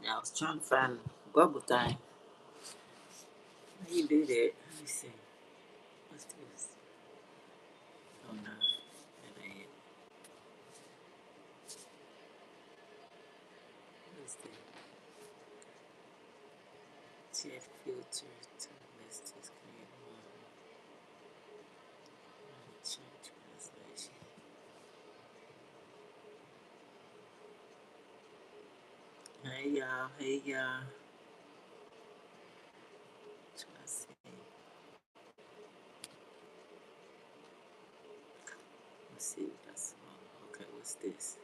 I was trying to find a bubble thing. How you do that? Let me see. What's this? Oh no, that ain't it. What's that? Chat filter to messages create one. Change translation. Hey y'all, hey y'all. Try to see. Let's see what that's about. Okay, what's this?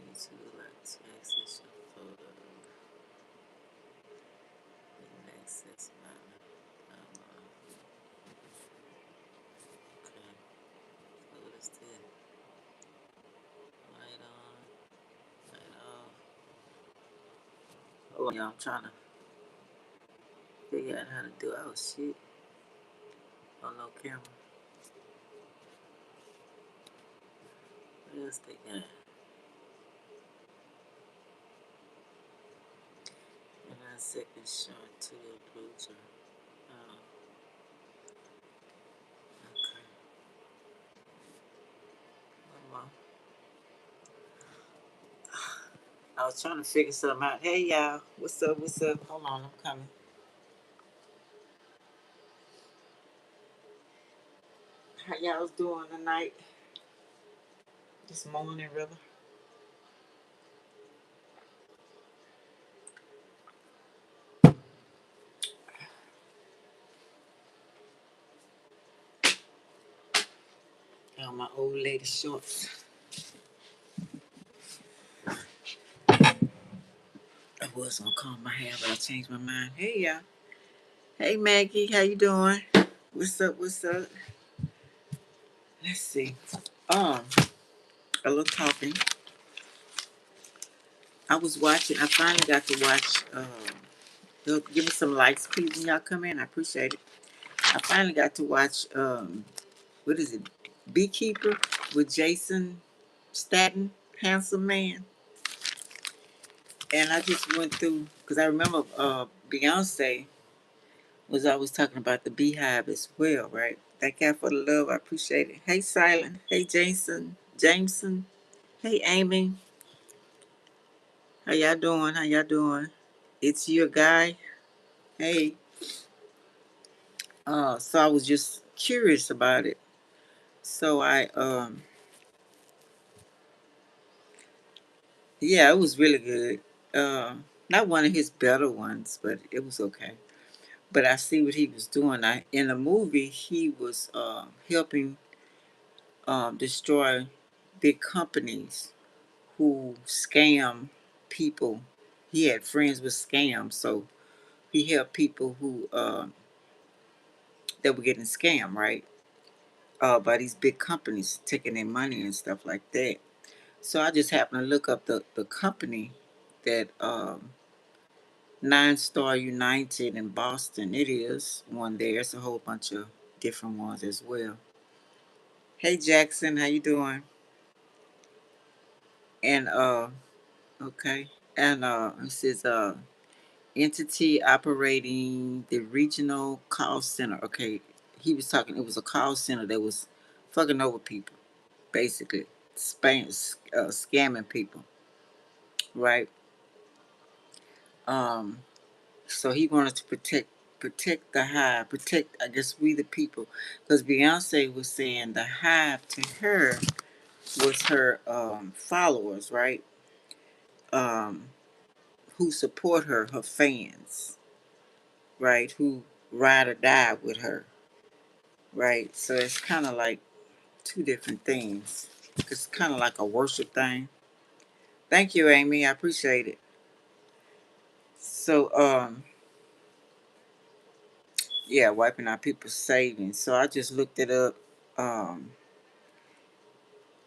Need to like to access your photo. And access mine. Okay. What is this? Light on. Light off. Hold on, y'all. I'm trying to figure out how to do it. Oh shit. Oh no camera. What else they got? And 9 seconds short to the bruiser. Oh, okay. One more. I was trying to figure something out. Hey y'all. What's up? What's up? Hold on, I'm coming. How y'all doing tonight? This morning, rather. Got my old lady shorts. I was gonna comb my hair, but I changed my mind. Hey y'all. Hey Maggie, how you doing? What's up? What's up? Let's see. Um, a little talking. I was watching. I finally got to watch. Give me some likes, please, when y'all come in. I appreciate it. I finally got to watch. What is it? Beekeeper with Jason Statham, handsome man. And I just went through because I remember Beyonce was always talking about the Beehive as well, right? Thank God for the love. I appreciate it. Hey, Silent. Hey, Jameson. Hey, Amy. How y'all doing? How y'all doing? It's your guy. Hey. So I was just curious about it. So yeah, it was really good. Not one of his better ones, but it was okay. But I see what he was doing. In the movie, he was helping destroy big companies who scam people. He had friends with scams, so he helped people who that were getting scammed, right? By these big companies taking their money and stuff like that. So I just happened to look up the company that 9 Star United in Boston. It is one there. It's a whole bunch of different ones as well. Hey Jackson, how you doing? And okay. And it says entity operating the regional call center. Okay. He was talking, it was a call center that was fucking over people, basically. Scamming people, right? Um so he wanted to protect the hive, protect I guess we the people, because Beyonce was saying the hive to her was her followers, right? Um, who support her, her fans, right? Who ride or die with her. right? So it's kind of like two different things. It's kind of like a worship thing. Thank you, Amy. I appreciate it. So, yeah, wiping out people's savings. So I just looked it up. Um,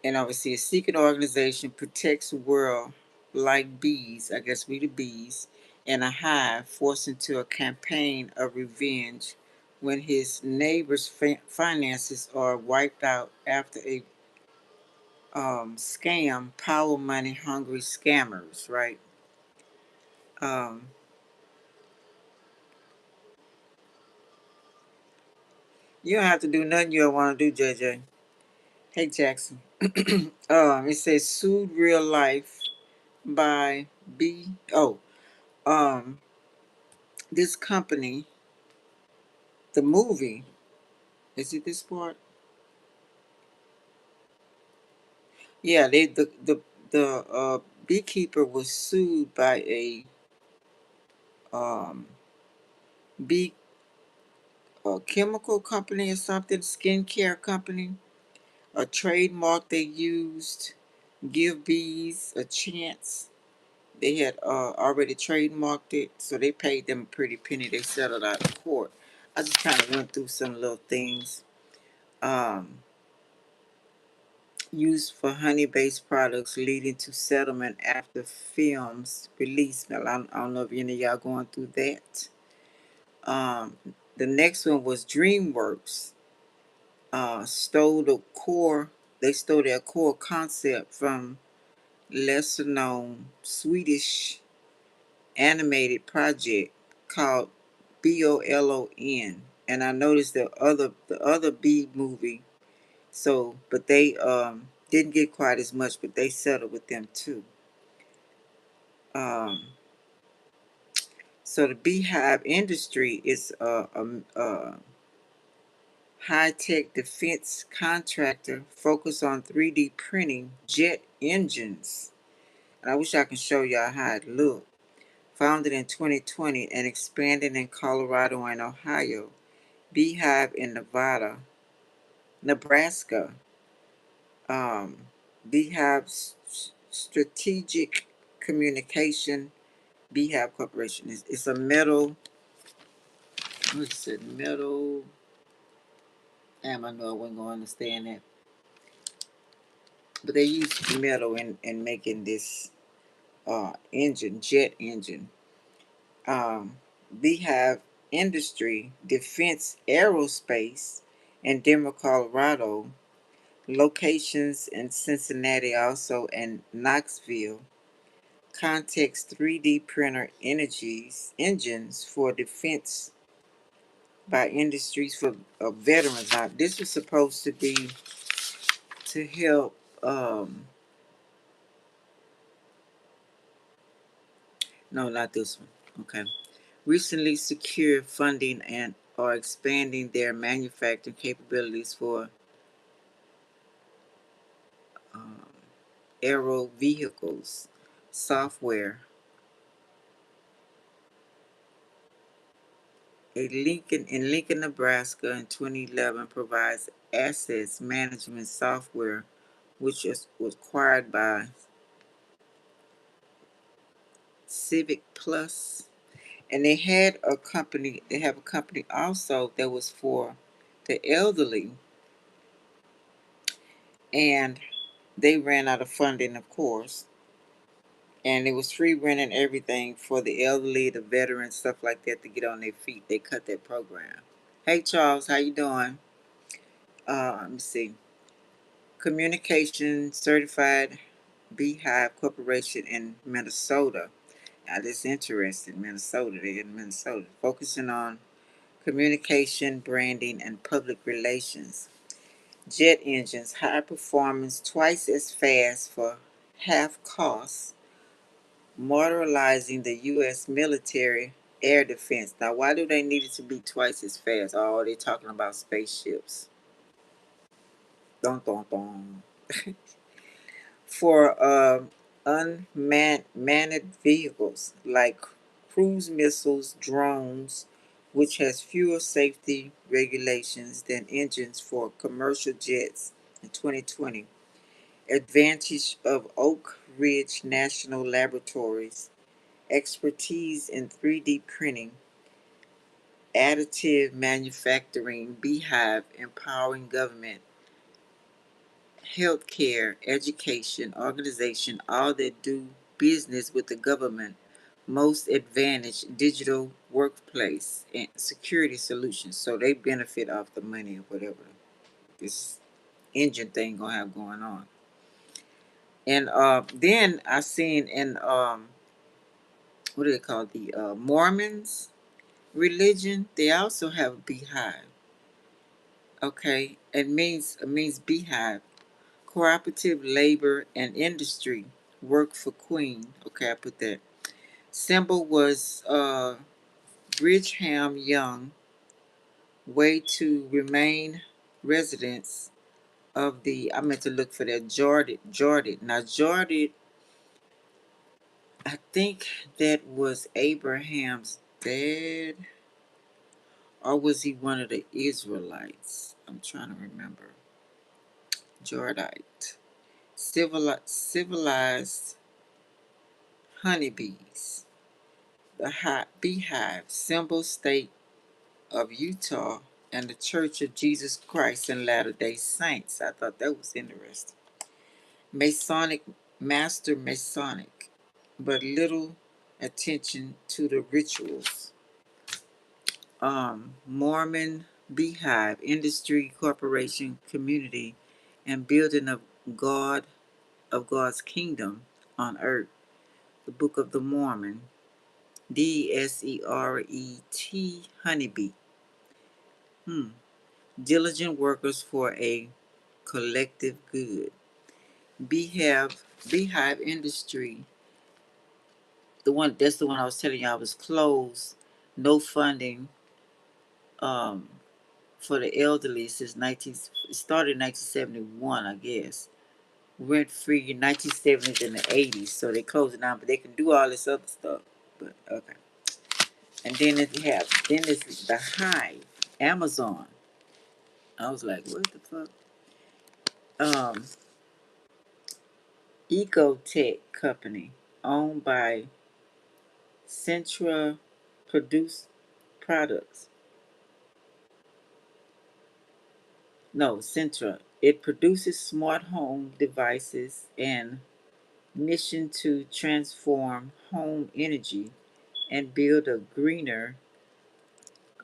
and obviously, a secret organization protects the world like bees. I guess we the bees in a hive, forced into a campaign of revenge when his neighbor's finances are wiped out after a scam. Power money hungry scammers, right? Um, you don't have to do nothing you don't want to do, JJ. Hey, Jackson. It says sued real life by B. Oh, um, this company, the movie. Is it this part? Yeah, the beekeeper was sued by a um bee chemical company or something, skincare company, a trademark they used, give bees a chance. They had already trademarked it, so they paid them a pretty penny. They settled out of court. I just kind of went through some little things. Um, Used for honey-based products, leading to settlement after films release. Now, I don't know if any of y'all going through that. Um, the next one was DreamWorks. Stole the core. They stole their core concept from lesser known Swedish animated project called BOLON. And I noticed the other B movie. So, but they didn't get quite as much, but they settled with them too. Um, so the beehive industry is a high tech defense contractor focused on 3D printing jet engines. And I wish I could show y'all how it looked. Founded in 2020 and expanded in Colorado and Ohio. Beehive in Nevada, Nebraska. Um, Beehive Strategic Communication. Beehive Corporation. It's a metal. What is it? Metal. Damn, I know I wasn't going to understand that. But they use metal in making this engine, jet engine. Beehive Industry, Defense Aerospace in Denver, Colorado. Locations in Cincinnati, also, and Knoxville. Context 3D printer energies engines for defense by industries for veterans. Now, this was supposed to be to help. No, not this one. Okay. Recently secured funding and are expanding their manufacturing capabilities for um, aero vehicles software. In Lincoln, Nebraska, in 2011, provides assets management software, which was acquired by Civic Plus. And they had a company. They have a company also that was for the elderly, and they ran out of funding, of course. And it was free rent and everything for the elderly, the veterans, stuff like that to get on their feet. They cut that program. Hey Charles, how you doing? Let me see. Communication Certified Beehive Corporation in Minnesota. Now this is interesting. Minnesota, they're in Minnesota, focusing on communication, branding, and public relations. Jet engines, high performance, twice as fast for half cost, modernizing the U.S. military air defense. Now, why do they need it to be twice as fast? Oh, they're talking about spaceships. Dun, dun, dun. For unmanned vehicles like cruise missiles, drones, which has fewer safety regulations than engines for commercial jets in 2020. Advantage of Oak Ridge National Laboratories, expertise in 3D printing, additive manufacturing, BEEHIVE, empowering government, healthcare, education, organization, all that do business with the government, most advantaged digital workplace and security solutions. So they benefit off the money or whatever this engine thing gonna have going on. And then I seen in what do they call the Mormons religion? They also have a beehive. Okay, it means beehive, cooperative labor and industry, work for Queen. Okay, I put that. Symbol was Bridgeham Young, way to remain residents of the. I meant to look for that Jordan. Now Jordan, I think that was Abraham's dad, or was he one of the Israelites? I'm trying to remember. Jordite. Civilized honeybees. The beehive, symbol state of Utah, and the Church of Jesus Christ and Latter-day Saints. I thought that was interesting. Masonic, master Masonic, but little attention to the rituals. Mormon beehive, industry, corporation, community, and building of God, of God's kingdom on earth. The Book of the Mormon, DSERET, honeybee. Diligent workers for a collective good. Beehive industry. That's the one I was telling you I was closed. No funding um for the elderly since 19 it started in 1971, I guess. Rent free in 1970s and the 80s, so they closed it down, but they can do all this other stuff. But okay. And then it's the Hive, Amazon. I was like, what the fuck? Ecotech company owned by Centra Produce Products. No, Centra. It produces smart home devices and mission to transform home energy and build a greener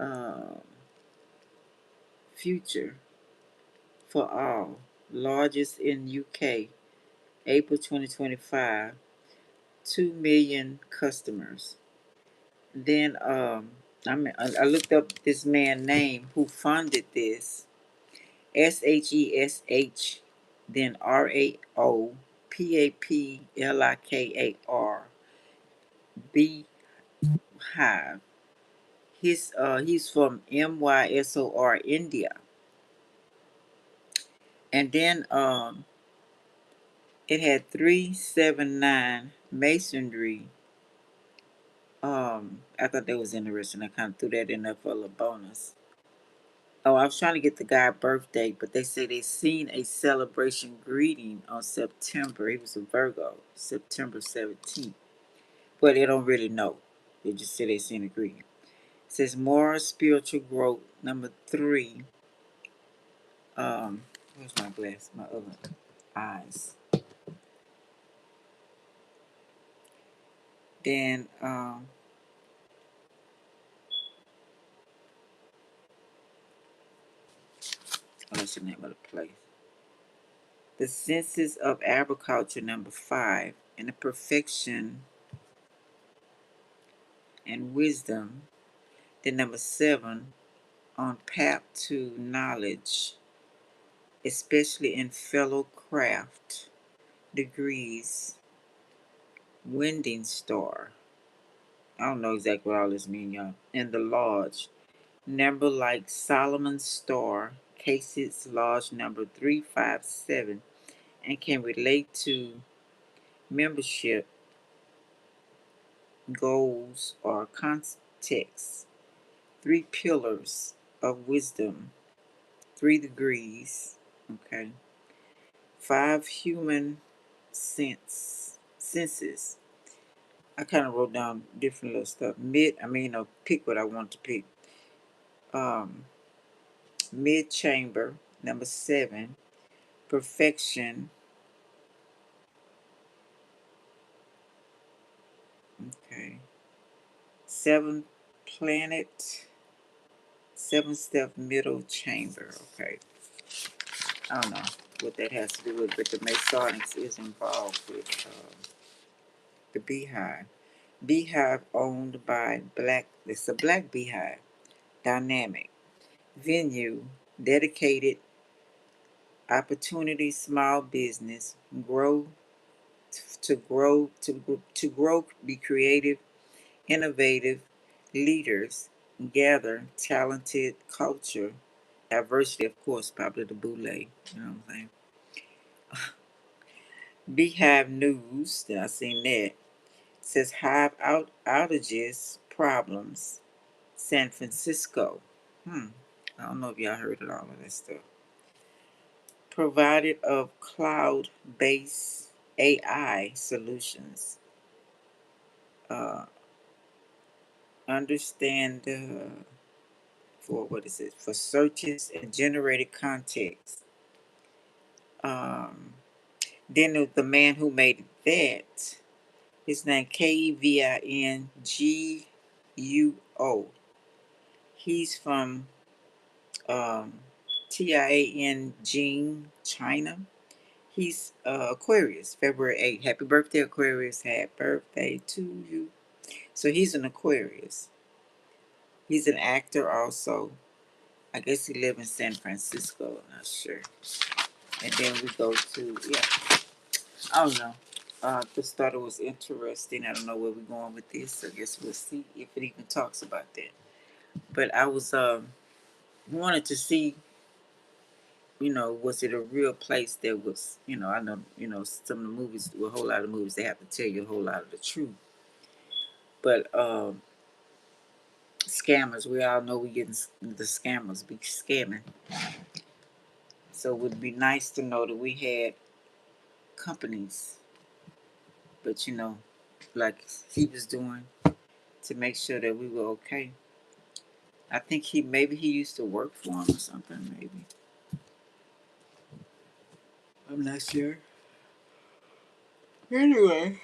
uh, future for all. Largest in UK, April 2025. 2 million customers. Then I looked up this man's name who funded this. SHESH, then RAOPAPLIKAR, Beehive. He's from MYSOR, India. And then it had 379 masonry. I thought that was interesting. I kind of threw that in there for a little bonus. Oh, I was trying to get the guy birthday, but they say they seen a celebration greeting on September. He was a Virgo, September 17th. But they don't really know. They just say they seen a greeting. It says more spiritual growth. Number 3. Where's my glass? My other eyes. Then what's the name of the place? The senses of agriculture, number 5, and the perfection and wisdom. Then number 7, on path to knowledge, especially in fellow craft degrees. Winding star. I don't know exactly what all this means, y'all. And the large number, like Solomon's star, cases large number 357, and can relate to membership goals or context. 3 pillars of wisdom, 3 degrees, okay, 5 human senses. I kind of wrote down different little stuff. Pick what I want to pick. Um, Mid chamber, number 7, perfection. Okay. 7 planet, 7-step middle chamber. Okay. I don't know what that has to do with, but the Masonics is involved with the beehive. Beehive owned by Black, it's a Black beehive. Dynamic. Venue, dedicated, opportunity, small business, grow, be creative, innovative, leaders, gather, talented, culture, diversity, of course, probably the boule, you know what I'm saying? Beehive News, I seen that. Says hive outages, problems, San Francisco. I don't know if y'all heard of all of that stuff. Provided of cloud-based AI solutions. Uh, understand for what is it? For searches and generated context. Um, then the man who made that, his name Kevinguo. He's from Tianjin, China. He's Aquarius, February 8th. Happy birthday, Aquarius. Happy birthday to you. So he's an Aquarius. He's an actor also. I guess he lives in San Francisco. I'm not sure. And then we go to, I don't know. Just thought it was interesting. I don't know where we're going with this. I guess we'll see if it even talks about that. But I was wanted to see, was it a real place that was, I know, some of the movies, well, a whole lot of movies, they have to tell you a whole lot of the truth. But scammers, we all know we getting the scammers be scamming. So it would be nice to know that we had companies, but like he was doing to make sure that we were okay. I think maybe he used to work for him or something, maybe. I'm not sure. Anyway,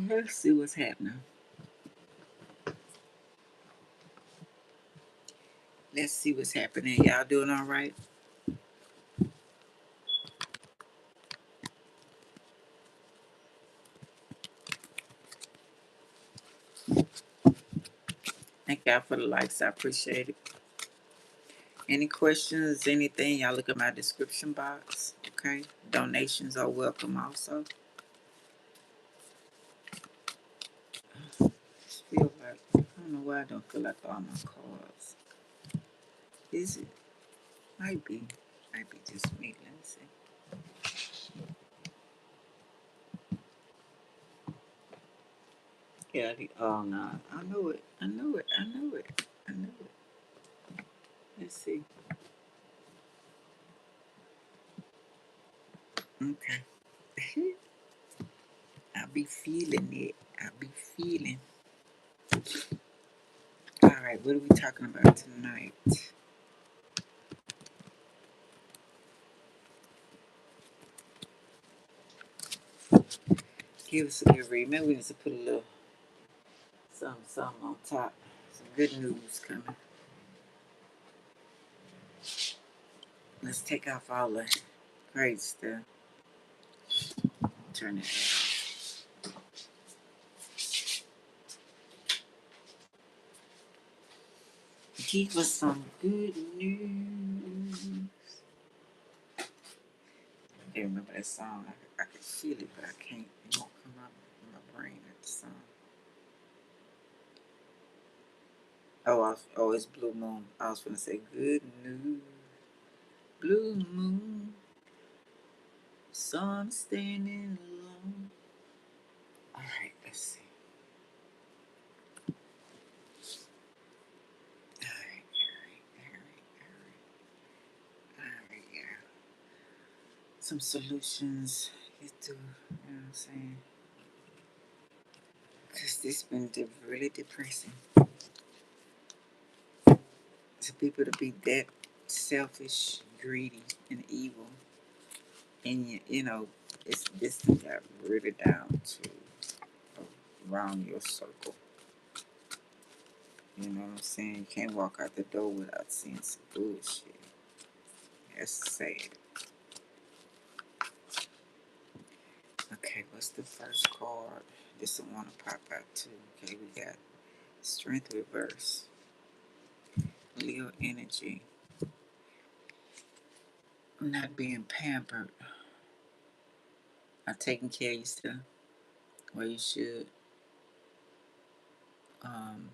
let's see what's happening. Let's see what's happening. Y'all doing all right? Thank y'all for the likes. I appreciate it. Any questions, anything, y'all look at my description box. Okay. Donations are welcome also. Feel like, I don't know why I don't feel like all my cards. Is it? Might be just me. Let me see. Yeah, oh no, I know it. I know it. I know it. I know it. Let's see. Okay. I be feeling it. I be feeling. All right, what are we talking about tonight? Give us a good read. Maybe we need to put a little something on top. Some good news coming. Let's take off all the great stuff. Turn it off. Give us some good news. I can't remember that song. I can feel it, but I can't. It won't come out in my brain at the song. Oh, it's Blue Moon. I was gonna say good news. Blue moon, sun standing alone. All right, let's see. All right. some solutions. Get through, you know what I'm saying? Because this been really depressing. To people to be that selfish, greedy, and evil. And, you know, this thing got really down to around your circle. You know what I'm saying? You can't walk out the door without seeing some bullshit. That's sad. Okay, what's the first card? This one want to pop out too. Okay, we got Strength Reverse. Leo energy. Not being pampered. Not taking care of yourself where you should. Um,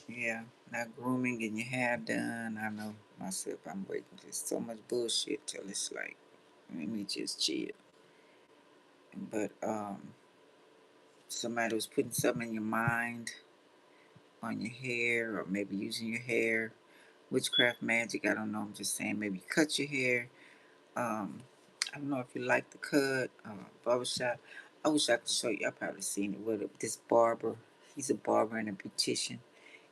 yeah, not grooming, getting your hair done. I know myself, I'm waiting for so much bullshit till it's like, let me just chill. But somebody was putting something in your mind on your hair, or maybe using your hair. Witchcraft magic, I don't know. I'm just saying, maybe cut your hair. I don't know if you like the cut, barbershop. I wish I could show you. I've probably seen it with this barber. He's a barber and a beautician,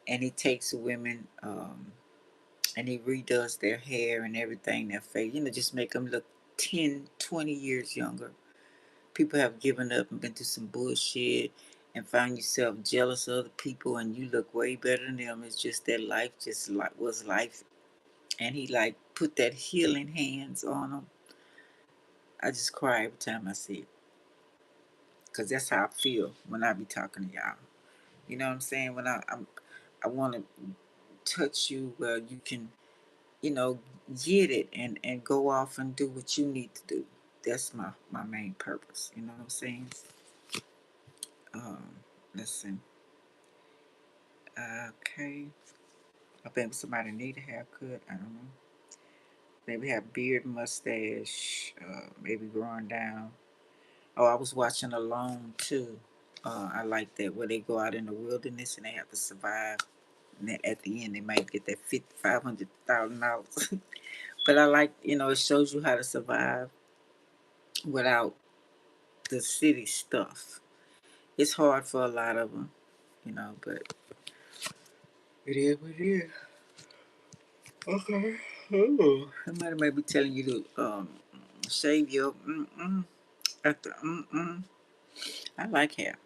and he takes women and he redoes their hair and everything, their face, you know, just make them look 10, 20 years younger. People have given up and been through some bullshit and find yourself jealous of other people, and you look way better than them. It's just that life just like was life, and he like put that healing hands on them. I just cry every time I see it, because that's how I feel when I be talking to y'all. You know what I'm saying? When I want to touch you where you can, you know, get it and go off and do what you need to do. That's my main purpose. You know what I'm saying? Um, listen. Okay. I think somebody need a haircut. I don't know. Maybe have beard, mustache, maybe growing down. Oh, I was watching Alone too. I like that, where they go out in the wilderness and they have to survive. And then at the end, they might get that $500,000. But I like, you know, it shows you how to survive without the city stuff. It's hard for a lot of them, you know, but it is what it is. Okay. Oh. Somebody might be telling you to shave your after I like hair.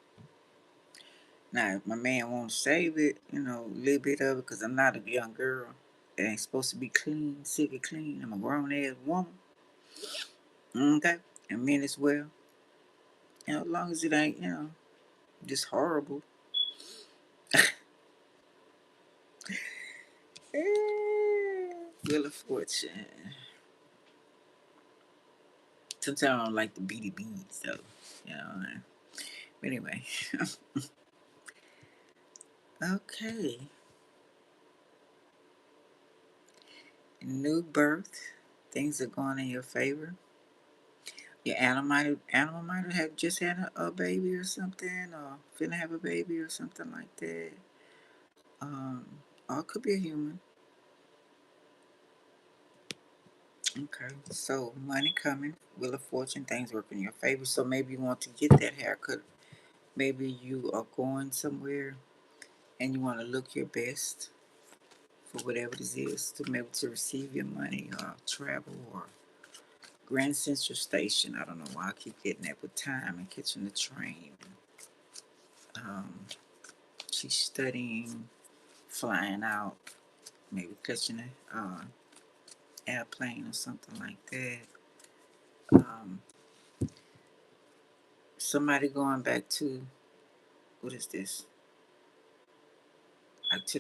Now, if my man won't shave it, you know, a little bit of it, because I'm not a young girl. It ain't supposed to be clean, silky clean. I'm a grown ass woman. Okay? And men as well. You know, as long as it ain't, you know, just horrible. Wheel of Fortune. Sometimes I don't like the beady beads, though. You know. But anyway. Okay. New birth. Things are going in your favor. Your animal might have just had a baby or something, or finna have a baby or something like that. Um, or it could be a human. Okay, so money coming, Wheel of Fortune, things working in your favor. So maybe you want to get that haircut. Maybe you are going somewhere and you want to look your best for whatever this is, to maybe to receive your money, or travel, or Grand Central Station. I don't know why I keep getting that with time and catching the train. Um, she's studying flying out, maybe catching an airplane or something like that. Um, somebody going back to, what is this? Like to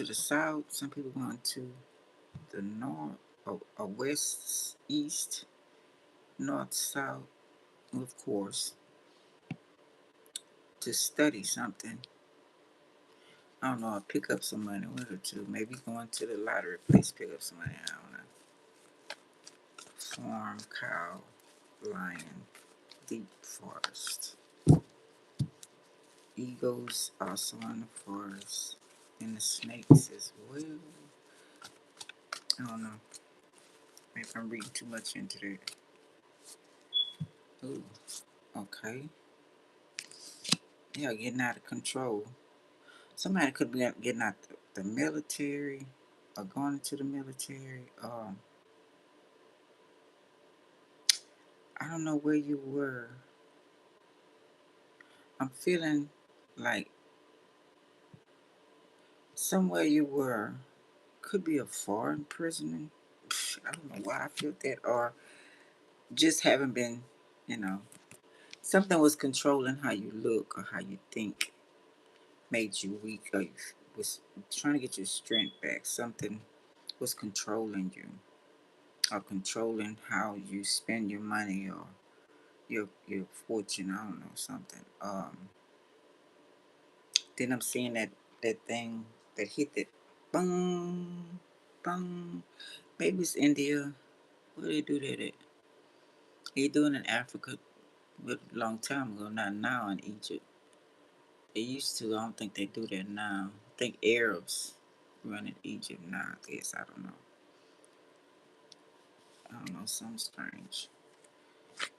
the south. Some people going to the north, or west, east, north, south, of course, to study something. I don't know. I'll pick up some money, one or two. Maybe going to the lottery place, pick up some money. I don't know. Farm, cow, lion, deep forest. Eagles also in the forest. And the snakes as well. I don't know. Maybe I'm reading too much into that. Ooh, okay. Yeah, getting out of control. Somebody could be getting out the military or going into the military. I don't know where you were. I'm feeling like somewhere you were could be a foreign prison. I don't know why I feel that, or just haven't been, you know, something was controlling how you look or how you think, made you weak, or you was trying to get your strength back. Something was controlling you, or controlling how you spend your money, or your fortune. I don't know, something. Then I'm seeing that thing that hit that, boom, boom. Maybe it's India. Where do they do that at? They doing it in Africa, but a long time ago. Not now in Egypt. They used to. I don't think they do that now. I think Arabs running Egypt now. I guess I don't know. I don't know. Something strange.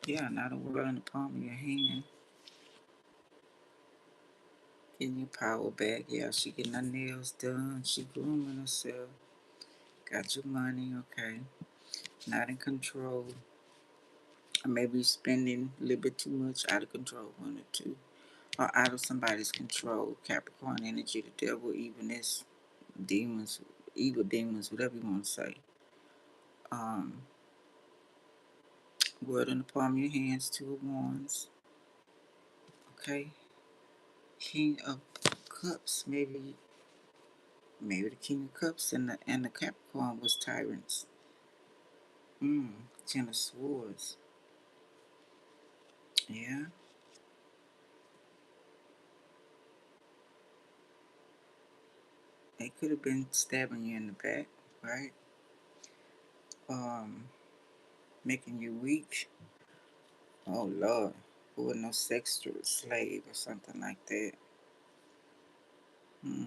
Yeah, now the world in the palm of your hand. Getting your power back. Yeah, she getting her nails done. She grooming herself. Got your money. Okay. Not in control. Or maybe spending a little bit too much, out of control, one or two. Or out of somebody's control. Capricorn energy, the devil, evenness, demons, evil demons, whatever you want to say. Um, Word in the palm of your hands, two of wands. Okay. King of cups, maybe the king of cups and the Capricorn was tyrants. Ten of swords. Yeah. They could have been stabbing you in the back, right? Um, Making you weak. Oh Lord. Who was no sexual slave or something like that. Hmm.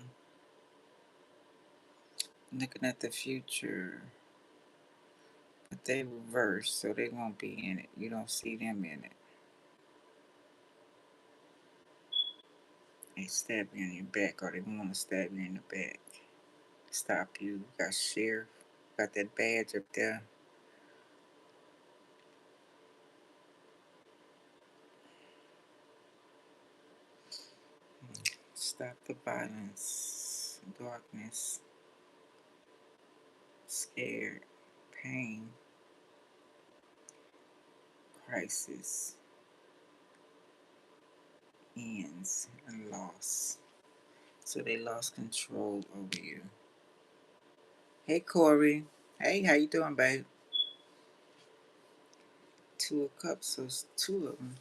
Looking at the future. But they reverse, so they won't be in it. You don't see them in it. They stab you in your back, or they want to stab you in the back. Stop you. Got sheriff. Got that badge up there. Stop the violence. Darkness. Scared. Pain. Crisis. Ends. And loss. So they lost control over you. Hey Corey. Hey, how you doing, babe? Two of cups, so it's two of them.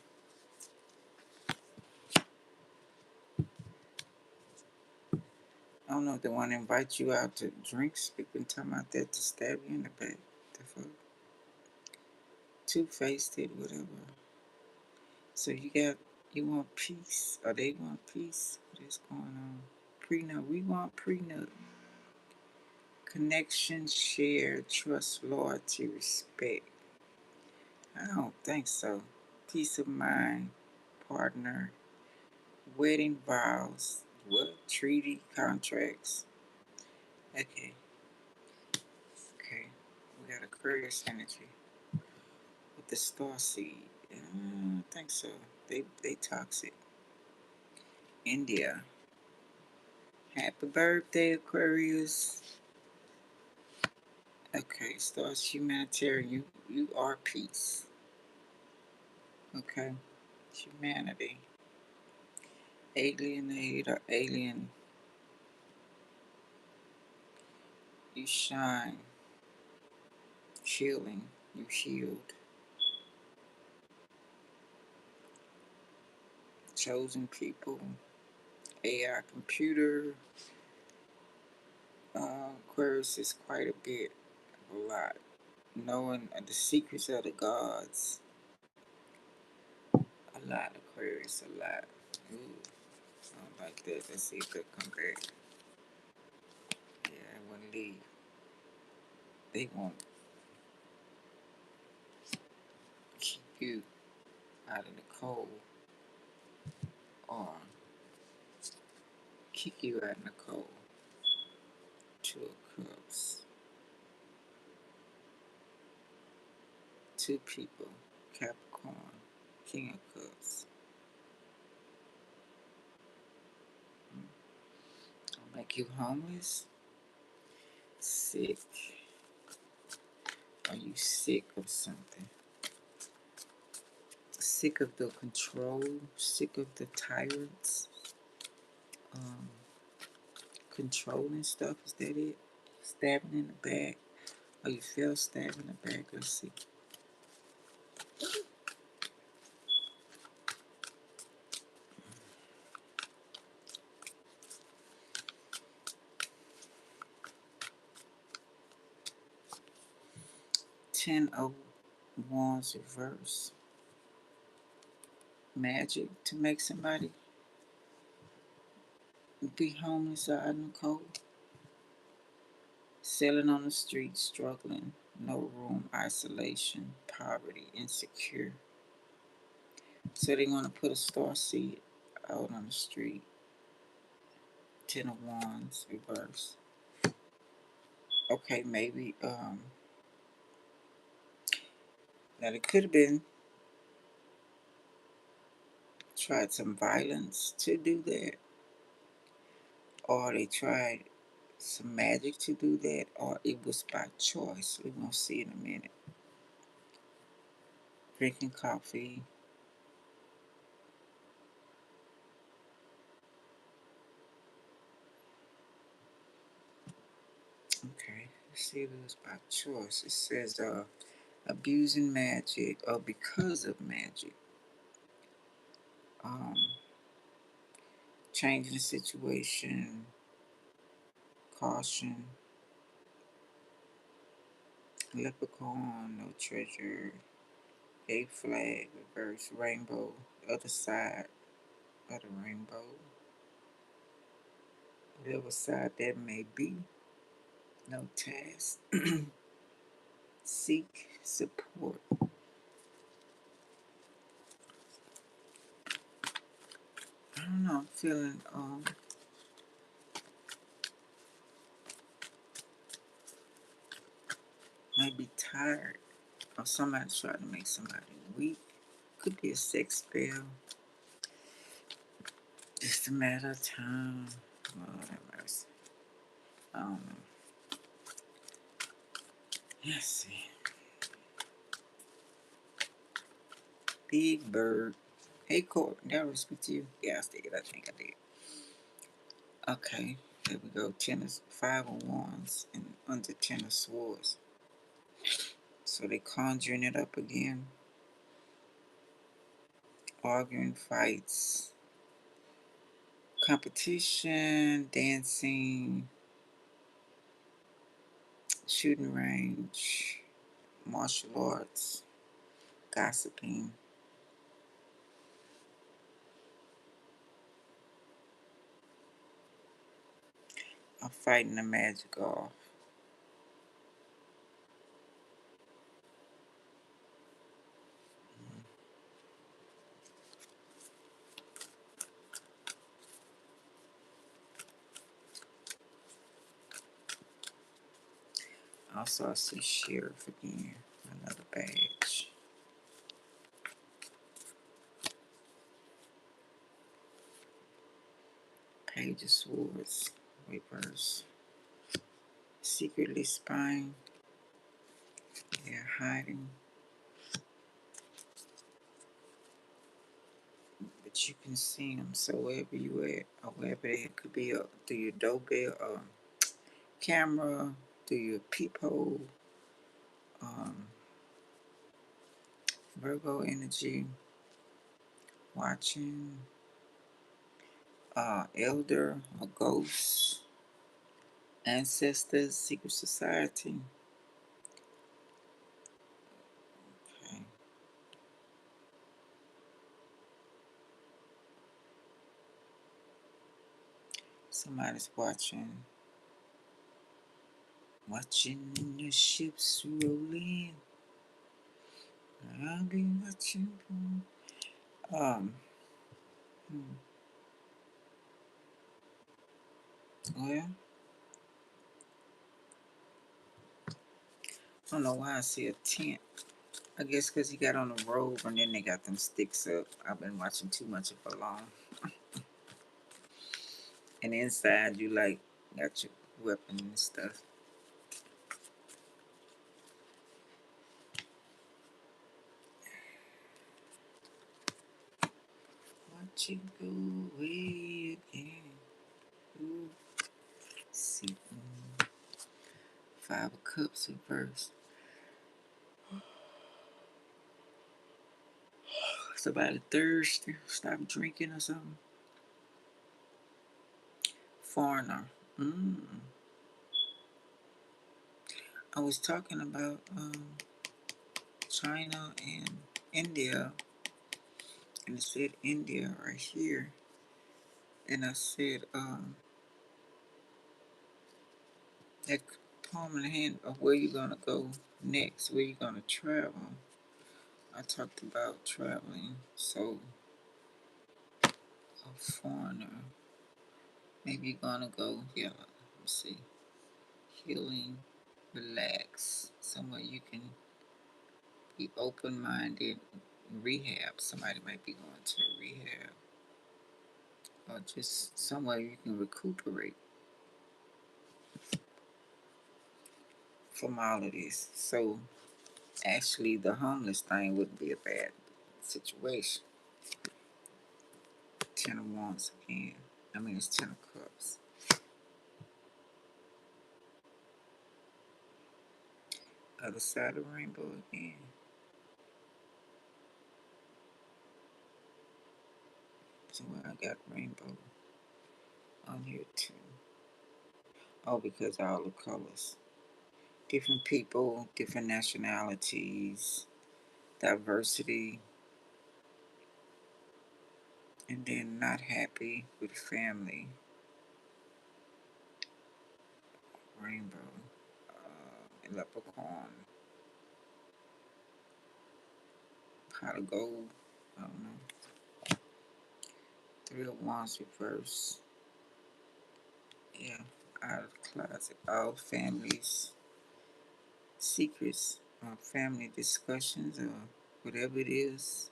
I don't know if they want to invite you out to drinks. We've been talking about that, to stab you in the back. The fuck? Two-faced it, whatever. So you want peace, or they want peace. What is going on? Prenup. We want prenup. Connection, share, trust, loyalty, respect. I don't think so. Peace of mind, partner, wedding vows, what? Treaty, contracts. Okay. Okay. We got Aquarius energy with the star seed. I don't think so. They toxic. India. Happy birthday, Aquarius. Okay, stars humanitarian. You are peace. Okay. Humanity. Alienate or alien. You shine. Healing. You healed. Chosen people. AI computer. Aquarius is quite a bit. A lot. Knowing the secrets of the gods. A lot, Aquarius, a lot. Ooh, I don't like that. Let's see if they come back. Yeah, I wouldn't leave. They want cold or kick you out in the cold. Two of Cups. Two people. Capricorn. King of Cups. I'll make you homeless. Sick. Are you sick of something? Sick of the control. Sick of the tyrants. Um, Controlling stuff. Is that it? Stabbing in the back. Oh, you feel stabbed in the back. Let's see. Ten of Wands reverse. Magic to make somebody be homeless or out in the cold. Selling on the street, struggling, no room, isolation, poverty, insecure. So they want to put a star seed out on the street. Ten of Wands reverse. Okay, maybe that it could have been tried some violence to do that, or they tried some magic to do that, or it was by choice. We're gonna see in a minute. Drinking coffee. Okay, let's see if it was by choice. It says abusing magic or because of magic. Um, Changing the situation, caution, leprechaun, no treasure, a flag, reverse, rainbow, other side of the rainbow, whatever side that may be, no task, seek support. I don't know, I'm feeling maybe tired, or somebody trying to make somebody weak. Could be a sex spell. Just a matter of time. Lord have mercy. I don't know. Let's see. Big Bird. Hey, Court. Did I speak to you? Yeah, I did. I think I did. Okay. There we go. Five of Wands and under Ten of Swords. So they conjuring it up again. Arguing, fights, competition, dancing, shooting range, martial arts, gossiping. I'm fighting the magic off. Also, I see Sheriff again. Another badge. Page of Swords. Reverse. Secretly spying. They're hiding. But you can see them. So wherever you at, or wherever they could be, through your doorbell, camera, through your peephole, um, Virgo energy, watching, elder or ghosts, ancestors, secret society. Okay. Somebody's watching the ships roll in. I'll be watching. Um, hmm, well, I don't know why I see a tent. I guess because he got on the robe and then they got them sticks up. I've been watching too much of it long. And inside you like got your weapon and stuff. Watch you go away again. Ooh, see, Five of Cups reversed. Somebody thirsty. Stop drinking or something. Foreigner. Mm. I was talking about China and India, and it said India right here. And I said, that palm in the hand of where you're gonna go next, where you're gonna travel. I talked about traveling, so a foreigner. Maybe you're gonna go, yeah, let's see, healing, relax, somewhere you can be open-minded. Rehab, somebody might be going to rehab, or just somewhere you can recuperate from all of this. So actually, the homeless thing wouldn't be a bad situation. Ten of Wands again. I mean, it's Ten of Cups. Other side of the rainbow again. So I got rainbow on here too. Oh, because all the colors. Different people, different nationalities, diversity, and then not happy with family. Rainbow. Leprechaun. Pot of gold. I don't know. Three of Wands reverse. Yeah. Out of the closet. All families. Secrets. Family discussions or whatever it is.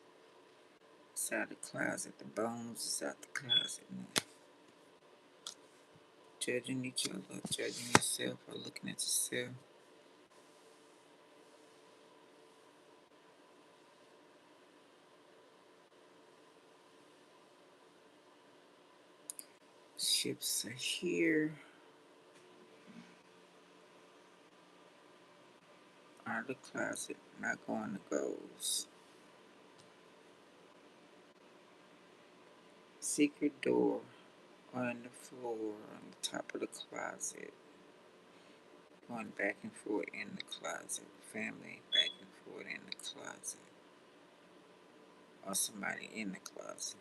It's out the closet. The bones is out the closet now. Judging each other, judging yourself, or looking at yourself. Ships are here. Out of the closet. Not going to goes. Secret door on the floor, on the top of the closet. Going back and forth in the closet. Family back and forth in the closet. Or somebody in the closet.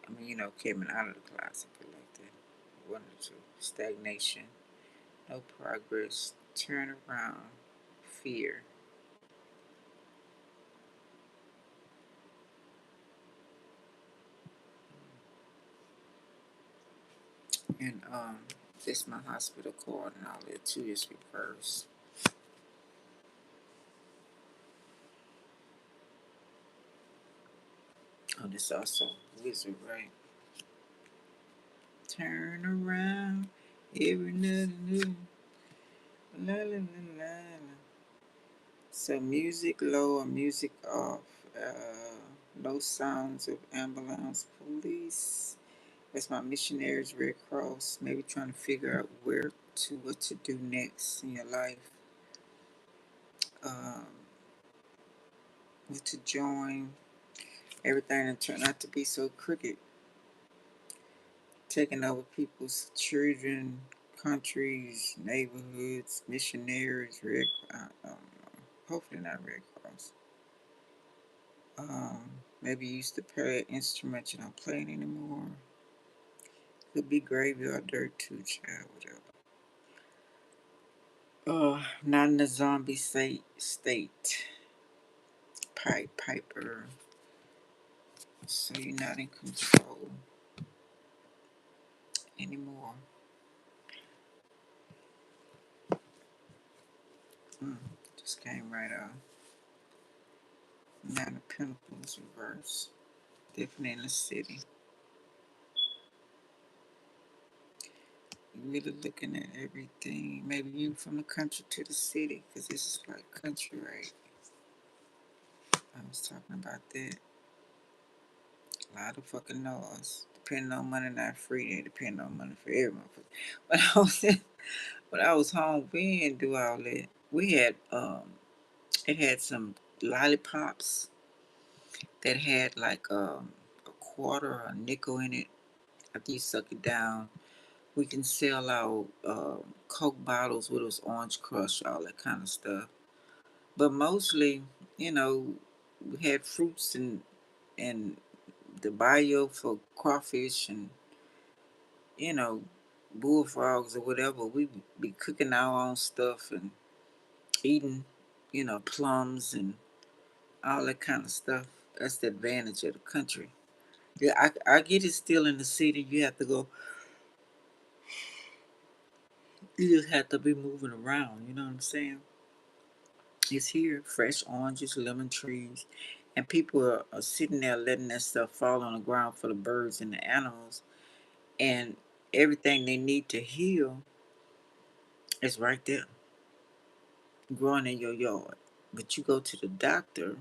I mean, coming out of the closet, but like that. One or two. Stagnation. No progress. Turn around. Fear. And this my hospital card and all that too is reversed. Oh, this also wizard, right? Turn around. Every nothing. La la la la la. So music low or music off. No sounds of ambulance, police. That's my missionaries, Red Cross. Maybe trying to figure out what to do next in your life. Um, what to join. Everything that turned out to be so crooked. Taking over people's children, countries, neighborhoods, missionaries, Red Cross. I don't know. Hopefully not Red Cross. Maybe you used to play an instrument you don't play it anymore. Could be graveyard dirt too, child, whatever. Not in a zombie state. Pied Piper. So you're not in control anymore. Just came right off. Nine of Pentacles reverse. Definitely in the city. You're really looking at everything. Maybe you from the country to the city, because this is like country, right? I was talking about that. A lot of fucking noise. Depending on money not free, they depend on money for everyone. When I was home, we didn't do all that. We had it had some lollipops that had like a quarter or a nickel in it. After you suck it down, we can sell our Coke bottles with those orange crush, all that kind of stuff. But mostly, you know, we had fruits and the bio for crawfish and, you know, bullfrogs or whatever. We be cooking our own stuff and eating, you know, plums and all that kind of stuff. That's the advantage of the country. Yeah, I get it still in the city. You have to go, you just have to be moving around. You know what I'm saying? It's here, fresh oranges, lemon trees, and people are sitting there letting that stuff fall on the ground for the birds and the animals, and everything they need to heal is right there, growing in your yard. But you go to the doctor,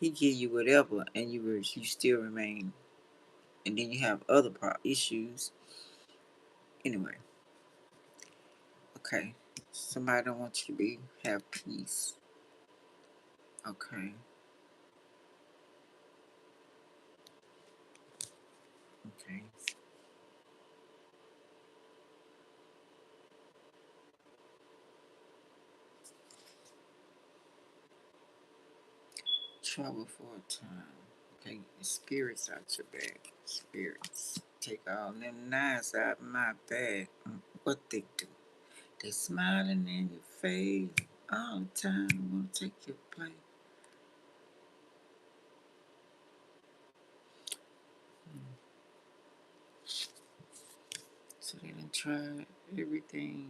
he give you whatever, and you still remain, and then you have other issues. Anyway, okay. Somebody don't want you to have peace. Okay. Okay. Trouble for a time. Okay, spirits out your bag. Spirits. Take all them knives out of my bag. What they do? They smiling in your face all the time. Want to take your place. So they done tried everything.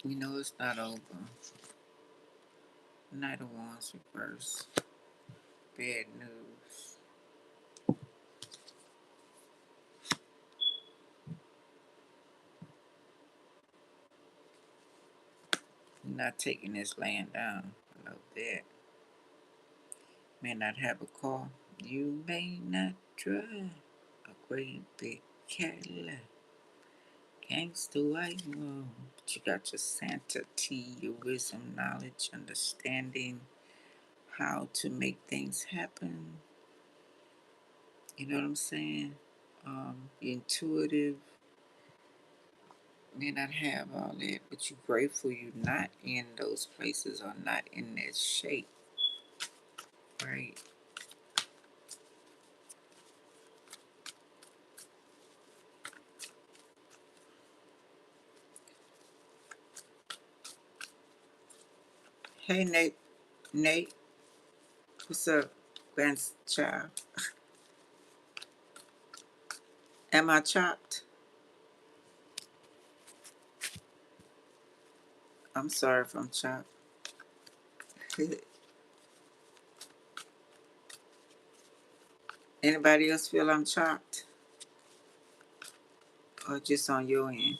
You know it's not over. Knight of Wands reverse. Bad news. You're not taking this land down. I know that. May not have a car. You may not drive a great big Cadillac. Gangsta white room. But you got your sanctity, your wisdom, knowledge, understanding how to make things happen. You know what I'm saying? You're intuitive. May not have all that, but you're grateful you're not in those places or not in that shape. Right? Hey, Nate. Nate, what's up, grandchild? Am I chopped? I'm sorry if I'm chopped. Anybody else feel I'm chopped? Or just on your end?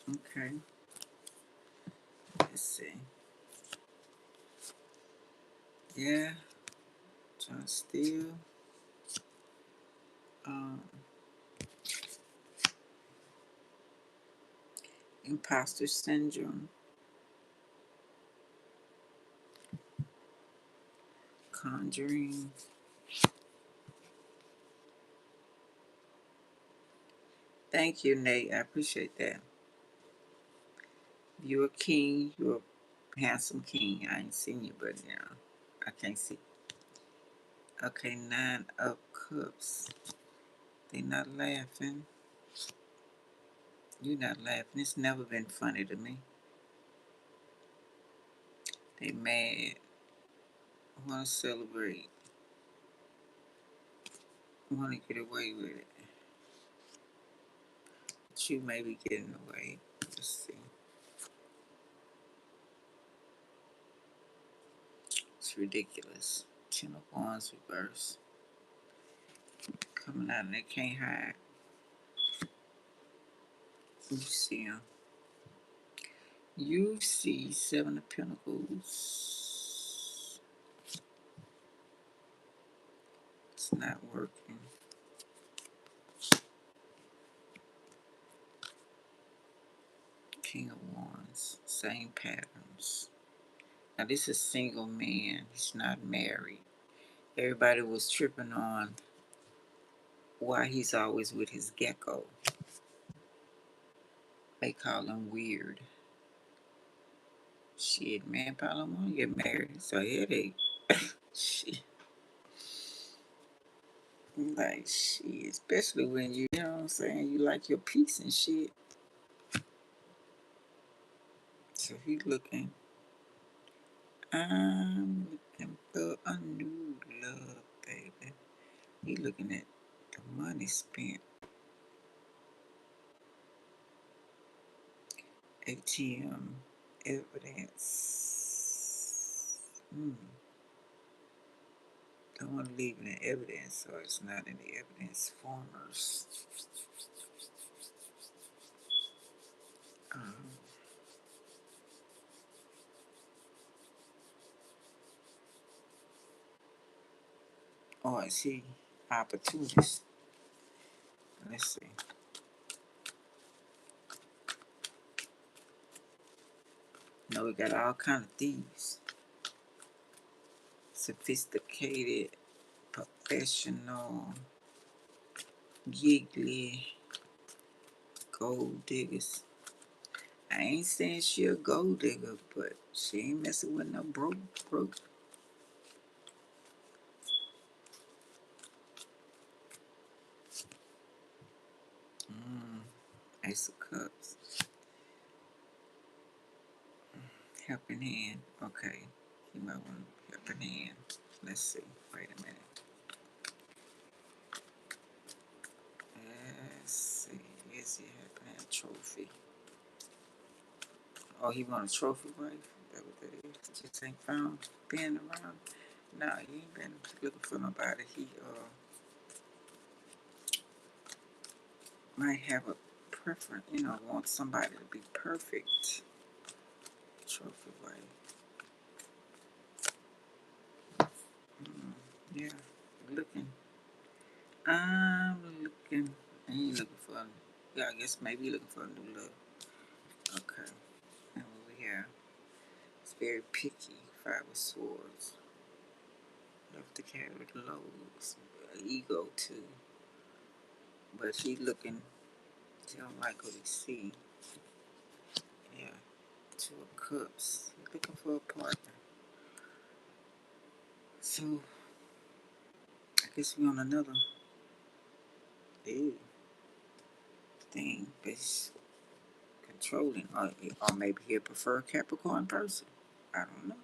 Okay. Let's see. Yeah. John Steele. Um, Imposter syndrome. Conjuring. Thank you, Nate. I appreciate that. You're a king. You're a handsome king. I ain't seen you, but you know, I can't see. Okay, 9 of Cups. They not laughing. You're not laughing. It's never been funny to me. They mad. Want to celebrate. Want to get away with it. But you may be getting away. Let's see. It's ridiculous. Ten of Wands reverse. Coming out and they can't hide. You see them. You see Seven of Pentacles. It's not working. King of Wands. Same patterns. Now this is a single man. He's not married. Everybody was tripping on why he's always with his gecko. They call him weird. Shit, man, probably don't want to get married. It's a headache. Shit. Like, shit. Especially when you know what I'm saying, you like your peace and shit. So he looking. I'm looking for a new love, baby. He looking at the money spent. ATM evidence. Don't want to leave it in evidence, so it's not in the evidence formers. Um, oh, I see opportunities. Let's see. No, we got all kind of thieves. Sophisticated, professional, giggly, gold diggers. I ain't saying she a gold digger, but she ain't messing with no broke. Ace of Cups. Helping hand. Okay. You might want a helping hand. Let's see. Wait a minute. Let's see. Is he helping hand trophy? Oh, he want a trophy wife? Is that what that is? Just ain't found being around? No, he ain't been looking for nobody. He might have a preference, want somebody to be perfect. Trophy wife. Yeah, looking. I'm looking. I ain't looking for. Yeah, I guess maybe looking for a new look. Okay. And what we have? It's very picky. Five of Swords. Love to carry the loads. Ego too. But he looking. He don't like what he see. Yeah. Two of Cups. He looking for a partner. So I guess we on another thing. But he's controlling, or maybe he'll prefer a Capricorn person. I don't know.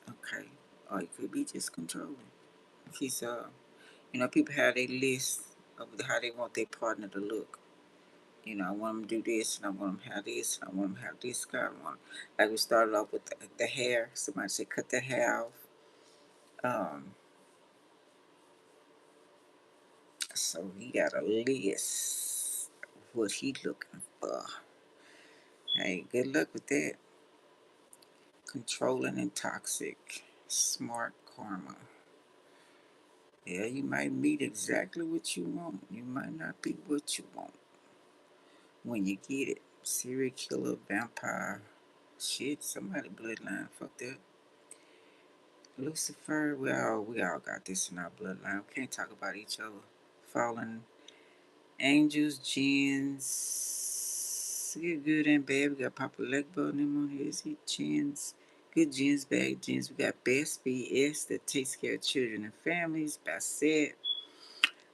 Okay. Or it could be just controlling. He's people have their list of how they want their partner to look. I want them to do this, and I want them to have this, and I want them to have this kind. Like we started off with the hair. Somebody said cut the hair off. So he got a list of what he looking for. Hey, good luck with that. Controlling and toxic. Smart karma. Yeah, you might meet exactly what you want. You might not be what you want when you get it. Serial killer, vampire. Shit, somebody bloodline. Fuck that. Lucifer, we all got this in our bloodline. We can't talk about each other. Fallen angels, jinns. Good and bad. We got Papa Legbo and them on here. Is he jinns? Good jinns, bad jinns. We got Best BS that takes care of children and families. Basset.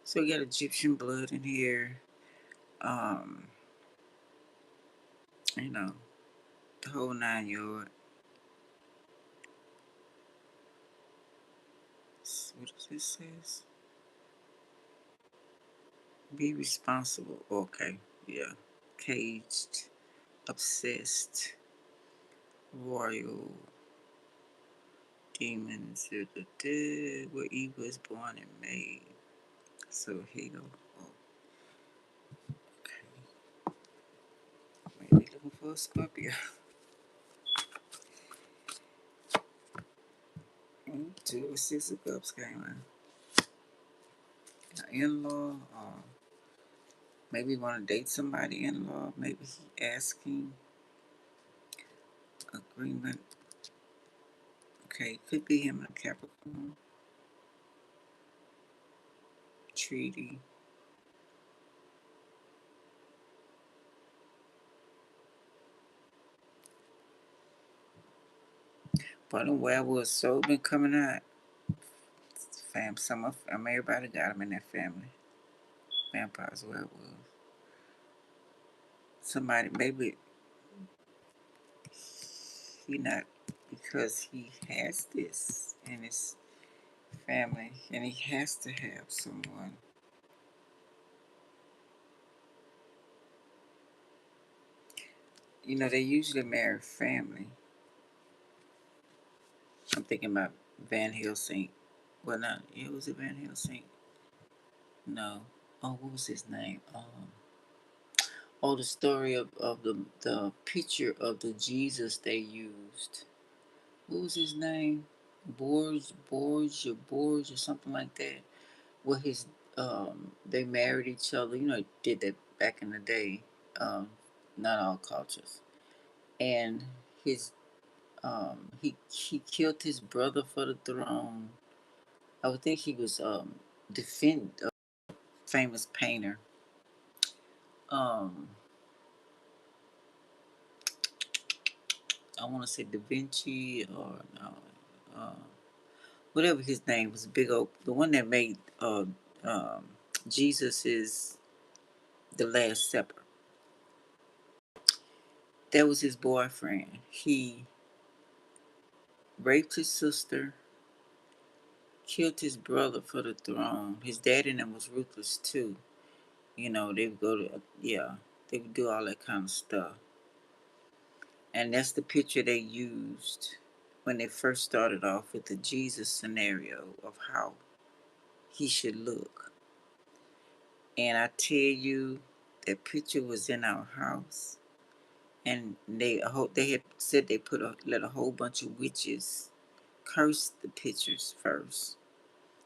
So we got Egyptian blood in here. um, you know, the whole 9 yards. What does this says? Be responsible. Okay, yeah. Caged, obsessed, royal, demons, where Eve was born and made. So hell. Oh, okay. Maybe looking for a Scorpio. 2 of 6 of Cups came in. An in-law, or maybe want to date somebody in-law. Maybe he asking agreement. Okay, could be him in a Capricorn. Treaty. But the werewolves so been coming out. Everybody got them in their family. Vampires, werewolves. Somebody, maybe he not, because he has this in his family and he has to have someone. You know, they usually marry family. I'm thinking about Van Helsing. Well, not, it was it Van Helsing? No. Oh, what was his name? Oh, the story of the picture of the Jesus they used. What was his name? Borge or something like that. Where his they married each other. You know, did that back in the day. Not all cultures. And his he killed his brother for the throne. I would think he was defend a famous painter. Um, I want to say Da Vinci or no, whatever his name was. Big old the one that made um, Jesus is the Last Supper. That was his boyfriend. He raped his sister, killed his brother for the throne. His dad and them was ruthless too. You know, they would go to, yeah, they would do all that kind of stuff. And that's the picture they used when they first started off with the Jesus scenario of how he should look. And I tell you, that picture was in our house. And they had said they let a whole bunch of witches curse the pictures first.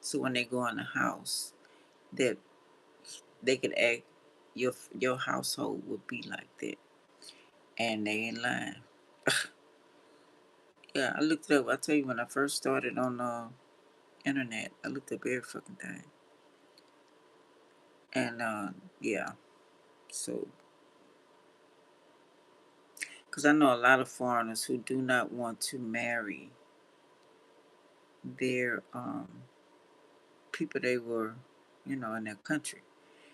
So when they go in the house, that they could act, your household would be like that. And they ain't lying. Yeah, I looked it up. I tell you, when I first started on the internet, I looked up every fucking thing. And yeah, so because I know a lot of foreigners who do not want to marry their people they were, you know, in their country.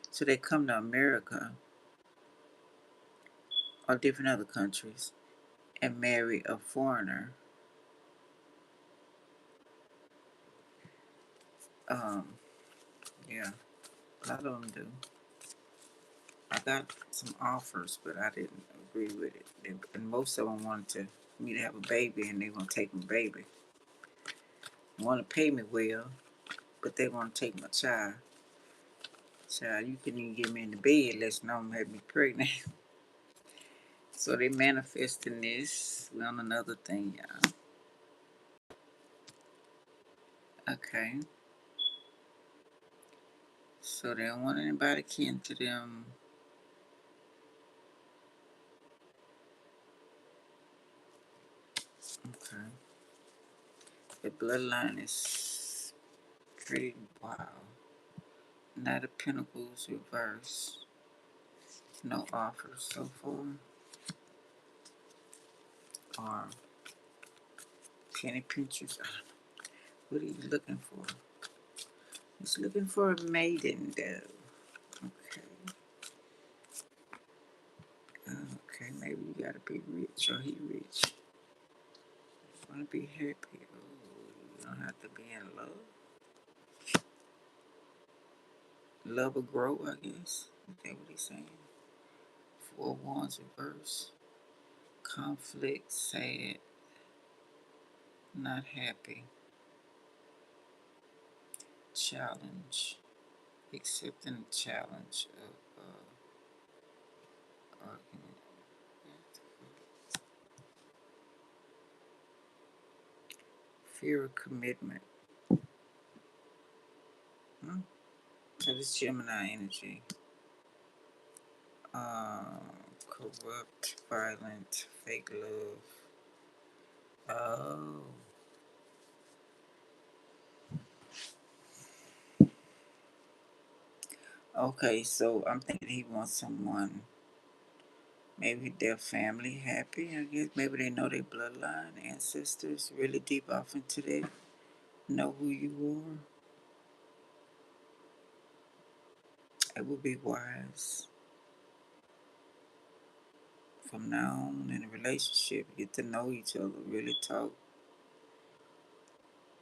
So they come to America or different other countries and marry a foreigner. Um, yeah, a lot of them do. I got some offers, but I didn't agree with it. And most of them wanted me to have a baby, and they want to take my baby. They want to pay me well, but they want to take my child. Child, you couldn't even get me in the bed unless no one had me pregnant. So they manifesting this. We on another thing, y'all. Okay. So they don't want anybody kin to them. Okay. The bloodline is pretty wild. Knight of Pentacles reverse. No offers so far. Or penny pinchers. What are you looking for? He's looking for a maiden, though. Okay. gotta be rich or he rich. Wanna be happy. Oh, you don't have to be in love. Love will grow, I guess. Is that what he's saying? Four wands reverse. Conflict, sad, not happy. Challenge. Accepting the challenge of argument. Fear of commitment. Hmm? So this Gemini energy. Corrupt, violent, fake love. Oh. Okay, so I'm thinking he wants someone, maybe their family happy, I guess. Maybe they know their bloodline, ancestors, really deep off into that. Know who you are. It would be wise. From now on in a relationship, get to know each other, really talk.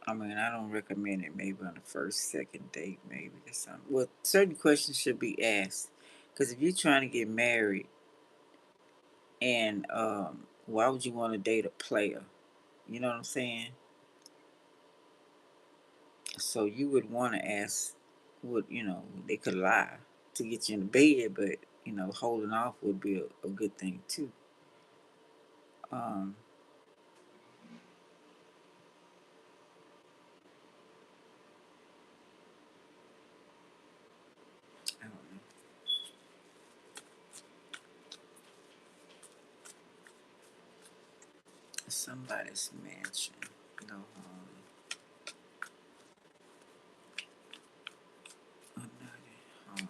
I mean, I don't recommend it maybe on the first, second date, maybe or something. Well, certain questions should be asked. Because if you're trying to get married, and why would you want to date a player? You know what I'm saying? So you would want to ask, what, they could lie to get you in the bed, but, holding off would be a good thing too. Um, I don't know. Somebody's mansion, no home. I'm not at home.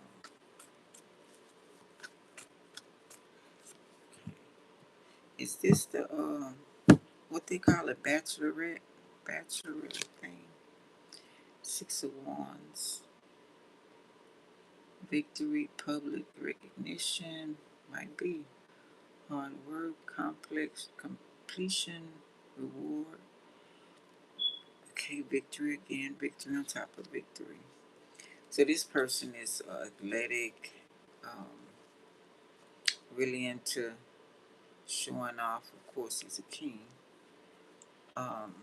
Is this the what they call it, bachelorette thing? Six of Wands, victory, public recognition, might be hard work, complex completion, reward. Okay, victory again, victory on top of victory. So this person is athletic, um, really into showing off. Of course, he's a king. Um,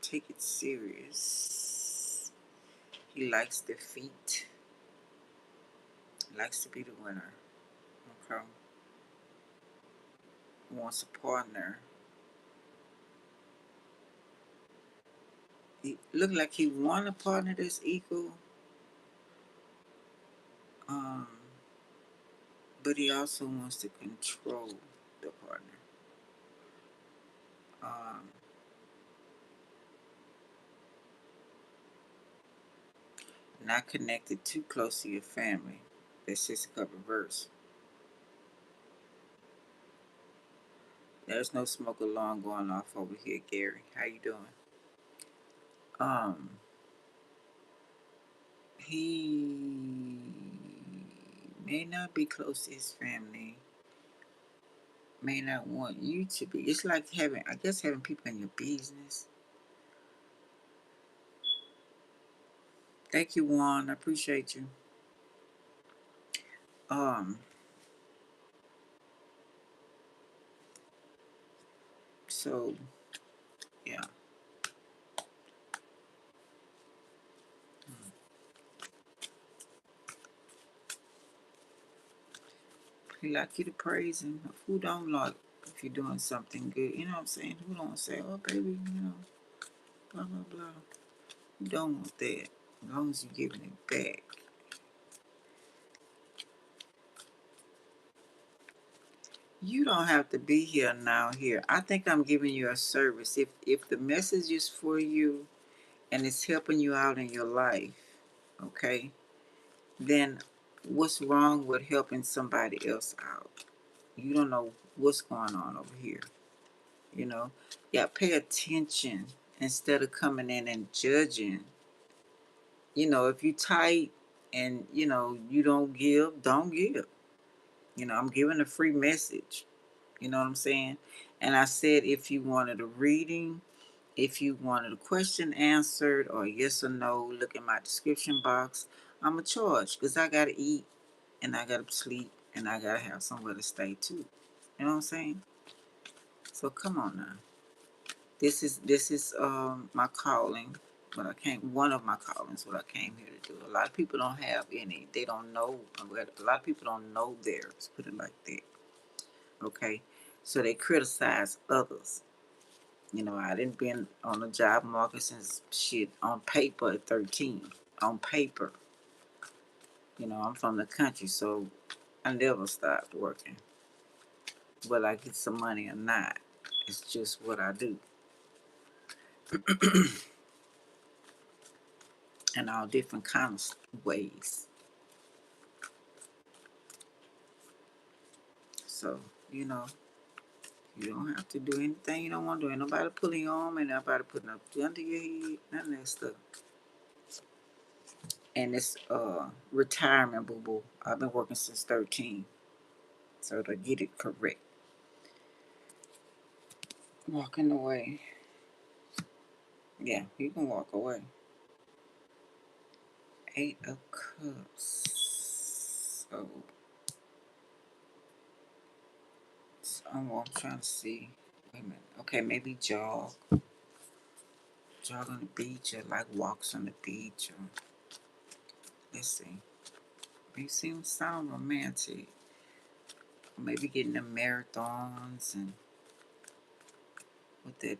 take it serious. He likes defeat. Likes to be the winner. Okay. Wants a partner. He look like he want a partner that's equal. Um, but he also wants to control the partner. Um, not connected too close to your family. That's just a couple verse. There's no smoke alarm going off over here, Gary. How you doing? Um, he may not be close to his family. May not want you to be. It's like having people in your business. Thank you, Juan. I appreciate you. Um, so yeah. He like you to praise him. Who don't like if you're doing something good? You know what I'm saying? Who don't say, oh baby, blah blah blah. You don't want that. As long as you're giving it back. You don't have to be here now here. I think I'm giving you a service. If the message is for you and it's helping you out in your life, okay, then what's wrong with helping somebody else out? You don't know what's going on over here. Yeah, pay attention instead of coming in and judging. If you tight and you don't give, don't give. I'm giving a free message. You know what I'm saying? And I said if you wanted a reading, if you wanted a question answered or yes or no, look in my description box. I'm a charge because I gotta eat and I gotta sleep and I gotta have somewhere to stay too. You know what I'm saying? So come on now. This is my calling, but I can't. One of my callings, what I came here to do. A lot of people don't have any. They don't know. A lot of people don't know theirs. Put it like that. Okay, so they criticize others. You know, I didn't been on the job market since shit on paper at 13. On paper, you know, I'm from the country, so I never stopped working. Whether I get some money or not, it's just what I do. In all different kinds of ways. So, you know, you don't have to do anything you don't want to do. Ain't nobody pulling your arm, and nobody putting up under your head, none of that stuff. And it's retirement, boo boo. I've been working since 13. So to get it correct. Walking away. Yeah, you can walk away. 8 of Cups. So I'm trying to see. Wait a minute. Okay, maybe jog. Jog on the beach or like walks on the beach. Or, let's see. May sound romantic. Maybe getting the marathons and with that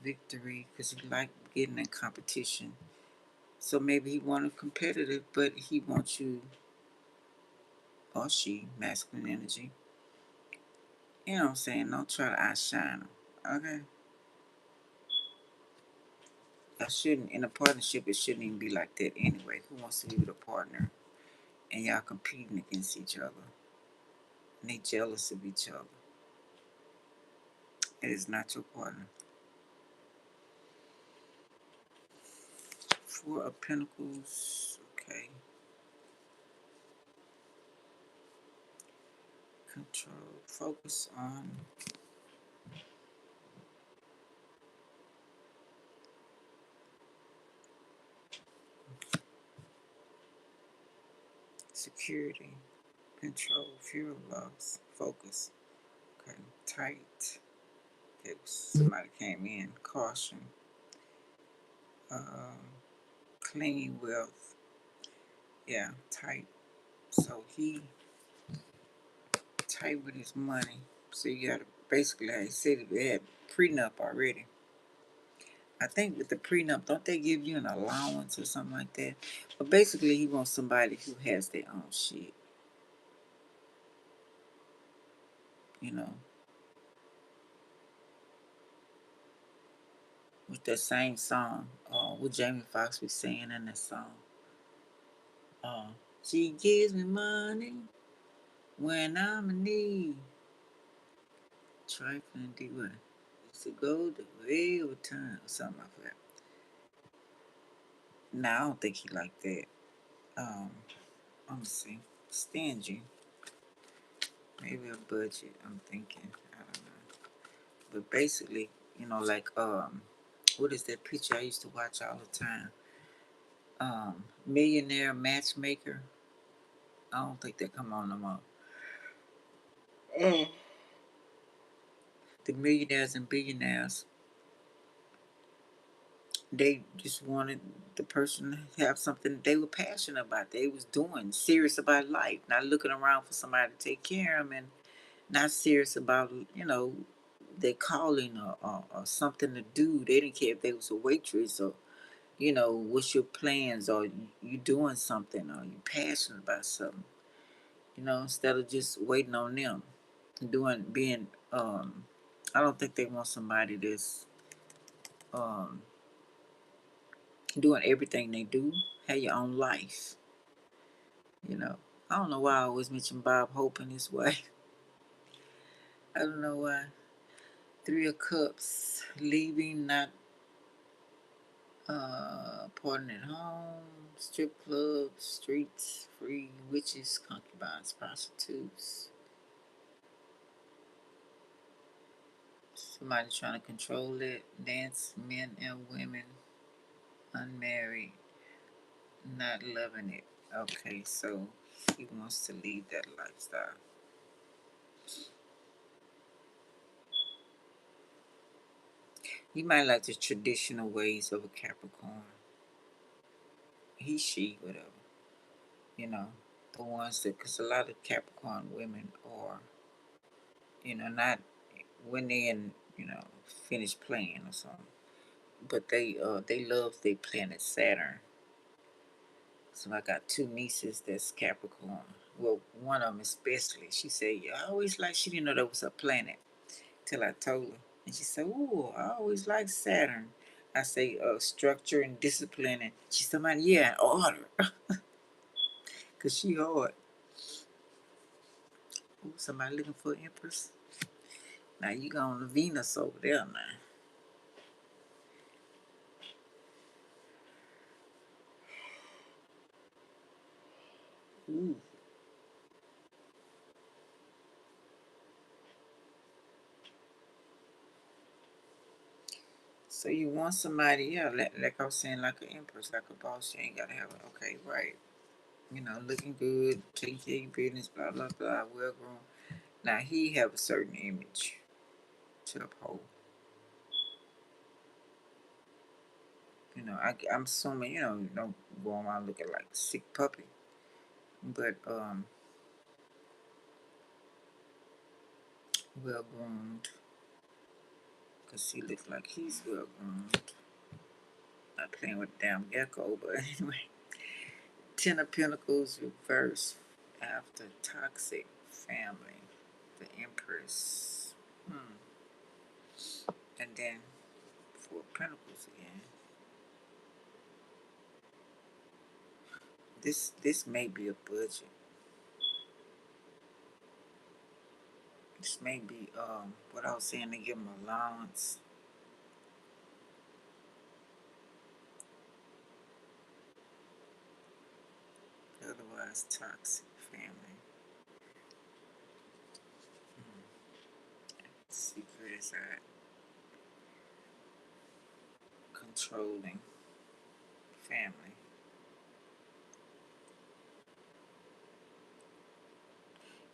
victory because he like getting in competition. So maybe he wanted competitive, but he wants you or she, masculine energy. You know what I'm saying? Don't try to outshine them. Okay? I shouldn't, in a partnership, it shouldn't even be like that anyway. Who wants to be with a partner and y'all competing against each other and they jealous of each other? It is not your partner. 4 of Pentacles. Okay. Control. Focus on security. Control. Fear of loss. Focus. Okay. Tight. If somebody came in. Caution. Clean wealth. Yeah. Tight. So he tight with his money. So you gotta basically, like I said, they had prenup already. I think with the prenup, don't they give you an allowance or something like that? But basically, he wants somebody who has their own shit. You know, with that same song, what Jamie Foxx was saying in that song. She gives me money when I'm in need. Trifling D what? It's a go the way of time or something like that. Nah, I don't think he like that. Let me see. Stingy. Maybe a budget, I'm thinking. I don't know. But basically, you know, like what is that picture I used to watch all the time? Millionaire Matchmaker. I don't think they come on no more. Mm. The millionaires and billionaires, they just wanted the person to have something they were passionate about. They was doing, serious about life, not looking around for somebody to take care of them, and not serious about, you know, their calling or something to do. They didn't care if they was a waitress or, you know, what's your plans or you doing something or you passionate about something. You know, instead of just waiting on them, being. I don't think they want somebody that's um doing everything they do. Have your own life. You know, I don't know why I always mention Bob Hope in this way. I don't know why. 3 of Cups, leaving, not partying at home, strip clubs, streets, free, witches, concubines, prostitutes. Somebody trying to control it. Dance, men and women, unmarried, not loving it. Okay, so he wants to leave that lifestyle. He might like the traditional ways of a Capricorn. He, she, whatever. You know, the ones that, because a lot of Capricorn women are, not when they in, finished playing or something, but they love their planet Saturn. So I got two nieces that's Capricorn. Well, one of them especially. She said, "Yeah, I always like." She didn't know that was a planet till I told her, and she said, "Ooh, I always like Saturn." I say, structure and discipline, and she said, "Yeah, order," cause she hard. Ooh, somebody looking for Empress. Now you going to Venus over there now. Ooh. So you want somebody, yeah, like I was saying, like an Empress, like a boss. You ain't gotta have it. Okay, right. Looking good, taking care of your business, blah blah blah, well grown. Now he have a certain image to uphold. I'm assuming, you don't go around looking like a sick puppy. But well groomed. Cause he looks like he's well groomed. Not playing with the damn gecko, but anyway. Ten of Pentacles reverse after toxic family. The Empress. And then Four of Pentacles again. This may be a budget. This may be what I was saying, to give him allowance. Otherwise toxic family. Secret is that controlling family.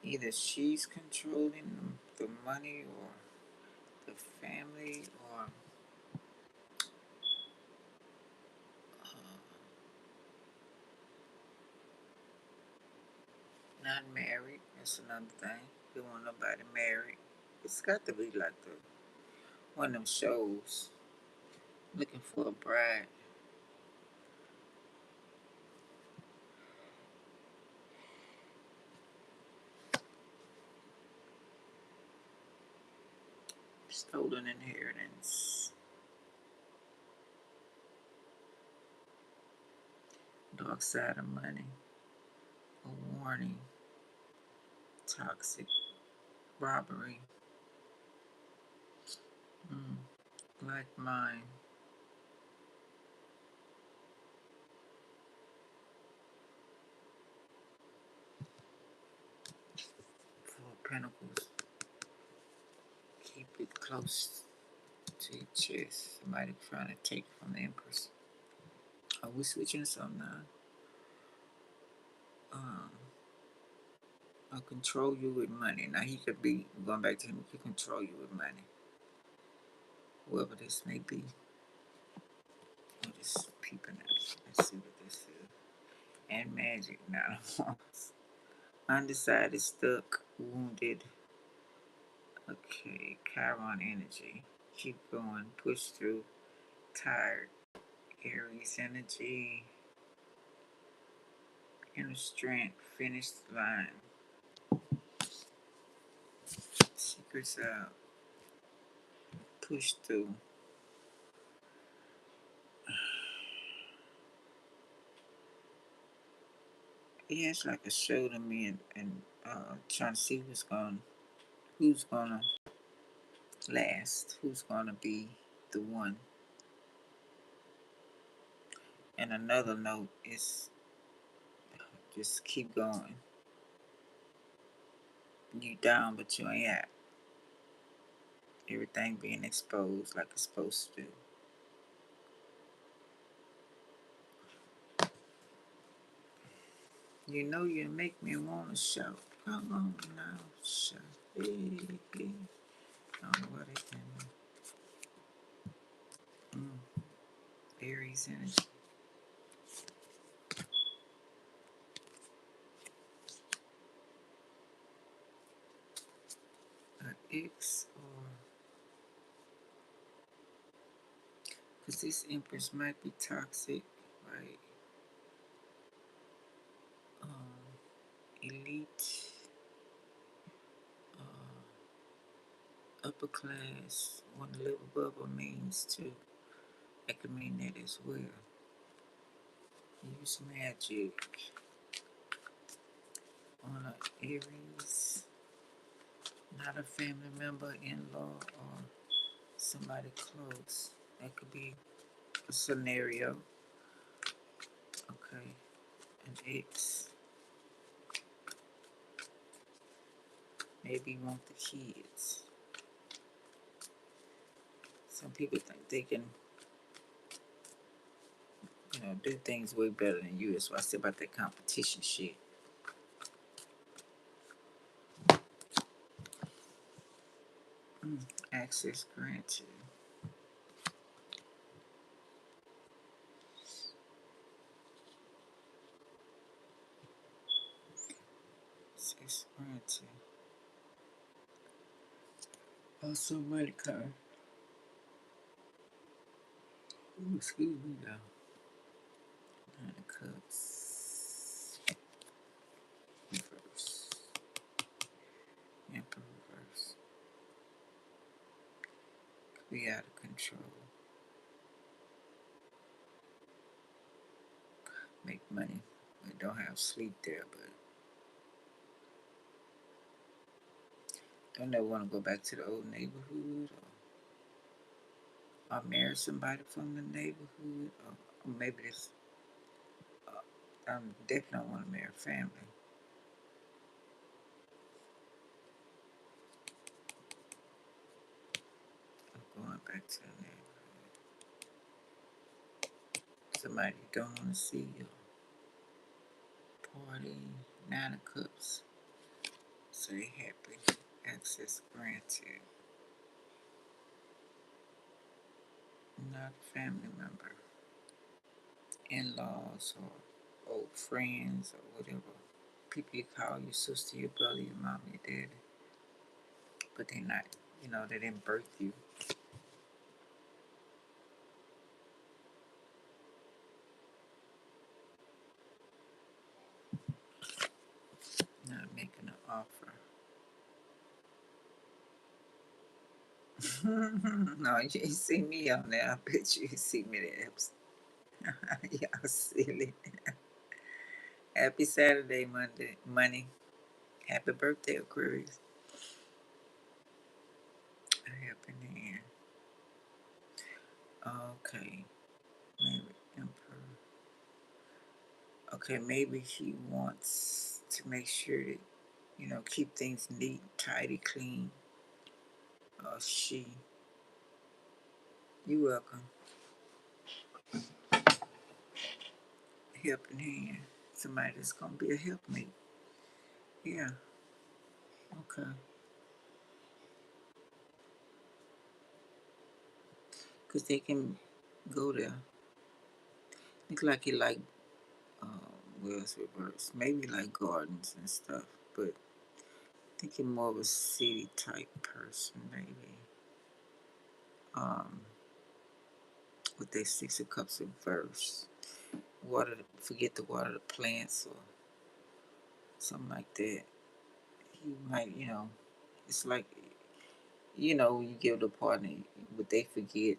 Either she's controlling the money or the family, or not married. That's another thing. Don't want nobody married. It's got to be like one of them shows. Looking for a bride. Stolen inheritance. Dark side of money. A warning. Toxic. Robbery. Black mine. Four of Pentacles. Keep it close to your chest. Somebody trying to take from the Empress. Are we switching something now? I'll control you with money. Now he could be going back to him. He can control you with money. Whoever this may be. I'm just peeping at it. Let's see what this is. And magic now. Undecided, stuck, wounded. Okay, Chiron energy. Keep going, push through. Tired. Aries energy. Inner strength. Finish the line. Secrets out. Push through. Yeah, it's like a show to me, and trying to see who's gonna last, who's gonna be the one. And another note is just keep going. You down, but you ain't out. Everything being exposed like it's supposed to. You know you make me want to shout. Come on now, shout. Hey, hey. I don't know what it can. Aries energy. An X or because this Empress might be toxic, right? Elite, upper class, want to live above our means too. That could mean that as well. Use magic on an Aries, not a family member, in-law, or somebody close. That could be a scenario. Okay, an X. Maybe you want the kids. Some people think they can, do things way better than you. That's why I said about that competition shit. Access granted. Access granted. Also, money card. Ooh, excuse me now. Nine of Cups. Reverse. Emperor reverse. Could be out of control. Make money. We don't have sleep there, but don't ever want to go back to the old neighborhood or marry somebody from the neighborhood, or maybe this. I definitely don't want to marry family. I'm going back to the neighborhood. Somebody you don't want to see you. Party. Nine of Cups. Say happy. Access granted. Not a family member. In-laws or old friends or whatever. People you call your sister, your brother, your mom, your daddy. But they're not, they didn't birth you. Not making an offer. No, you ain't see me on there. I bet you see me the apps. Y'all silly. Happy Saturday, money. Happy birthday, Aquarius. Happening. Okay. Maybe Emperor. Okay, maybe he wants to make sure that, keep things neat, tidy, clean. She. You welcome. Helping hand. Somebody that's gonna be a helpmate. Yeah. Okay. Cause they can go there. Look like he like Will's reverse. Maybe like gardens and stuff. But I think you're more of a city type person, maybe. With their 6 of Cups reverse. Forget to water the plants or something like that. He might, it's like, you give the partner what they forget.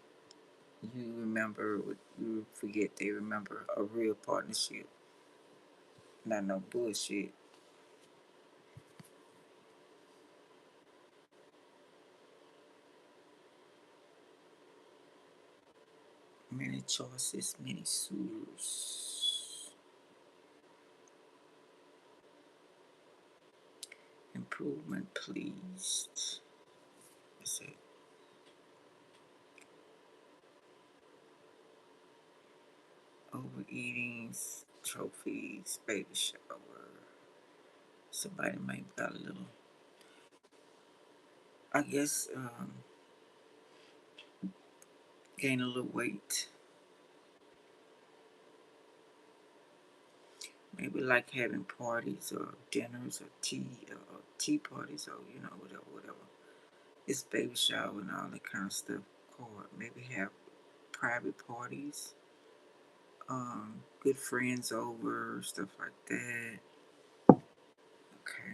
You remember what you forget. They remember a real partnership, not no bullshit. Many choices, many suitors. Improvement, pleased. That's it. Overeating, trophies, baby shower. Somebody might got a little, I guess, gain a little weight. Maybe like having parties or dinners or tea parties or whatever. It's baby shower and all that kind of stuff. Or maybe have private parties, good friends over, stuff like that. Okay.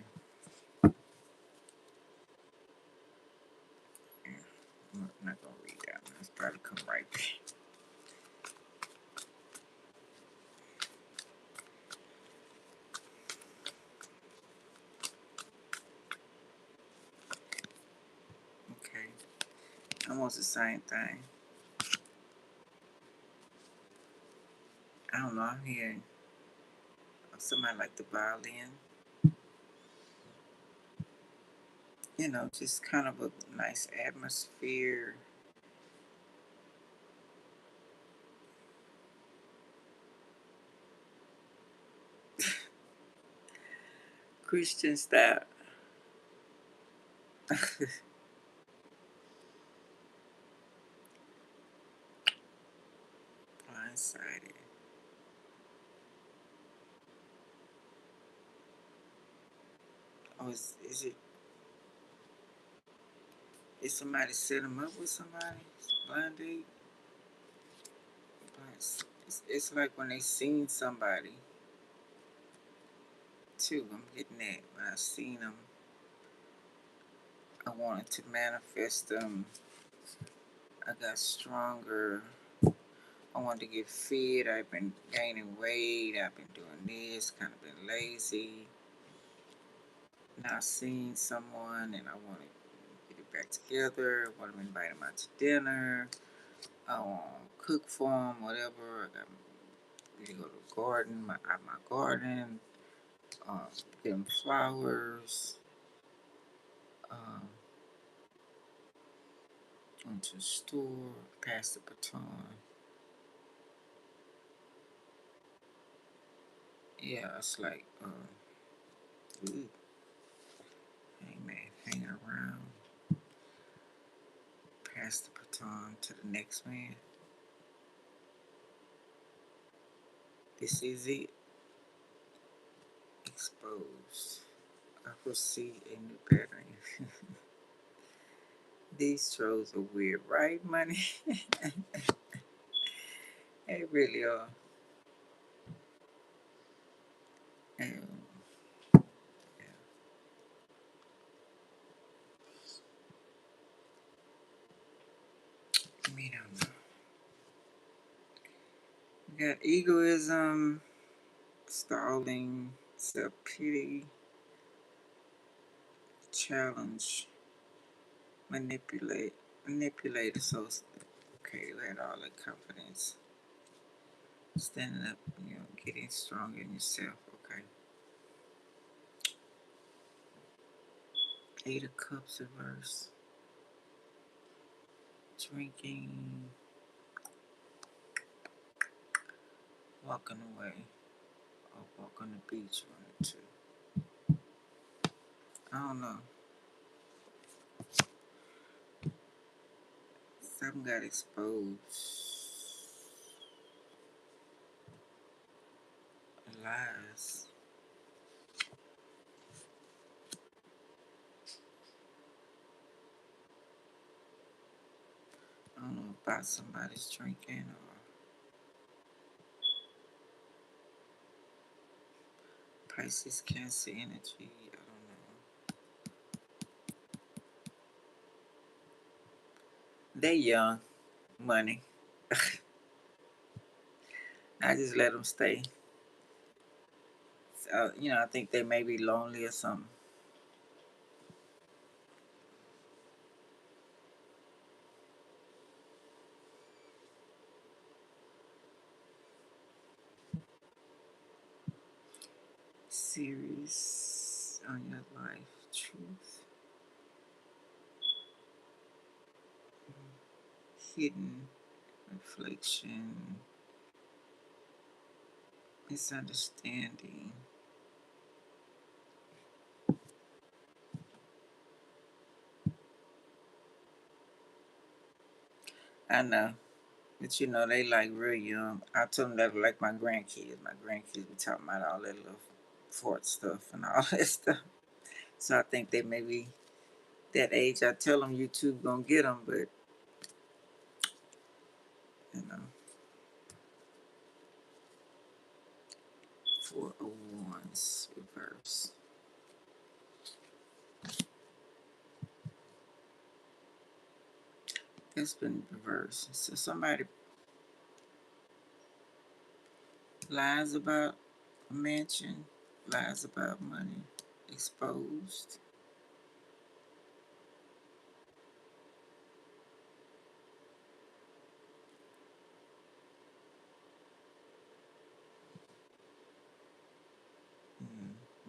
Yeah, I'm not gonna read that one. It's probably come right back. Okay. Almost the same thing. I don't know. I'm hearing somebody like the violin. Just kind of a nice atmosphere. Christian style. Blindsided. Oh, is somebody set him up with somebody? Blind date? It's like when they seen somebody, too. I'm getting that. When I seen them, I wanted to manifest them. I got stronger. I wanted to get fit. I've been gaining weight. I've been doing this, kind of been lazy. Now I seen someone and I want to get it back together. I want to invite them out to dinner. I want to cook for them, whatever. I got to go to the garden, my garden. Get them flowers. Um, went to the store, pass the baton. Yeah, it's like, hey man, hanging around, pass the baton to the next man. This is it. Exposed. I foresee a new pattern. These trolls are weird, right, money? They really are. And, yeah. I mean, I don't know. We got egoism, stalling, self-pity, challenge, manipulator. So, okay, you had all that confidence. Standing up, getting strong in yourself, okay. Eight of Cups reverse. Drinking, walking away, or walk on the beach, one or two. I don't know. Something got exposed. Lies. I don't know about somebody's drinking or Pisces, Cancer energy. I don't know. They young. Money. I just let them stay. So, I think they may be lonely or something. Serious on your life. Truth. Hidden reflection. Misunderstanding. I know. But you know, they like real young. I told them that like my grandkids. My grandkids be talking about all that little fort stuff and all that stuff. So I think they may be that age. I tell them YouTube gonna get them, but you know, 401s reverse. It's been reversed. So somebody lies about a mansion, lies about money, exposed.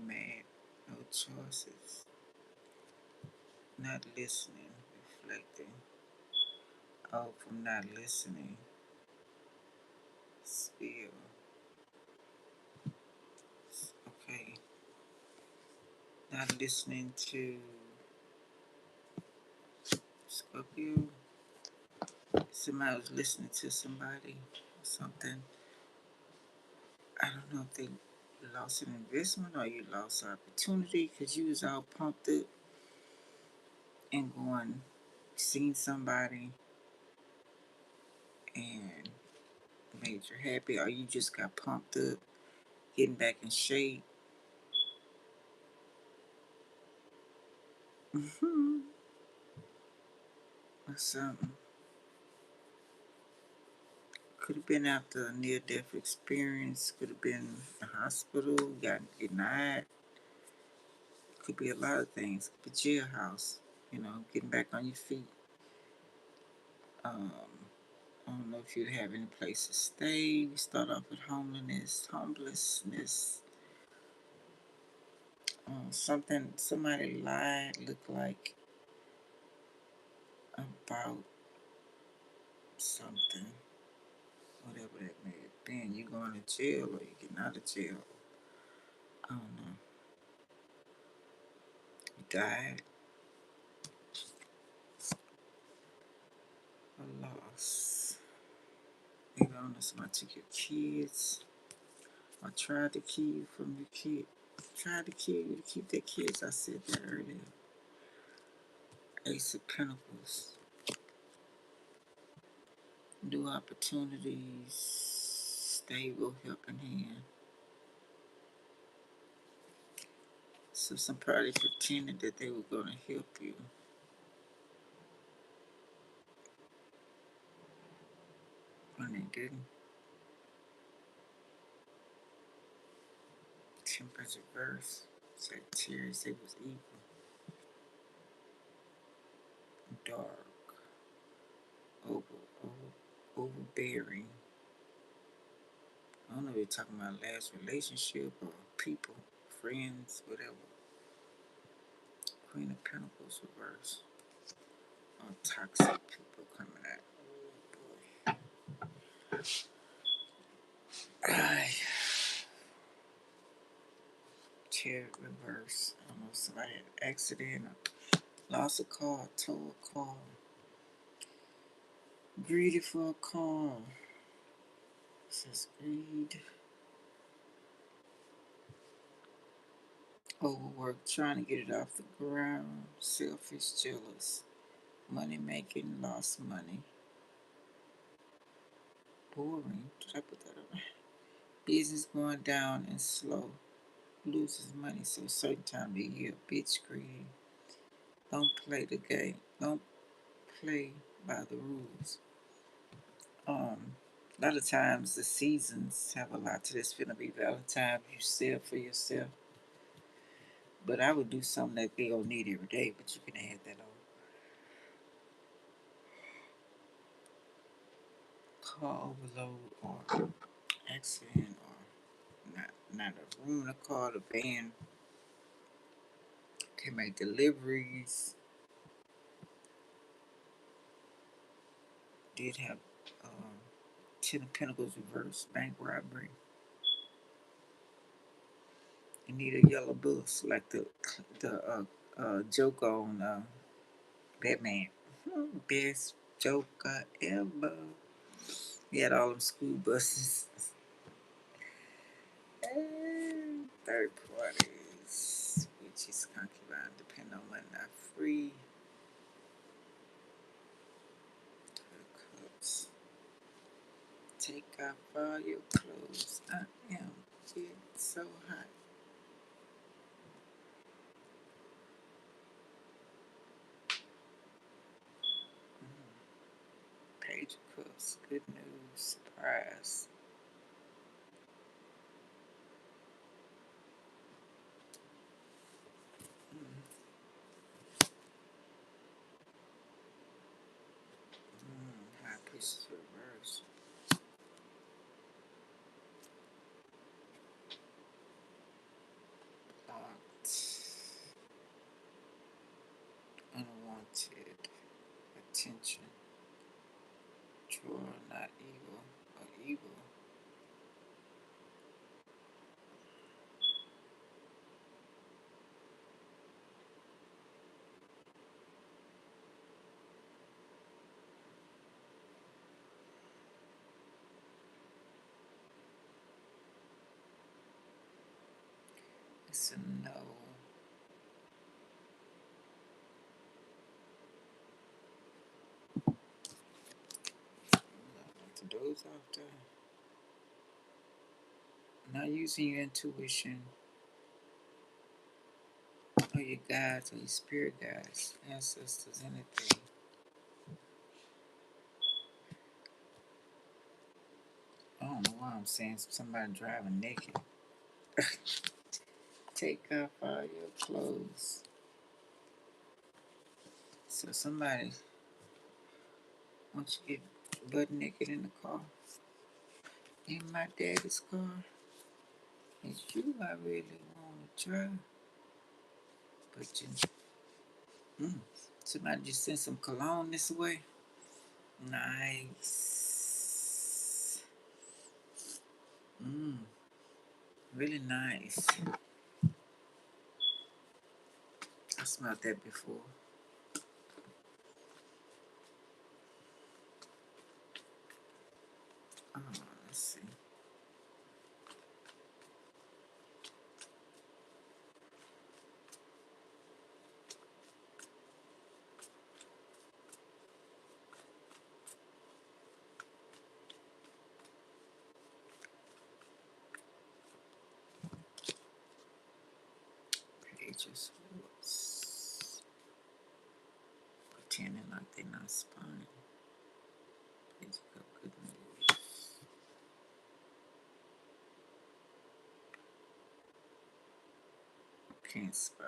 Mad, no choices, not listening, reflecting. Oh, from not listening, spill. Okay, not listening to Scorpio. Somebody was listening to somebody or something. I don't know if they lost an investment or you lost an opportunity because you was all pumped up and going, seeing somebody and made you happy, or you just got pumped up, getting back in shape. Or something. Could have been after a near death experience, could have been the hospital, got denied. Could be a lot of things. The jailhouse, you know, getting back on your feet. Um, I don't know if you'd have any place to stay. You start off with homelessness. Something somebody lied, looked like about something, whatever that may have been. You going to jail or you getting out of jail. I don't know. You died. A loss. Maybe I don't know, somebody took your kids or tried to kill you from your kid. Tried to kill you to keep their kids. I said that earlier. Ace of Pentacles. New opportunities. Stable helping hand. So somebody pretended that they were going to help you when they didn't. Temperance reverse. Sagittarius, they was evil. Dark. Overbearing. I don't know if you're talking about last relationship or people, friends, whatever. Queen of Pentacles reverse. Or toxic people coming out. Oh boy. Chair reverse. I don't know if somebody had an accident or lost a car, towed a car. Greedy for a car. This is greed. Overworked, trying to get it off the ground. Selfish, jealous. Money making, lost money. Boring. Did I put that on? Business going down and slow. Loses money so certain time of the year. Bitch greedy. Don't play the game. Don't play by the rules. A lot of times the seasons have a lot to this. Finna be Valentine's. You sell for yourself. But I would do something that they don't need every day, but you can add that on. Car overload or accident or not a room in the car, the van can make deliveries. Did have Ten of Pentacles reverse, bank robbery. You need a yellow bus like the Joker on Batman. Best Joker ever. He had all them school buses. And third parties, which is concubine, depend on when not free. Cups. Take off all your clothes. I am getting so hot. Page of Cups. Good news. Surprise. High Priestess reverse. Blocked. Unwanted attention. Drawer, not evil, or evil. It's a no. To doze off there. Not using your intuition or your guides or your spirit guides, ancestors, anything. I don't know why I'm saying somebody driving naked. Take off all your clothes. So somebody wants you to get butt naked in the car. In my daddy's car. It's you I really want to try. But you, somebody just sent some cologne this way. Nice. Really nice. I smelled that before. Oh, let's see. Page of Swords. Pretending like they're not spawning. Page of Good News. Can't spy.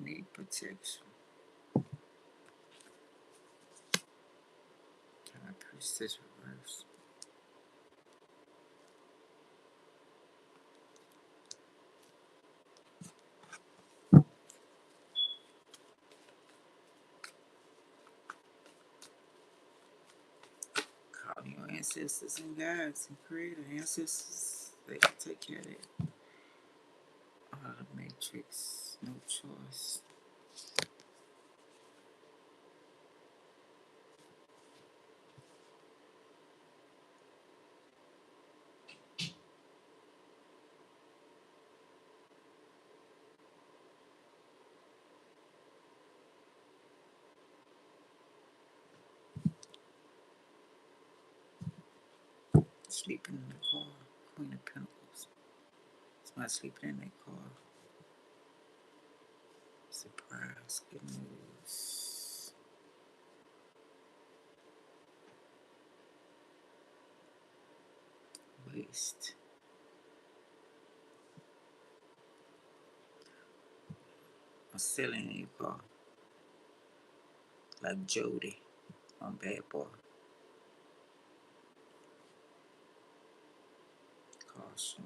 Need protection. I push this reverse. Call your ancestors and guides and creator ancestors. They can take care of it. The Matrix. No choice. Sleeping in the car. Queen of Pentacles. Somebody sleeping in their car. Surprise. Good news. Waste. Or selling in your car. Like Jody on Bad Boy. Caution.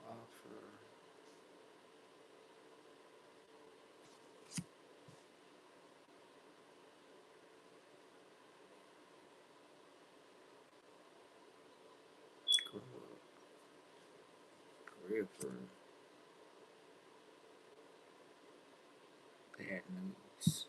offer grow up, river, bad news.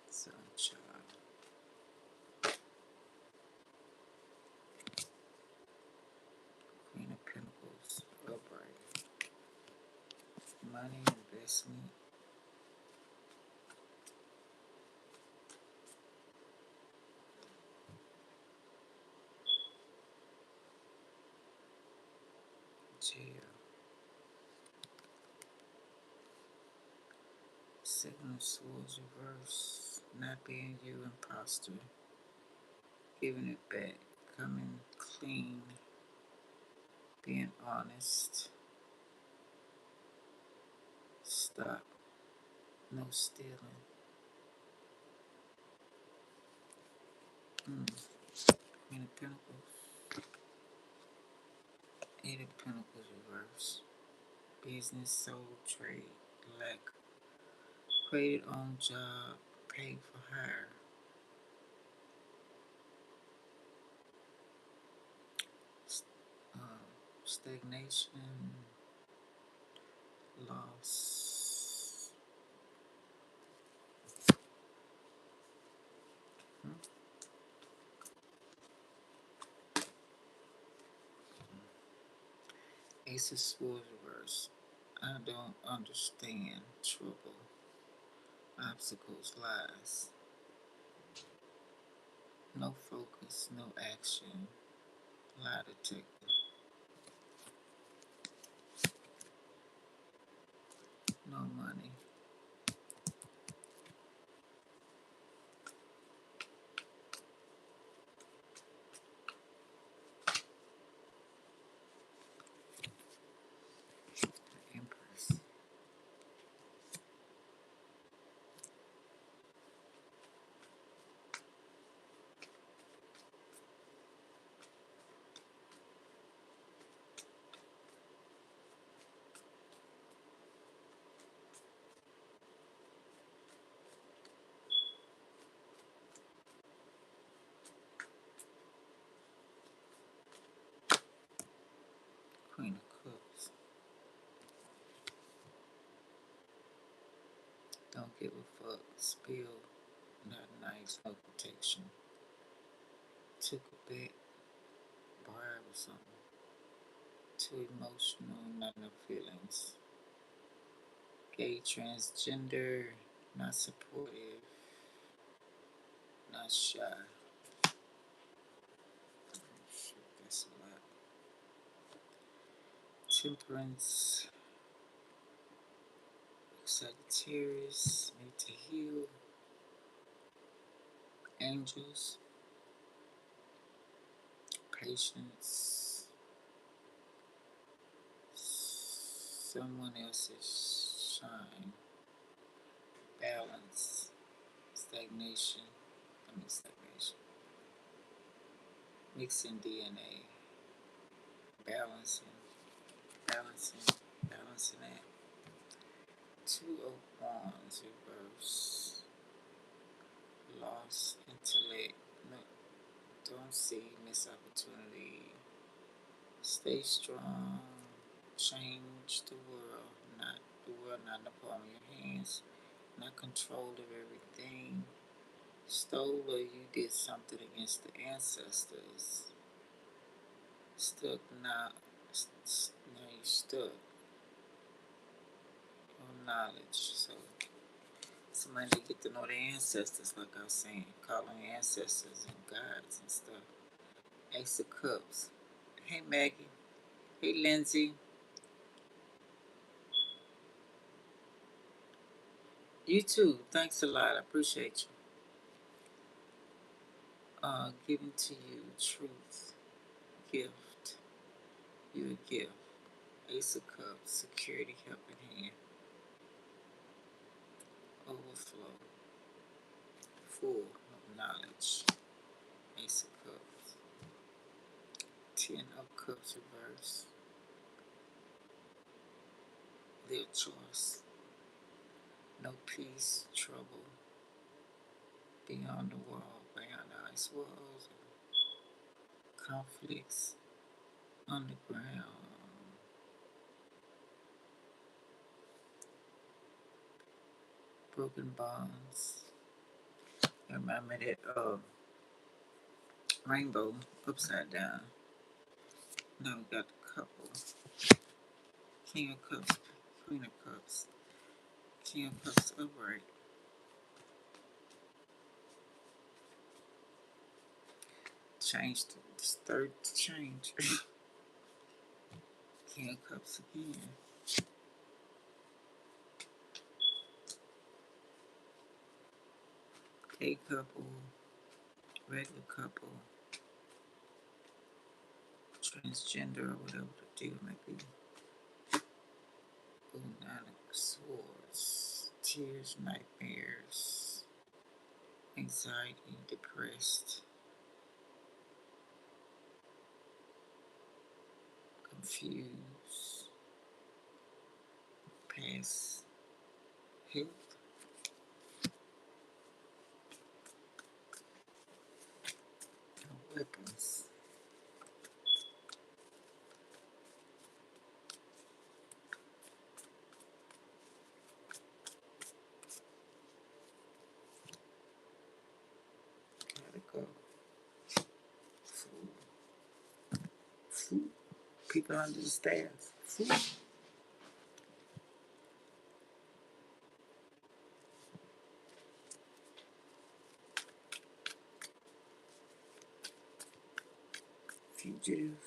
Sunshine, Queen of Pentacles, upright, money, investment, jail, Seven of Swords reverse, not being you, imposter, giving it back, coming clean, being honest, stop, no stealing. Queen of Pentacles, Eight of Pentacles reverse, business, soul, trade, lack, created on job, paid for hire, stagnation, loss. Ace of Swords reverse. I don't understand trouble, obstacles, lies, no focus, no action, lie detector, no money. Empress. Queen of Cups. Don't give a fuck. Spill. Not nice. No protection. Took a bet. Bribe or something. Too emotional. Not enough feelings. Gay, transgender. Not supportive. Not shy. Shit, that's a lot. Temperance. Sagittarius. Need to heal. Angels. Patience. Someone else's shine. Balance. Stagnation. Stagnation. Mixing DNA. Balancing. Balancing. Balancing that. Two of Wands reverse. Lost intellect. No, don't see miss opportunity. Stay strong. Change the world. Not the world, not in the palm of your hands. Not control of everything. Stole or you did something against the ancestors. Stuck now. Now you stuck on knowledge. So somebody to get to know their ancestors, like I was saying, calling ancestors and gods and stuff. Ace of Cups. Hey Maggie. Hey Lindsay. You too. Thanks a lot. I appreciate you. Giving to you truth. Gift. You a gift. Ace of Cups. Security, helping hand. overflow, full of knowledge. Ace of Cups, 10 of Cups reverse, their choice, no peace, trouble, beyond the wall, beyond the ice walls, conflicts, underground, broken bonds. Remind me that rainbow upside down. Now we got the couple. King of Cups, Queen of Cups, King of Cups upright. Change this third change. King of Cups again. A couple, regular couple, transgender or whatever the deal may be. Ooh, 9 of Swords, tears, nightmares, anxiety, depressed, confused, past, health, no weapons. Gotta go. Food. Food. People under the stairs. Food. Fugitive.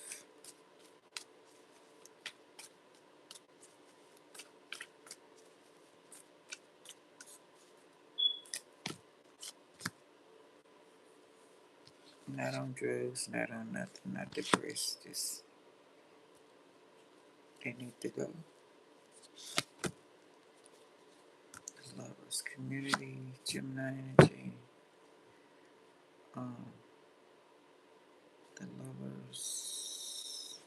Not on drugs, not on nothing, not depressed. Just they need to go. Lovers, community, Gemini energy. The lovers.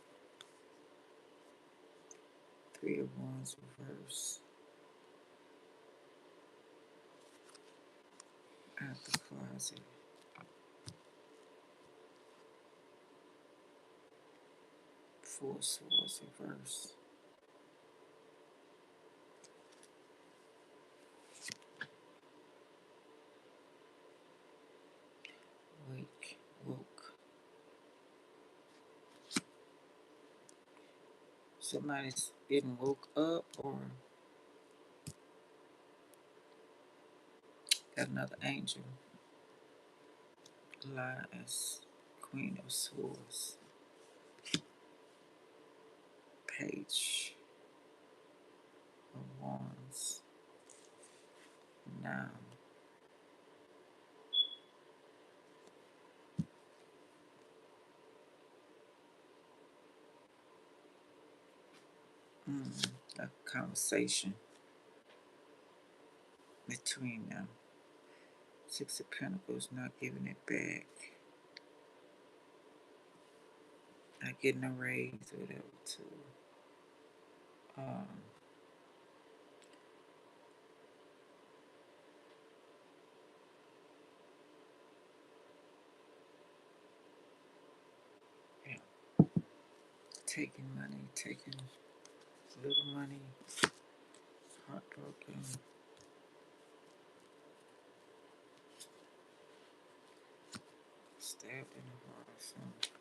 3 of Wands reverse. Out the closet. 4 of Swords reverse. Wake, woke. Somebody's getting woke up or got another angel. Lies, Queen of Swords. Page of Wands. Now. A conversation between them. 6 of Pentacles, not giving it back. Not getting a raise or whatever too. Yeah. Taking money, taking little money, heartbroken. Stabbed in the heart or something.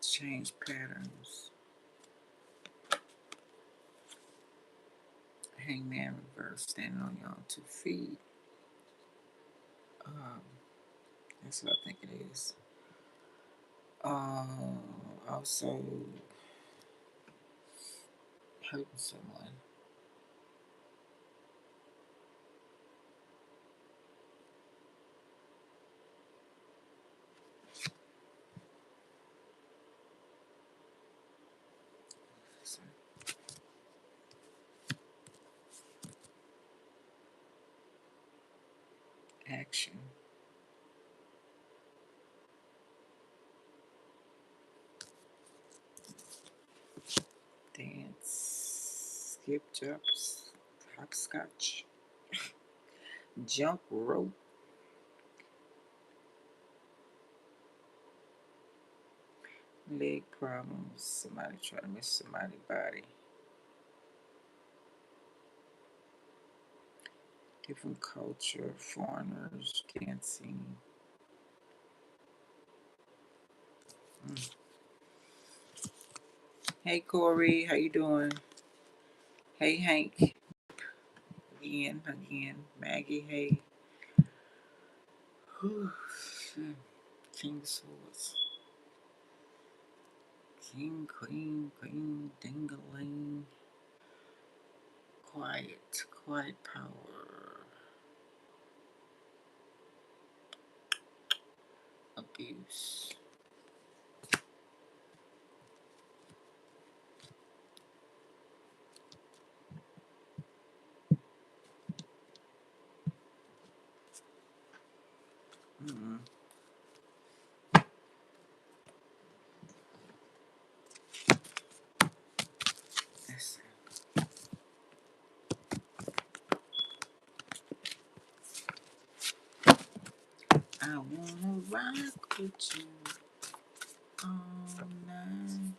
Change patterns. Hangman reverse, standing on your own 2 feet. That's what I think it is. Also hurting someone. action. Dance, skip jumps, hopscotch, jump rope, leg problems, somebody trying to miss somebody's body. Different culture, foreigners, dancing. Hey Corey, how you doing? Hey Hank, again. Maggie, hey. Whew. King of Swords. King, queen, ding-a-ling. Quiet power. Abuse. Mm-mm. That's I wanna rock with you all night.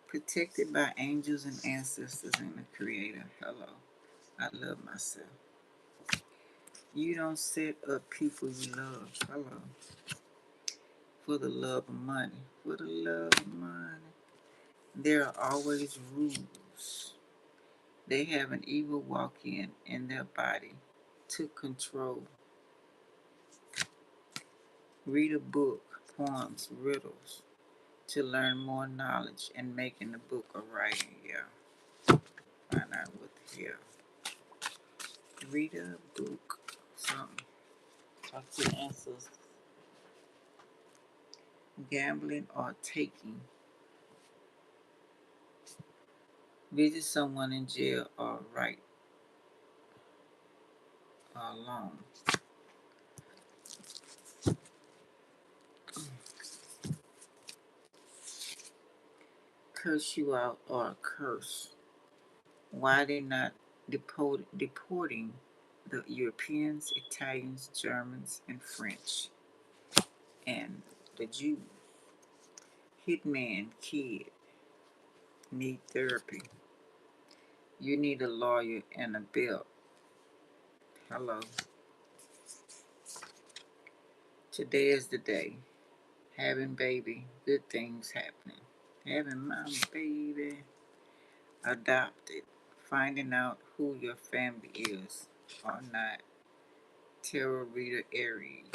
Protected by angels and ancestors and the Creator. Hello. I love myself. You don't set up people you love. Hello. For the love of money. For the love of money. There are always rules. They have an evil walk-in their body to control. Read a book, poems, riddles, to learn more knowledge and making the book a writing. Yeah. Find out what the hell. Read a book, something. Talk to the ancestors. Gambling or taking. Visit someone in jail or write a loan. Curse you out or a curse. Why they not deporting the Europeans, Italians, Germans, and French, and the Jews? Hitman kid need therapy. You need a lawyer and a belt. Hello. Today is the day. Having baby, good things happening. Having my baby. Adopted. Finding out who your family is or not. Tarot reader Aries.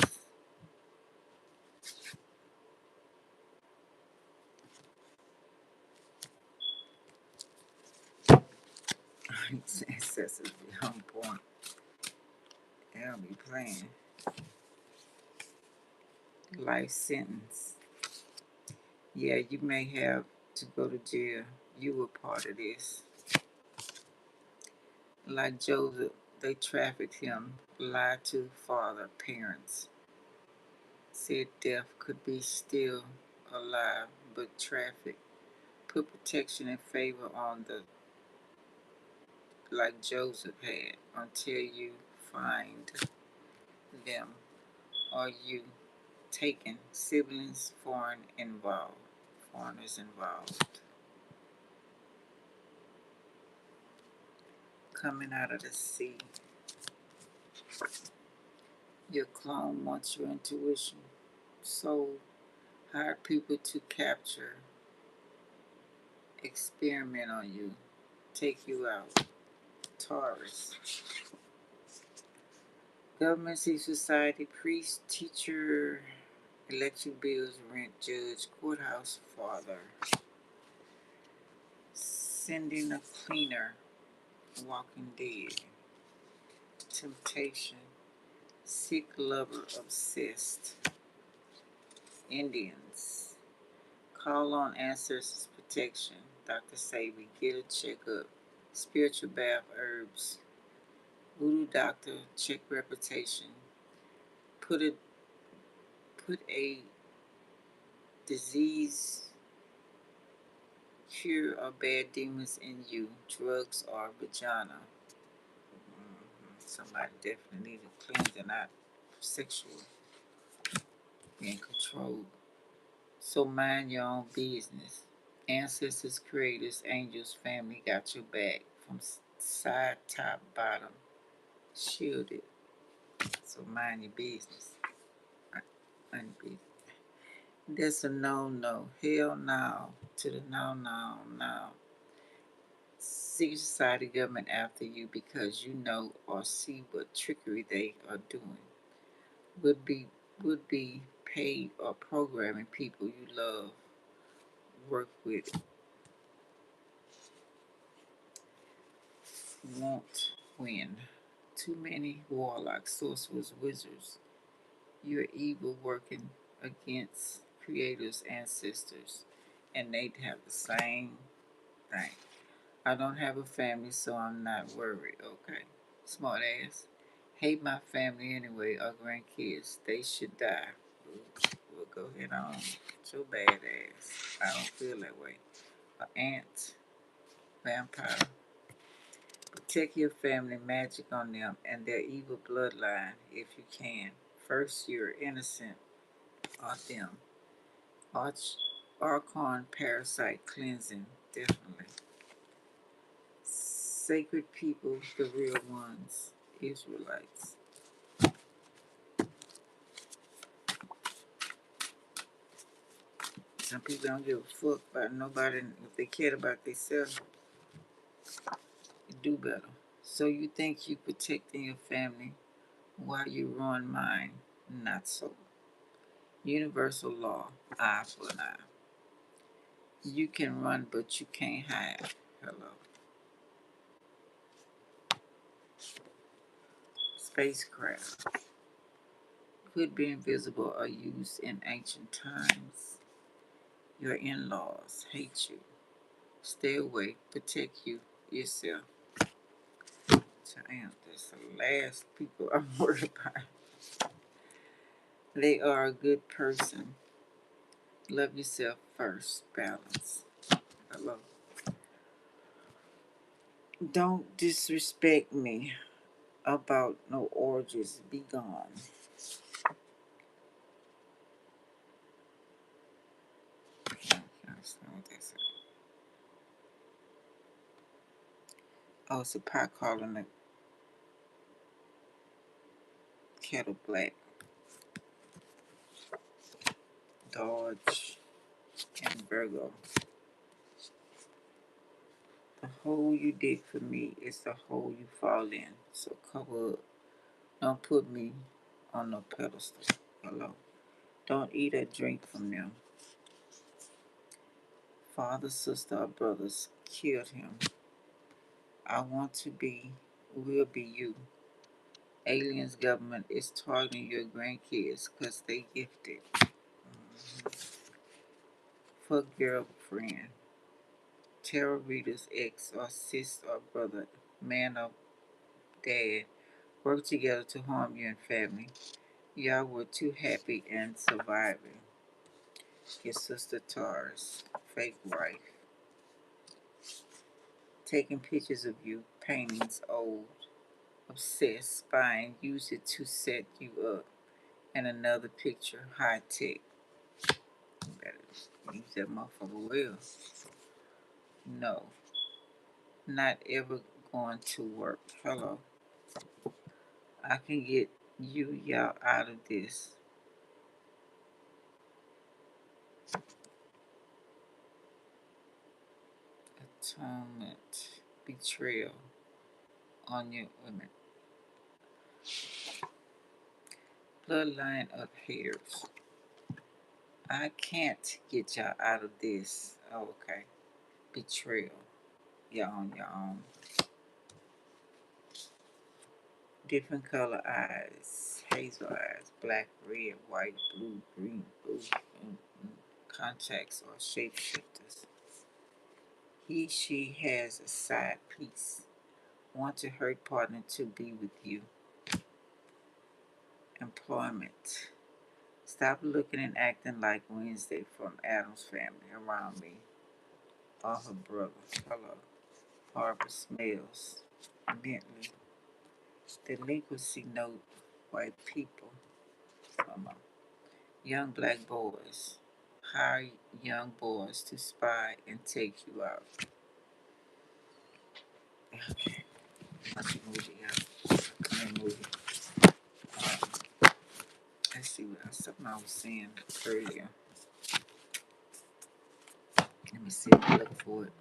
Ancestors be on point. They'll be playing. Life sentence. Yeah, you may have to go to jail. You were part of this. Like Joseph, they trafficked him, lied to father, parents. Said death could be still alive, but traffic. Put protection and favor on the, like Joseph had, until you find them or you taken. Siblings, foreigners involved. Coming out of the sea. Your clone wants your intuition. So hire people to capture, experiment on you, take you out. Taurus. Government, civil society, priest, teacher, election bills, rent, judge, courthouse, father. Sending a cleaner, walking dead. Temptation, sick lover, obsessed. Indians. Call on ancestors' protection. Dr. Sabi, get a checkup. Spiritual bath herbs. Voodoo doctor, check reputation. put a put a disease, cure or bad demons in you, drugs or vagina. Somebody definitely need a cleansing out sexual being controlled. So mind your own business. Ancestors, creators, angels, family got your back from side, top, bottom, shielded. So mind your business. Mind your business. That's a no. Hell no to the no. Secret society government after you because you know or see what trickery they are doing. Would be paid or programming people you love work with won't win. Too many warlocks, sorcerers, wizards. You're evil working against creators, ancestors, and they have the same thing. I don't have a family, so I'm not worried. Okay, smart ass. Hate my family anyway, or grandkids. They should die. We'll go ahead on. So bad ass. I don't feel that way. An ant, vampire. Protect your family, magic on them, and their evil bloodline if you can. First, you're innocent of them. Archon parasite cleansing, definitely. Sacred people, the real ones, Israelites. Some people don't give a fuck about nobody. If they cared about themselves, you do better. So you think you protecting your family while you ruin mine? Not so. Universal law, eye for an eye. You can run, but you can't hide. Hello. Spacecraft could be invisible or used in ancient times. Your in-laws hate you. Stay away. Protect you yourself. Damn, that's the last people I'm worried about. They are a good person. Love yourself first. Balance. Hello. Don't disrespect me about no orgies. Be gone. Oh, it's a pot calling the kettle black. Dodge and Virgo. The hole you dig for me is the hole you fall in. So cover up. Don't put me on no pedestal. Hello. Don't eat or drink from them. Father, sister, or brothers killed him. I want to be, will be you. Aliens government is targeting your grandkids because they gifted. Fuck girlfriend. Tarot readers, ex or sis or brother, man or dad, work together to harm you and family. Y'all were too happy and surviving. Your sister Taurus, fake wife. Taking pictures of you, paintings old, obsessed, spying, use it to set you up. And another picture, high tech. You better use that motherfucker well. No, not ever going to work. Hello. I can get y'all out of this. Atonement, betrayal on your women. Bloodline of haters. I can't get y'all out of this. Oh, okay. Betrayal. You're on your own. Different color eyes. Hazel eyes. Black, red, white, blue, green, blue. Contacts or shapeshifters. He, she has a side piece. Want a hurt partner to be with you. employment. Stop looking and acting like Wednesday from Adam's Family around me or her brother. Hello. Barbara Smells. Bentley. Delinquency note. White people. Come on. Young black boys. Hire young boys to spy and take you out. Okay. That's a movie, yeah. Korean movie. Let's see what else. Something I was saying earlier. Let me see if I look for it.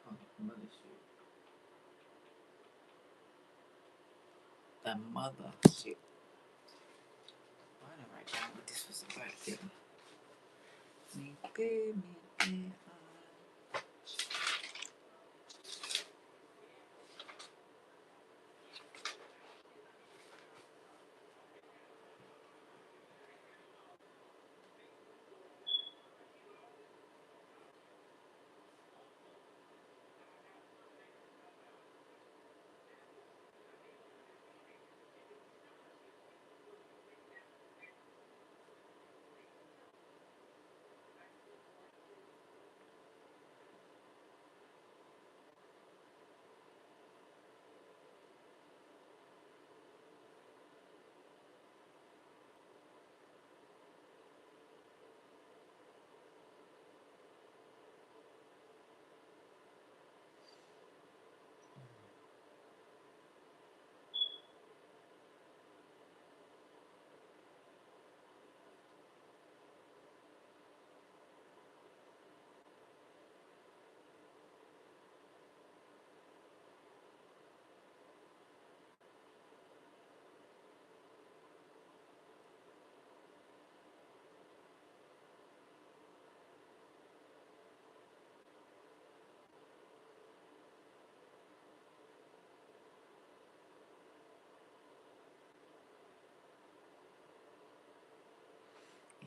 Oh, mothership. The mothership. Why did I write down what this was about? Me, me,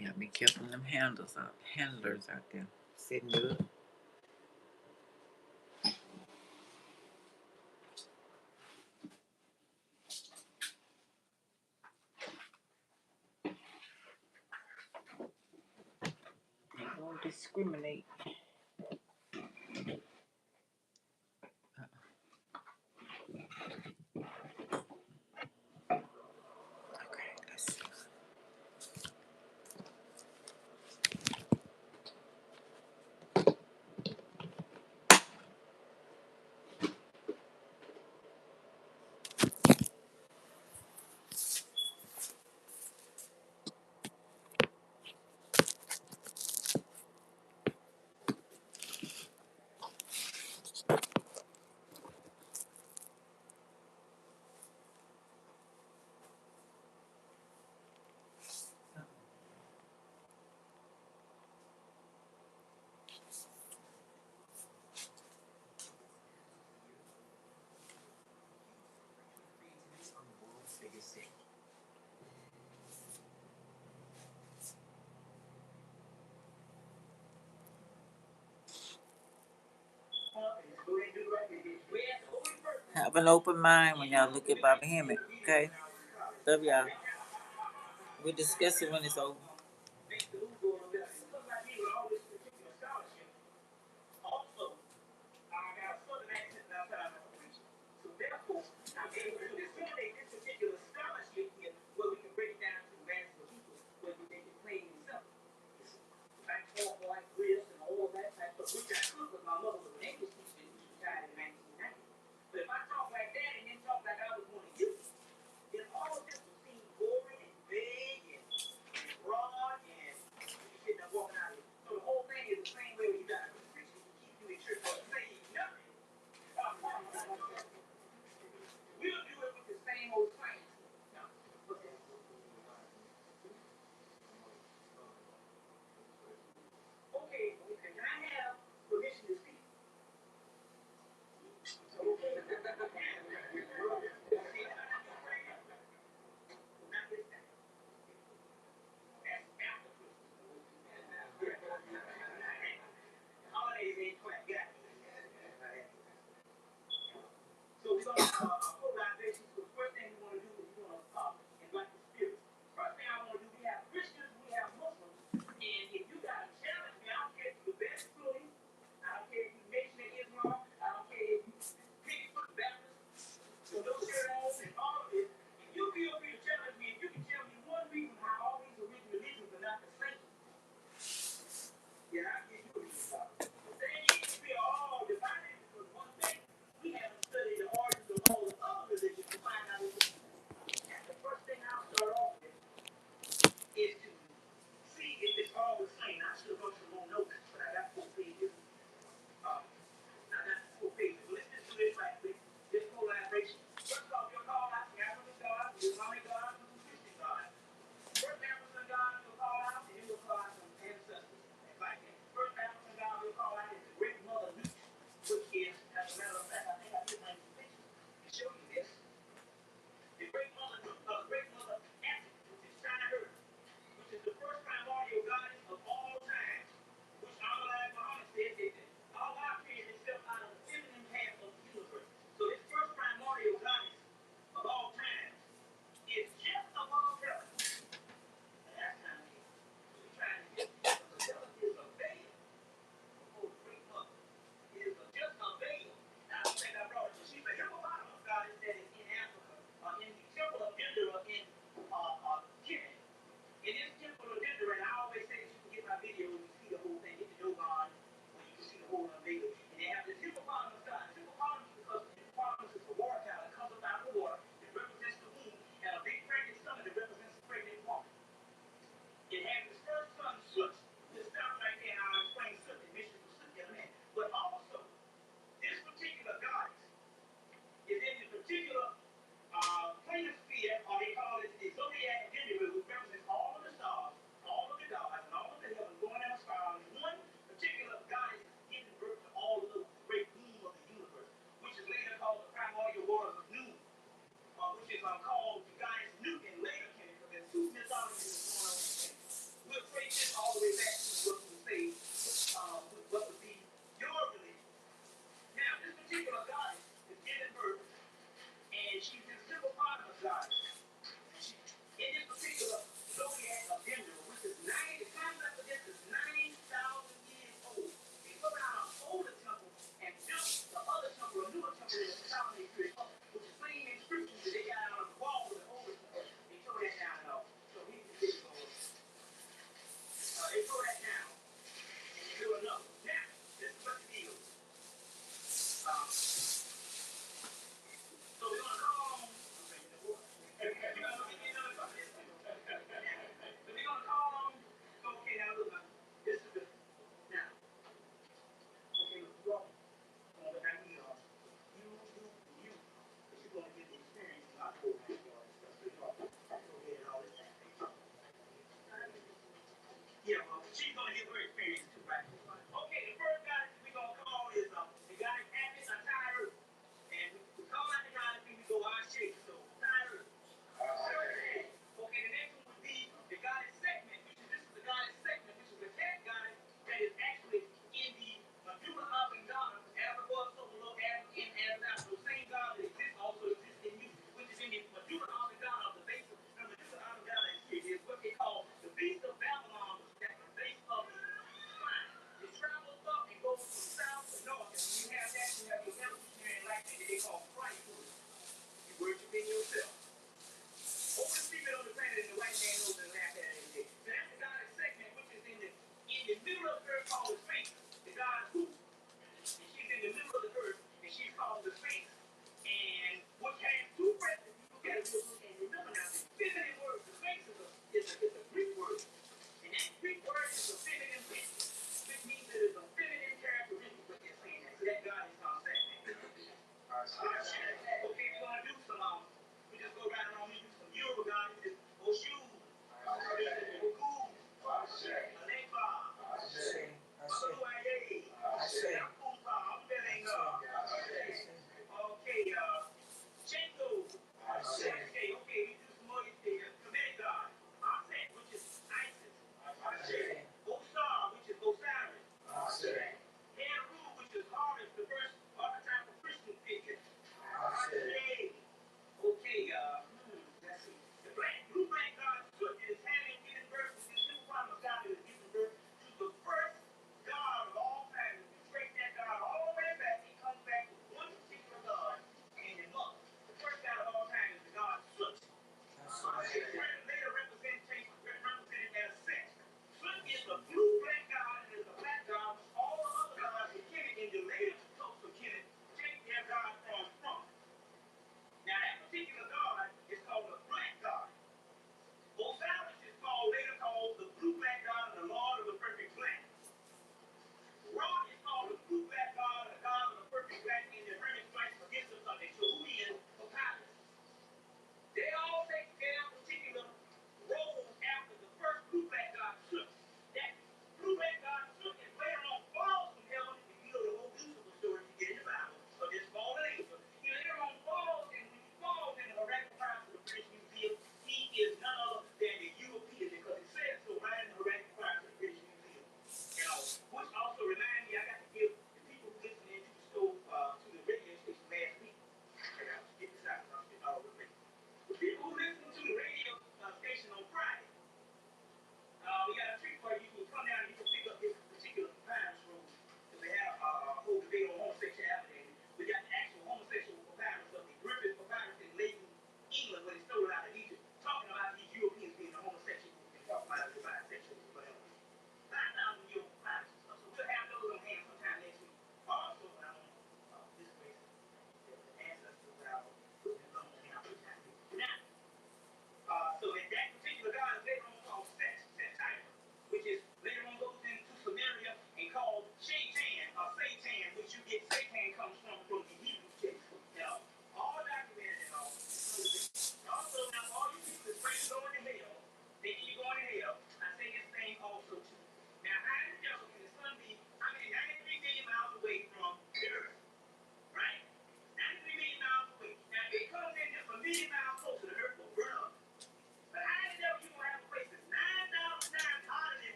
yeah, be careful of them handlers out there. Sitting good. They don't discriminate. Okay, let's see. Have an open mind when y'all look at Bobby Hemmett, okay? Love y'all. We'll discuss it when it's over.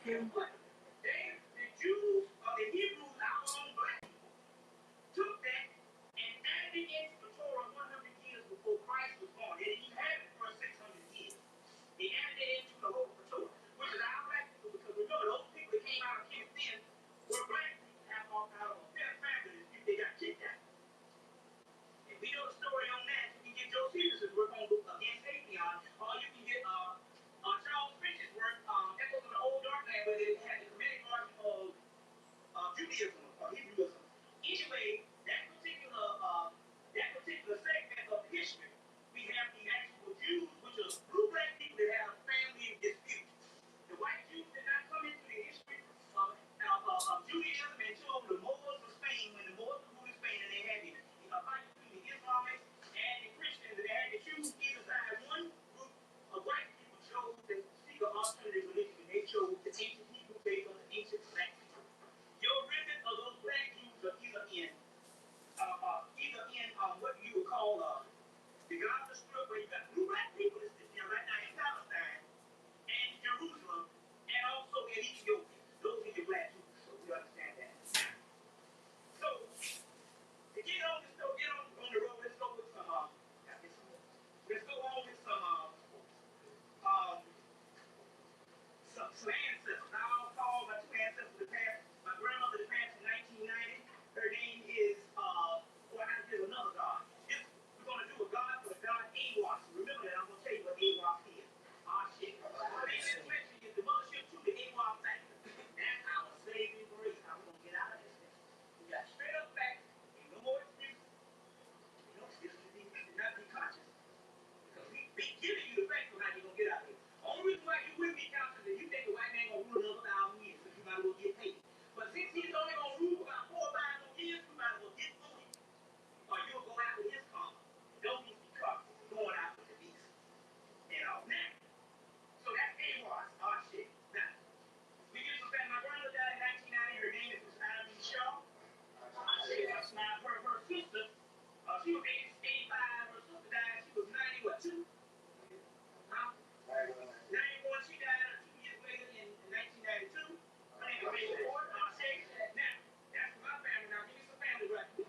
you. The Jews or the Hebrews, our own black people, took that and added it into the Torah 100 years before Christ was born. They didn't even have it for 600 years. They added it into the whole Torah, which is our black people, because remember, those people that came out of King's Den were black people, half off out of a fair family, they got kicked out. If we know the story on that, you can get Joe Peterson's work on Against Atheon, or you can get Charles Finch's work, Echoes of the Old Darkland, where they had the Kemetic argument of Judaism or Hebrewism. Anyway, that particular segment of history, we have the actual Jews, which are blue black people that have family disputes. The white Jews did not come into the history of Judaism until the Moors of Spain, when the Moors ruled Spain, and they had the fight between the Islamists and the Christians, and they had to choose either side. One group of white people chose to seek an alternative religion, and they chose the ancient Hebrew faith of the ancient black people. Your remnant of those black Jews are either in what you would call the Gaza Strip, where you got blue black people that's right now in Palestine and Jerusalem, and also in Ethiopia. Those are your black Jews, so you understand that. So to get on the road, let's go with some um, some ancestors. I'll call my two ancestors to pass. My grandmother to pass in 1990. Her name is I have to give another God. We're gonna do a God for the God Awas. Remember that, I'm gonna tell you what Awas is. Shit. Her name is mentioned is the mothership to the Awas factor. That's our saving grace. How we gonna get out of this thing? We got straight up facts. Ain't no more excuses. Excuses do not be conscious. Because we be giving you the facts on how you gonna get out of here. Only reason why you wouldn't be conscious is you think the white man gonna rule another 1,000 years, so you might as well get paid. But since he's only gonna rule about 4 or 5 more years, you might as well get food. Or you'll go out with his karma. Don't be caught going out with the beast. Now. So that's AWAS. Shit. Now, we get some fact. My grandmother died in 1990. Her name is Miss Irene Shaw. Her sister, she was 85. Her sister died. She was 90, what, 2? Huh? 91. She died 2 years later in 1992. Her name is Major Ford. Now, that's my family. Now, give me some family right here.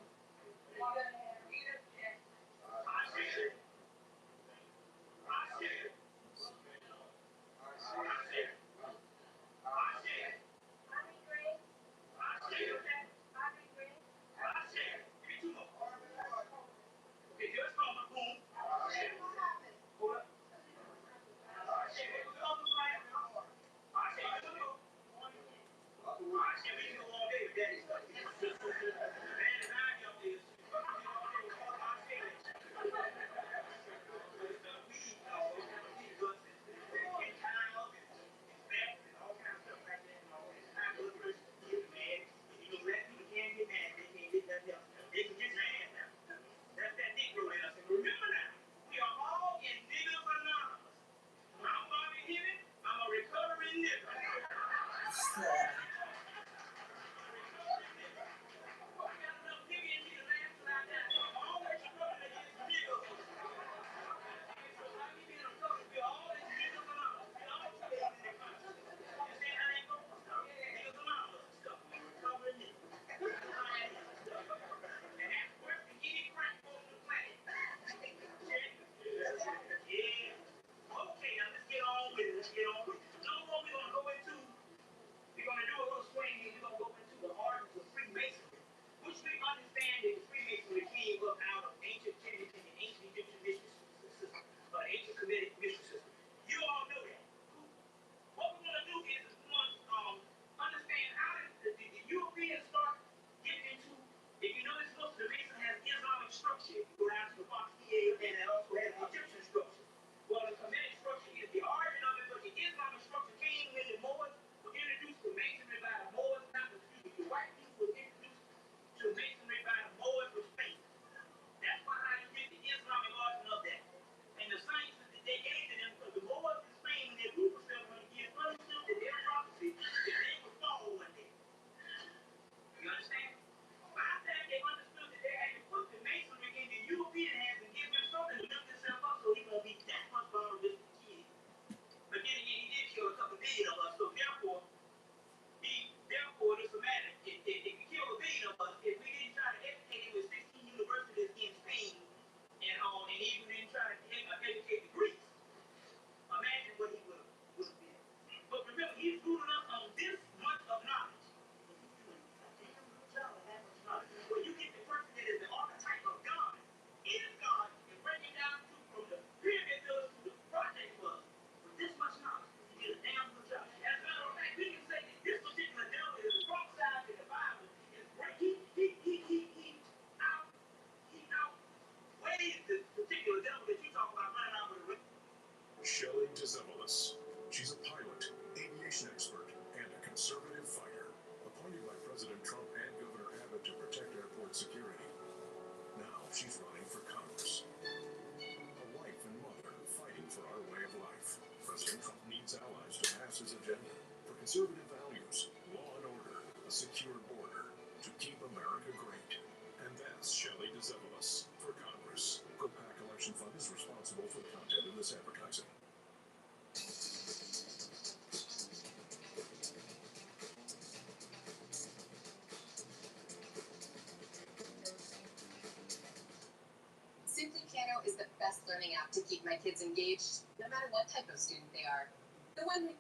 have to keep my kids engaged, no matter what type of student they are. The one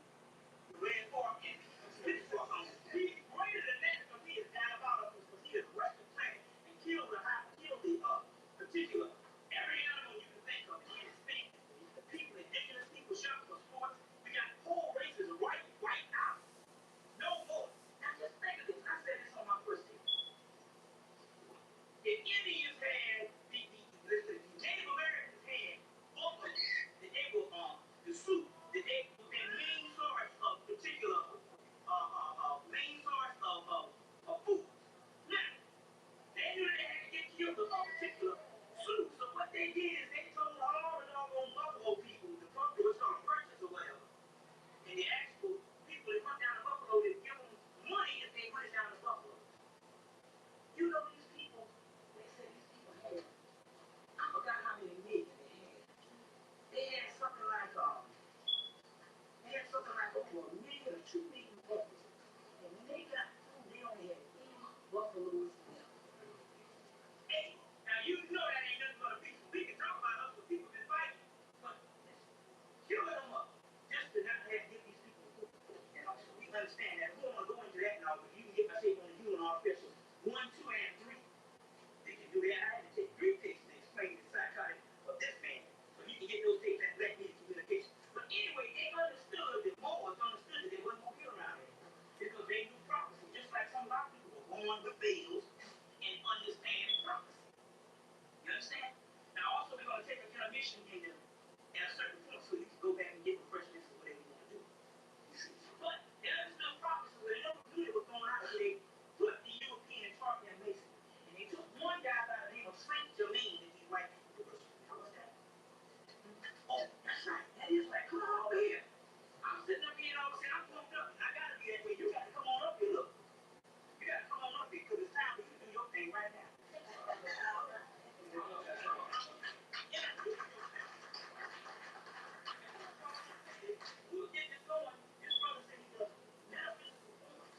Red Park and he greater than that because he is diabolical because he is right the planet and kill the particular every animal you can think of. He is extinct. The people, indigenous people, shop for sports. We got whole races right out. No more. Now just think of this. I said this on my first day. The Indians had the Native Americans had buffalo that they were the soup that they their main source of particular main source of food. Now they knew they had to get killed with a particular soup. So what they did is they told all the doggone buffalo people the buffalo was on purchase or whatever. And the actual people that hunt down the buffalo they give them money if they hunt down the buffalo. You know these people, they said these people had, I forgot how many million they had. They had something like over 1 million or 2 million buffaloes. And when they got through, they only had 80 buffaloes left. Hey, now you know that ain't nothing but a piece. We can talk about us, but people been fighting. But killing them up just to not have to get these people food. And we understand that. We don't want to go into that now, but you can get my take on the UNR officials. 1, 2, and 3. They can do that. I had to take 3 takes to explain the psychotic of this man. So you can get those takes and let me communication. But anyway, they understood that Moors understood that they wasn't going to be around here. Because they knew prophecy. Just like some of our people were born with veils and understand prophecy. You understand? Now also we're going to take a intermission in them at a certain point so you can go back and get refreshments or whatever you want to do. You see? But they understood prophecy. They never knew they were going out. So they put the European and Tartan Mason. And they took one guy by the name of Frank Jermaine that these white people worship. How was that? Oh, that's right. That is right. Come on over here. I'm sitting up here and all of a sudden I'm pumped up. I gotta be that way. You gotta come on up here, look. You gotta come on up here because it's time for you to do your thing right now. We'll get this going. This brother said he does metaphysical poems.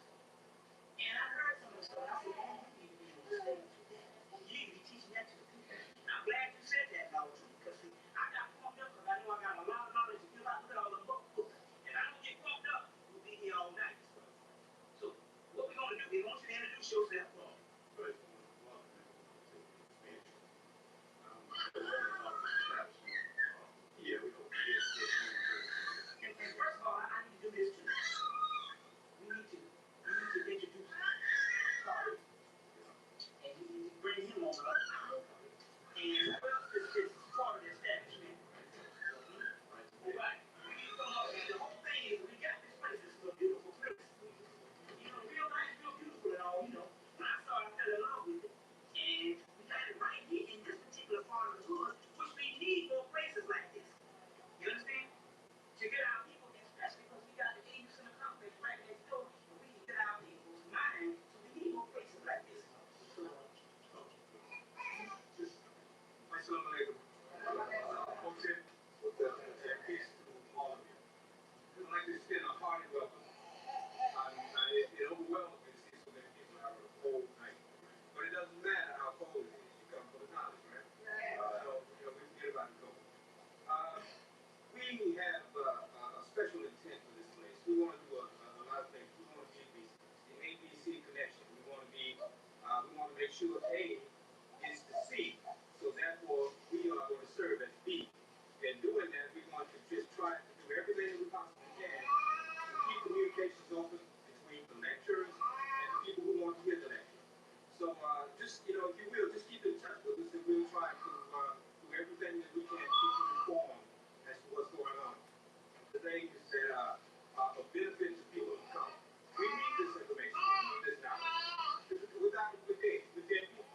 And I heard some of the stuff. I said, man, you need to be on stage. You need to be teaching that to the people. And I'm glad you said that, now, too, because see, I got pumped up because I know I got a lot of knowledge to give out. Look at all the books. If I don't get pumped up, we'll be here all night. So, what we're going to do, we want you to introduce yourself. First, yeah, we don't and first of all, I need to do this too. We need to introduce Carter. And we need to bring him on up. And who else is part of the establishment? Right. We need to come up and the whole thing is we got this place. This is a beautiful place. You know, real nice, real beautiful and all, you know. When I saw it, I fell in love with it. And we got it right here in this particular part of the hood, which we need more places like this. You understand? To get our people, especially because we got the 80% of complex right next door, and we can get our people's mind. So we need more places like this. So, Assalamu alaikum. Okay. Peace to all of you. I'd like to extend a hearty welcome. It overwhelms me to see so many people out on a cold night. But it doesn't matter how cold it is. You come for the knowledge, right? So, we forget about the cold. We have a special intent for this place. We want to do a lot of things. We want to be the ABC connection. We want to make sure A is the C. So therefore, we are going to serve as B. In doing that, we want to just try to do everything that we possibly can to keep communications open between the lecturers and the people who want to hear the lecture. So just, if you will, just keep in touch with us and we'll try to do everything that we can to keep you informed as to what's going on. The things that are of benefit to people who come. We need this information. We need this knowledge. Without it, we're dead. We're dead people.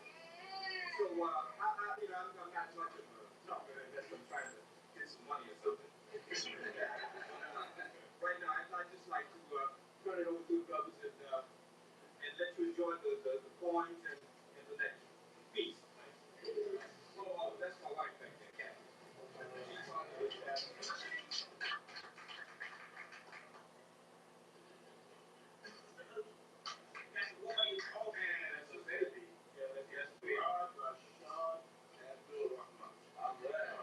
So, I'm not much of a talker unless I'm trying to get some money or something. Right now, I'd just like to turn it over to the brothers and let you enjoy the poems and the lecture. Peace. Oh, that's my wife back there, Kathy. She's talking with that. That's what you call man. That's a baby. Yeah, that's yes. We are the Shah Abdul Rahman. I'm glad.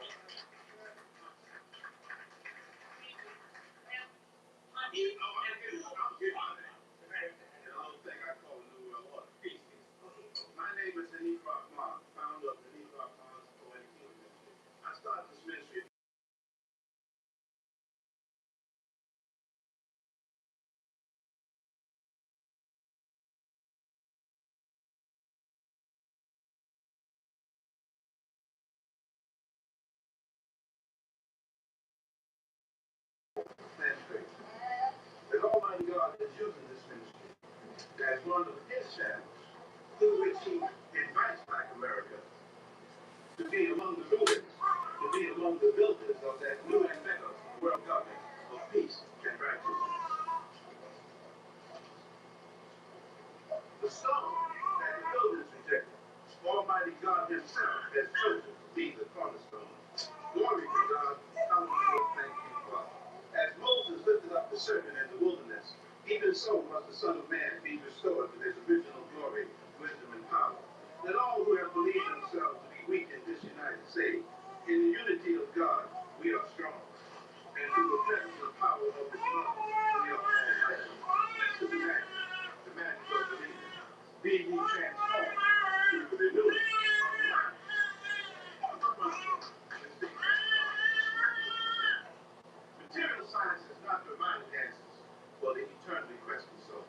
channels through which he invites Black America to be among the rulers, to be among the builders of that new and better world government of peace and righteousness. The stone that the builders rejected, Almighty God Himself has chosen to be the cornerstone. Glory to God, hallelujah, thank you, Father. As Moses lifted up the serpent in the wilderness, even so must the Son of Man be restored to his original glory, wisdom, and power. Let all who have believed themselves to be weak and disunited say, in the unity of God, we are strong. And through the presence and power of His love, we are almighty. To the magic of believing. Be ye transformed through the renewing of your mind. Material science has not provided answers for the eternally questing soul.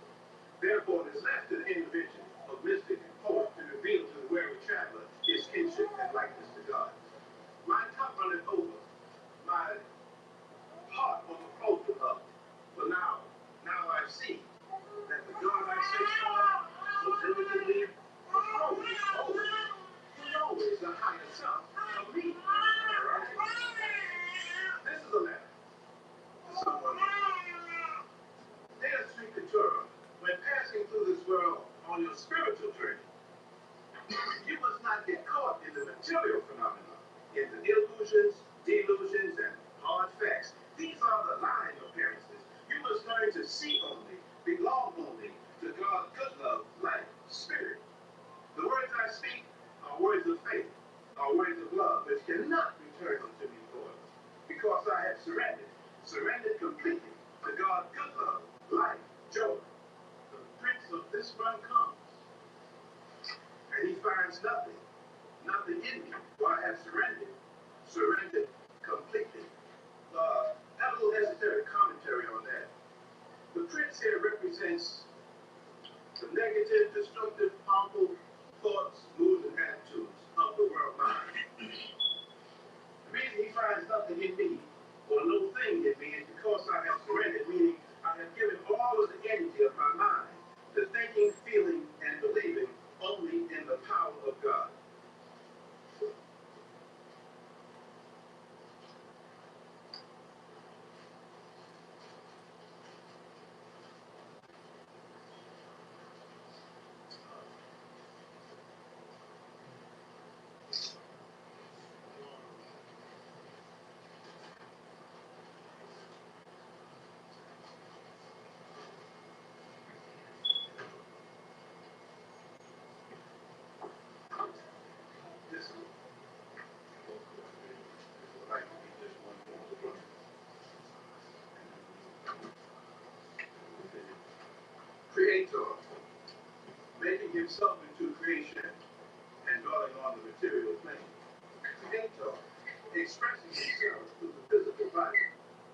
Therefore, it is left to the intervention of mystic and poet to reveal to the weary traveler his kinship and likeness to God. My cup runneth over, my heart overfloweth up. For now I see that the God I search for was diligently always the higher self of me. This is a letter to someone. Dear Sri Katura, when passing through this world on your spiritual journey, you must not get caught in the material phenomena, in the illusions, delusions, and hard facts. These are the lying appearances. You must learn to see only, belong only to God's good love, light, spirit. The words I speak are words of faith, are words of love, which cannot return unto me void, because I have surrendered completely to God's good love, life, joy. The Prince of this world comes, and he finds nothing in me, for I have surrendered completely. Have a little esoteric commentary on that. The Prince here represents the negative, destructive, harmful thoughts, moods, and attitudes of the world mind. The reason he finds nothing in me, or no thing in me, is because I have surrendered, meaning I have given all of the energy of my mind to thinking, feeling, and believing only in the power of God. This is like just one more. Creator, making himself into creation and dwelling on the material plane. Creator, expressing himself through the physical body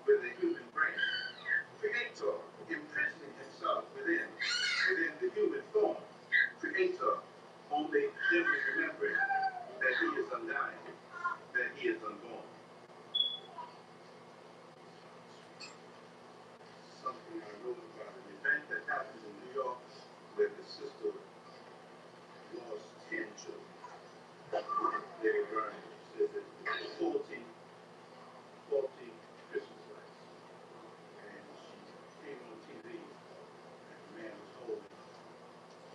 with a human brain. Creator, imprisoning himself within the human form. Creator, only dimly remembering that he is undying, that he is unborn. Something I wrote about an event that happened in New York where the sister lost 10 children. They were burned. Said that 40 Christmas lights. And she came on TV and the man was holding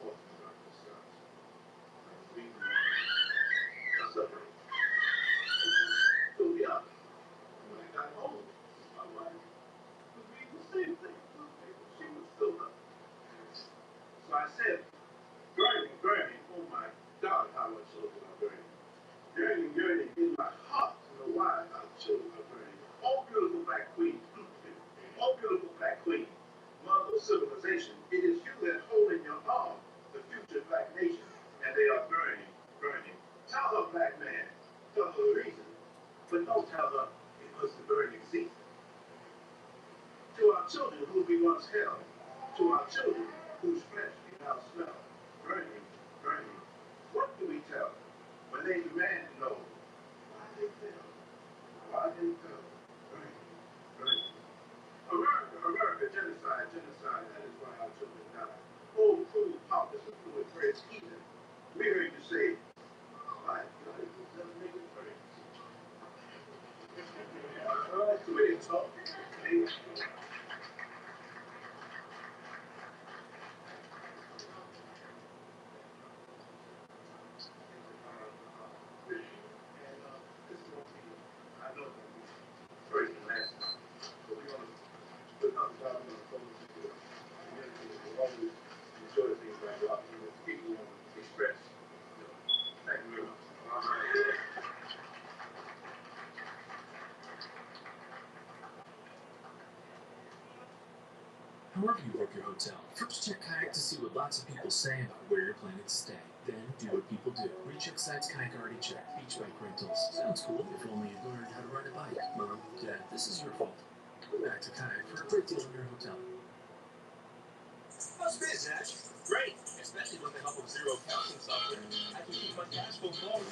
40 Christmas lights. I was reading the summary. Filled me up. And when I got home, my wife was reading the same thing. She was filled up. So I said, burning, oh my God, how much children are burning. Yearning in my heart to know why our children are burning. Oh, beautiful black queen. Oh, beautiful black queen. Mother of civilization. It is you that hold in your arm the future black nation. And they are burning. Tell her, black man. Tell her the reason. But don't tell her it was the burning season. To our children who we once held. To our children whose flesh we now smell. Burning. What do we tell them when they demand to know why they fell? Burning. America, genocide, that is why our children die. Oh, cruel, heartless, and However you book your hotel, first check Kayak to see what lots of people say about where you're planning to stay. Then do what people do. Recheck sites Kayak already checked. Beach bike rentals. Sounds cool if only you learned how to ride a bike. Mom, Dad, this is your fault. Go back to Kayak for a great deal on your hotel. How's biz, Ash? Great, especially with the help of zero accounting software. I can keep my cash flow flowing.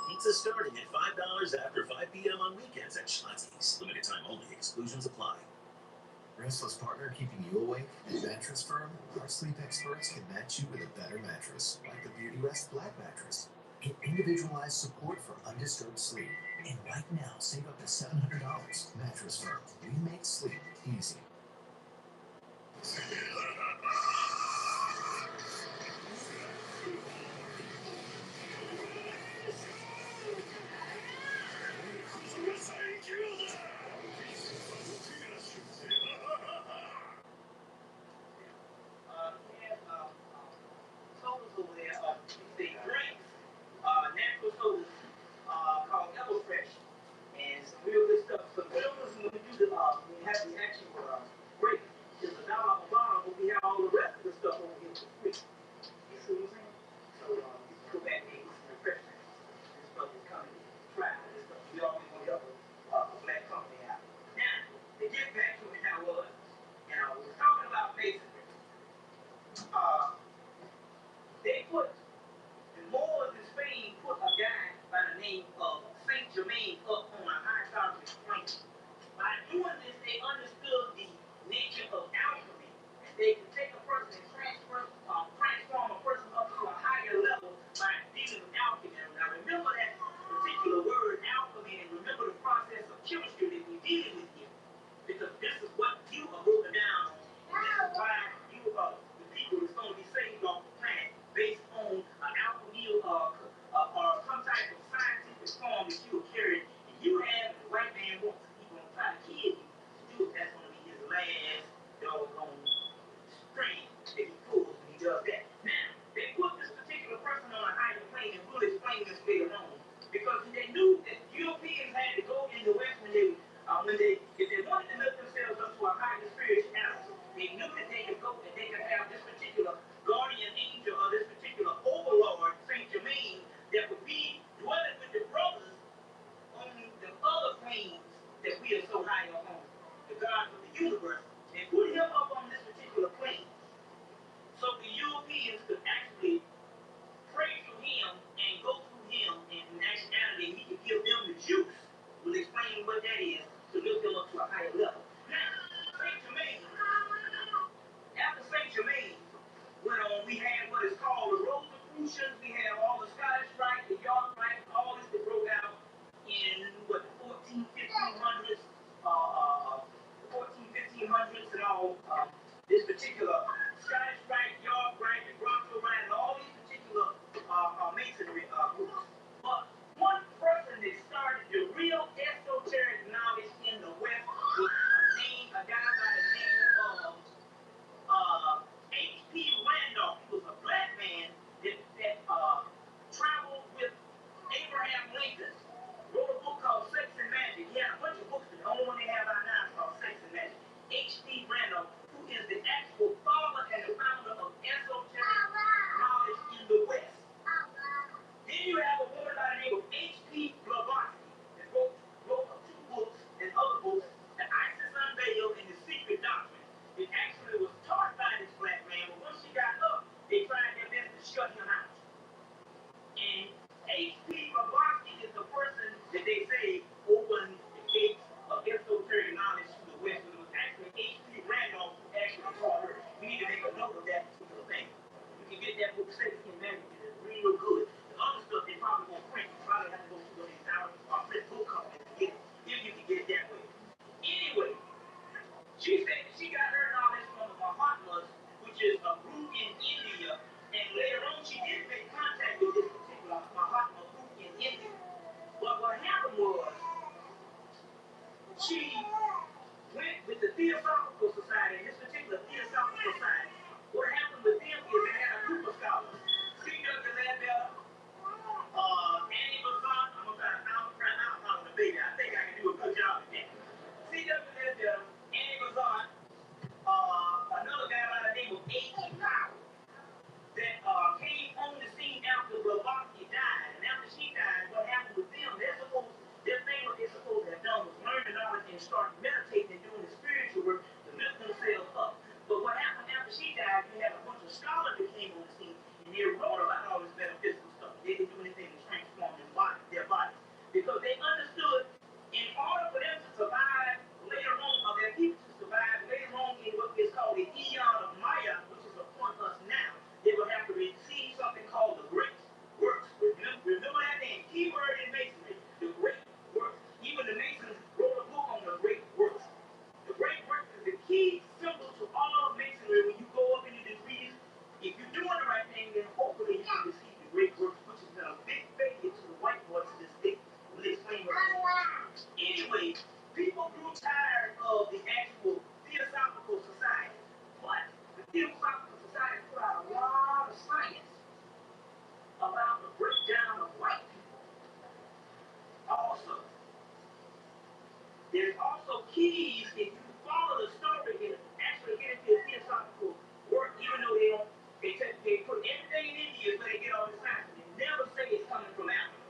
Pizza starting at $5 after 5 p.m. on weekends at Schlotzi's. Limited time only. Exclusions apply. Restless partner keeping you awake? At Mattress Firm, our sleep experts can match you with a better mattress, like the Beauty Rest Black Mattress. Get individualized support for undisturbed sleep. And right now, save up to $700. Mattress Firm. We make sleep easy. Sodas over there, they drink natural sodas called EMPRESS, and some real good stuff. So the real good when we do when we have the actual break, is $1 a bottle, but we have all the rest of the stuff over here for free. You see what I'm saying? So you can go back and refresh that. This stuff is coming. Try this stuff. We always want to help a black company out. Now, to get back to what that was, we're talking about basically, they put the Moors in Spain put a guy by the name of Saint Germain up on a high topic plane. By doing this, they understood the nature of alchemy, and they could take a person and transform a person up to a higher level by dealing with alchemy. Now remember that particular word alchemy, and remember the process of chemistry that we're dealing with here, because this is what you are broken down on, and this is why you are the people that's going to be saved off the planet based on an alchemy or some type of scientific form that you are carrying, and you have the white man wants. He's going to try to kill you to do it. That's going to be his last doggone string that he pulls when he does that. Now, they put this particular person on a higher plane, and we'll explain this later on, because they knew that Europeans had to go in the West if they wanted to lift themselves up to a higher spirituality, they knew that they could go and they could have this particular guardian angel or this particular overlord, Saint Germain, that would be dwelling with the brothers on the other planes that we are so high up on, the God of the universe, and put him up on this particular plane. So the Europeans could actually pray to him and go through him, and in actuality, he could give them the juice. We'll explain what that is to lift them up to a higher level. Now, Saint Germain, after Saint Germain went on, we had what is called the Rosicrucians. We had all the Scottish Rite, the York Rite, all this that broke out in what the 1500s, the 1500s, and all. This particular Scottish Rite, York Rite, the Bronco Rite, and all these particular masonry groups. But one person that started the real esoteric knowledge in the West was a guy by the name of H.P. Randolph. He was a black man that traveled with Abraham Lincoln. Wrote a book called Sex and Magic. He had a bunch of books, but the only one they have right now is called Sex and Magic. H.P. Randolph, who is the actual father and the founder of esoteric knowledge in the West. keys, if you follow the story and actually get into the philosophical work, even though they put everything in India where they get all the science, they never say it's coming from Africa.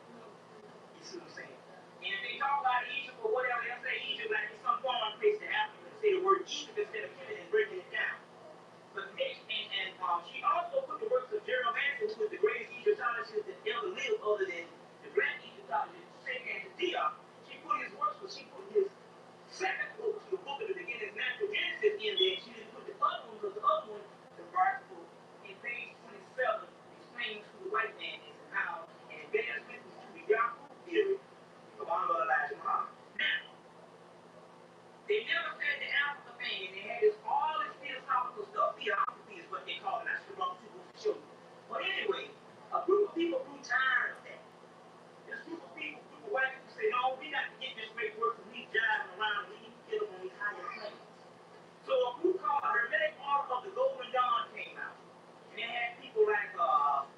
You see what I'm saying? And if they talk about Egypt or whatever, they'll say Egypt like it's some foreign place to Africa and say the word Egypt instead of killing and breaking it down. But she also put the works of Gerald Manson, who was the greatest Egyptologist that ever lived, other than the black Egyptologist, Sheikh and Diop. She put his works, but she put his second book, the book of the beginning, Natural Genesis, in there. She didn't put the other one, because the other one, the first book, in page 27, explains who the white man is and how, and bears witness to the Yahoo theory of Allah Elijah Muhammad. Now, they never said the Africa thing, and they had all this philosophical stuff. Theosophy is what they call it. I should have brought two books to show you. But anyway, a group of people grew tired of that. This group of people, group of white people, say, no, we got to get this great work from these driving around, and we need to get them on these higher planes. So a group called Hermetic Order of the Golden Dawn came out. And they had people like Aleister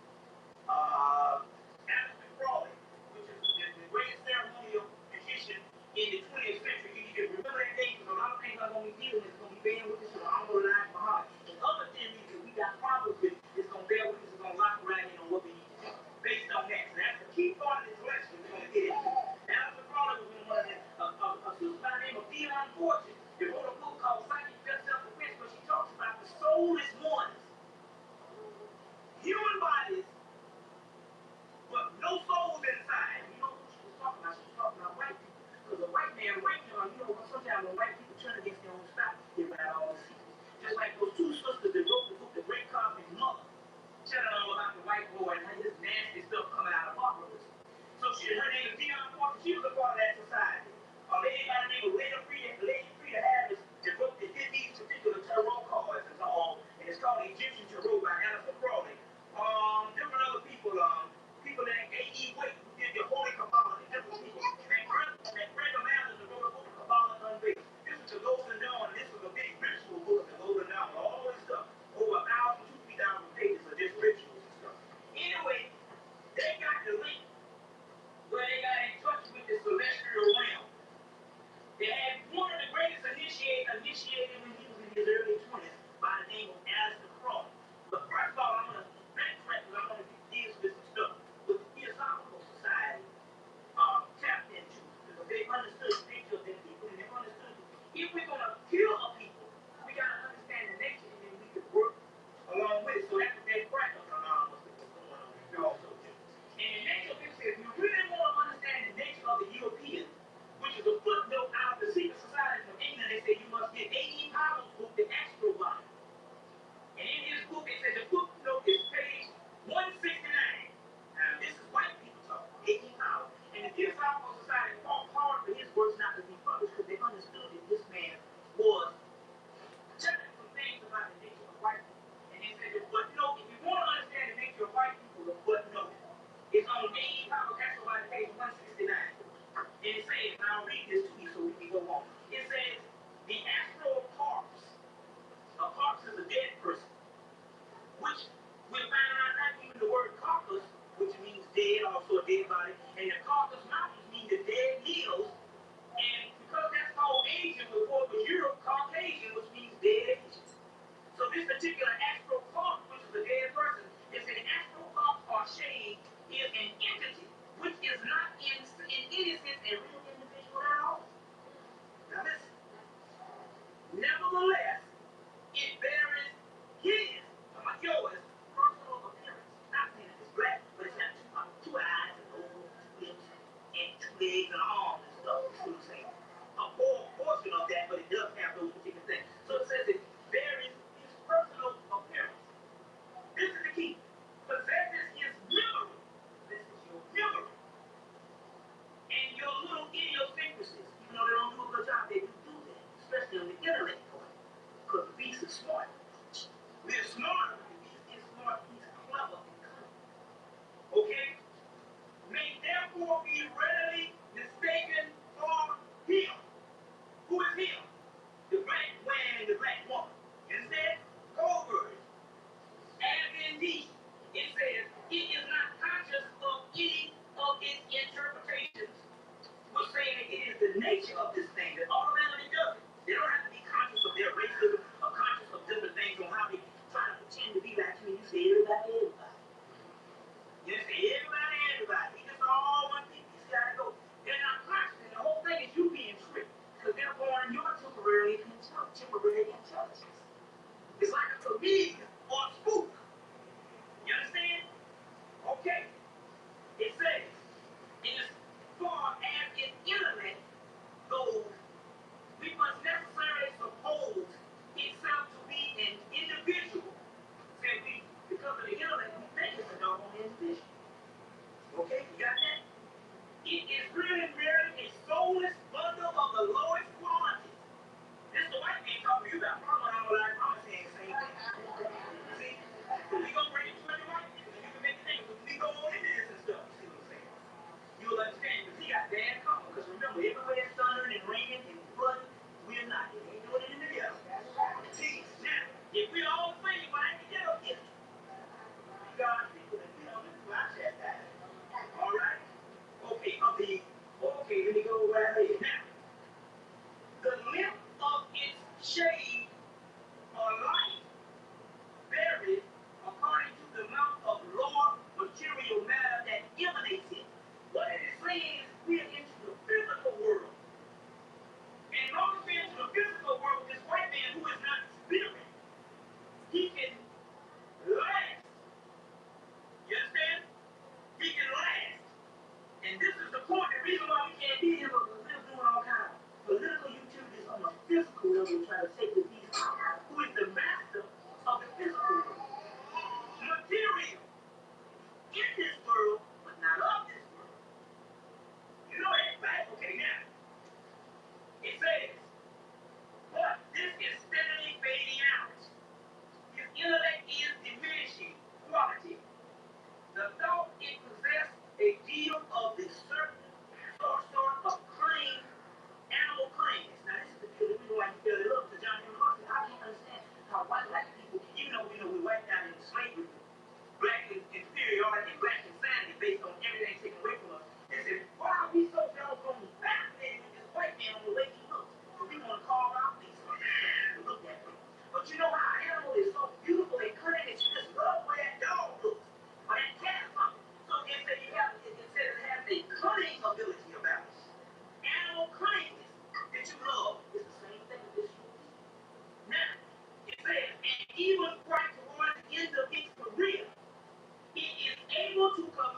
Crowley, which is the greatest ceremonial magician in the 20th century. You need to remember that name, because a lot of things I'm going to be dealing with is going to be bearing with this with Alhamdulillah Muhammad. And other theories that we got problems with is going to bear with this, is going to lock right in on what we need to do based on that. So that's the key part of this lesson we're going to get into. Aleister Crowley was one of a sister by the name of Dion Fortune. They wrote a book called Psychic Self-Defense, where she talks about the soulless ones, human bodies, but no souls inside. You know who she was talking about? She was talking about white people. Because a white man raped them. You know, sometimes when white people turn against their own stock, they write all the secrets. Just like those two sisters that wrote the book, The Great Cosmic Mother, telling all about the white boy and how this nasty stuff coming out of Harvard. So her name is Dion Fortune. She was a part of that society. A lady by the name of Lady Frida Harris that did these particular tarot cards and all, and it's called Egyptian Tarot by Aleister Crowley. Different other people, people like A.E. Waite, who did the Holy Kabbalah, and different people. And Brenda Mallon wrote a book of Kabbalah Unveiled. This was the Golden Dawn, and this was a big ritual book of the Golden Dawn. All this stuff, over 1,000, 2,000, 3,000 pages of just rituals and stuff. Anyway, they got the link where they got in touch with the celestial realm. They had one of the greatest initiated when he was in his early 20s by the name of Aleister Crowley. But first of all, I'm going to backtrack because I'm going to deal with some stuff with the Theosophical Society tapped into, because they understood the nature of their people, and they understood if we're going to kill a people, we got to understand the nature, and then we can work along with it. So that's what they're practicing around what's going on. They're also too. And the nature of this is, if you really want to understand the nature of the Europeans, which is a footnote out of the secret society from England, they say you must get A.E. Powell's book, The Astral Body. And in his book, it says the footnote is page 169. Now, this is white people talking, A.E. Powell. And the Theosophical Society fought hard for his works not to be published because they understood that this man was telling some things about the nature of white people. And they said the footnote, if you want to understand the nature of white people, the footnote is on A.E. Powell's Astral Body, page 169. And it says, and I'll read this to you so we can go on. It says, the astral corpse, a corpse is a dead person, which we'll find out not even the word carcass, which means dead, also a dead body, and the carcass mountains mean the dead hills, and because that's called Asian before it was Europe, Caucasian, which means dead Asians. So this particular astral corpse, which is a dead person, is an astral corpse or shade is an entity which is not in any sense a real individual at all. Now listen. Nevertheless, it bears his, not yours, personal appearance. Not saying it's black, but it's got two eyes and no lips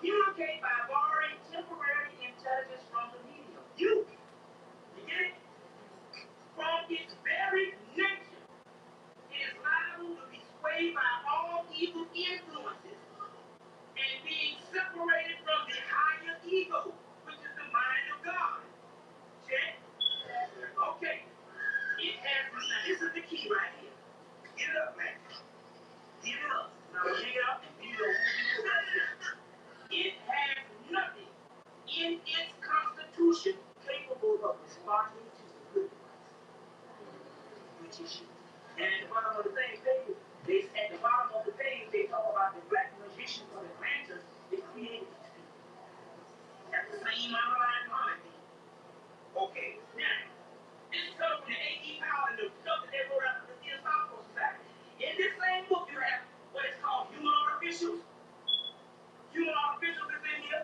communicate by borrowing temporary intelligence from the medium. You get it? From its very nature, it is liable to be swayed by all evil influences and being separated from the higher ego, which is the mind of God. Check? Okay. It has, now this is the key right here. Get it up, man. Get it up. Now get it up and get it over. It has nothing in its constitution capable of responding to the good which is you. And at the bottom of the same page, at the bottom of the page, they talk about the black magician or the planters that created these people. That's the same underlying comment. Okay, now, this is coming from the A.E. Powell and the stuff that they wrote out of the Theosophical Society. In this same book, you have what is called human artificials. Human artificials is in here.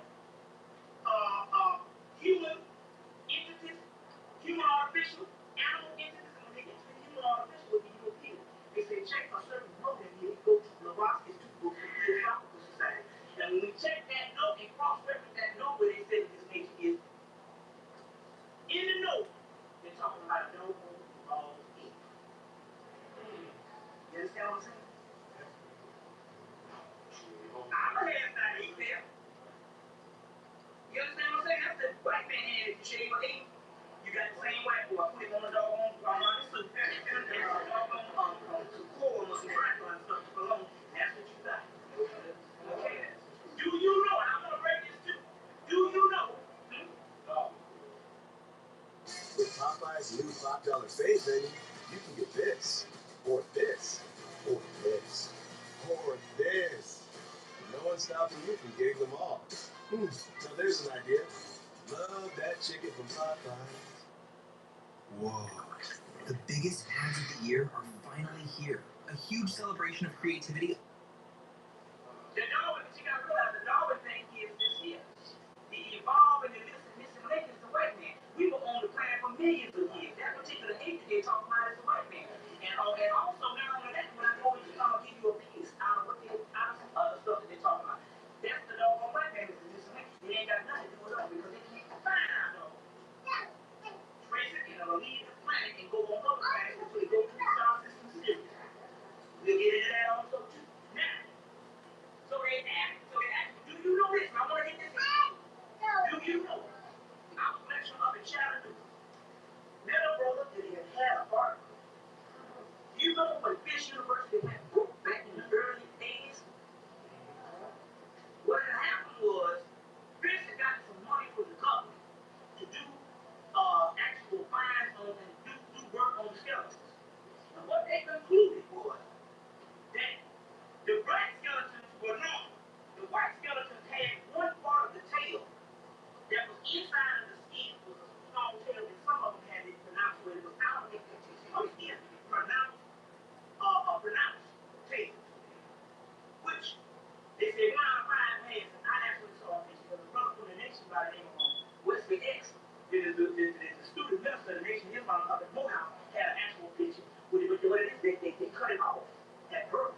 Human entities, human artificial, animal entities, and when they get to the human artificial, what do you appeal? They say check a certain note in here, go to Blavatsky's two books of the Theosophical Society. And when we check that note and cross-reference that note where they say this nature is, in the note, they're talking about a noble of ink. You understand what I'm saying? I'm a hand that ain't there. You understand what I'm saying? That's the black man hand if you shave your ink. You got the same white boy, put him on the doggone suit, doggone some corn or some cracker and stuff alone. That's what you got. Okay? Do you know? And I'm gonna break this too. Do you know? No. With Popeye's new $5 save menu, you can get this, or this, or this, or this. No one's stopping you from getting them all. Now there's an idea. Love that chicken from Popeyes. Whoa. The biggest ads of the year are finally here. A huge celebration of creativity. The Darwin, but you gotta realize the Darwin thing is this here. The evolving and missing link is the white man. We were on the planet for millions of years. That particular ape that they're talking about is the white man. And also, not only that, when I go into I'm gonna give you a piece out of some other stuff that they're talking about. That's the doggone white man is the missing link. It ain't got nothing to do with us because they can't find our dog. Trace it and it'll leave the planet and go on other planets until they go to the star system series. We'll get into that also too. Now, so they ask, do you know this? I want to get this in. Do you know? I'll flesh them up in Chattanooga. Met a brother that he had a heart. You know when Fish University went broke back in the early 80s? What had happened was Fish had gotten some money from the government to do actual finds on and do work on the skeletons. And what they concluded was that the black skeletons were normal. The white skeletons had one part of the tail that was inside of the skin was a small tail, and some of them had it pronounced where it was out of the skin, pronounced tail, which they say 1 out of 5 hands. And I actually saw a picture of a brother from the nation by the name of Wesley X. The student minister of the nation, Islam, up at Morehouse, had an actual picture with it. But what it is, they cut it off at birth.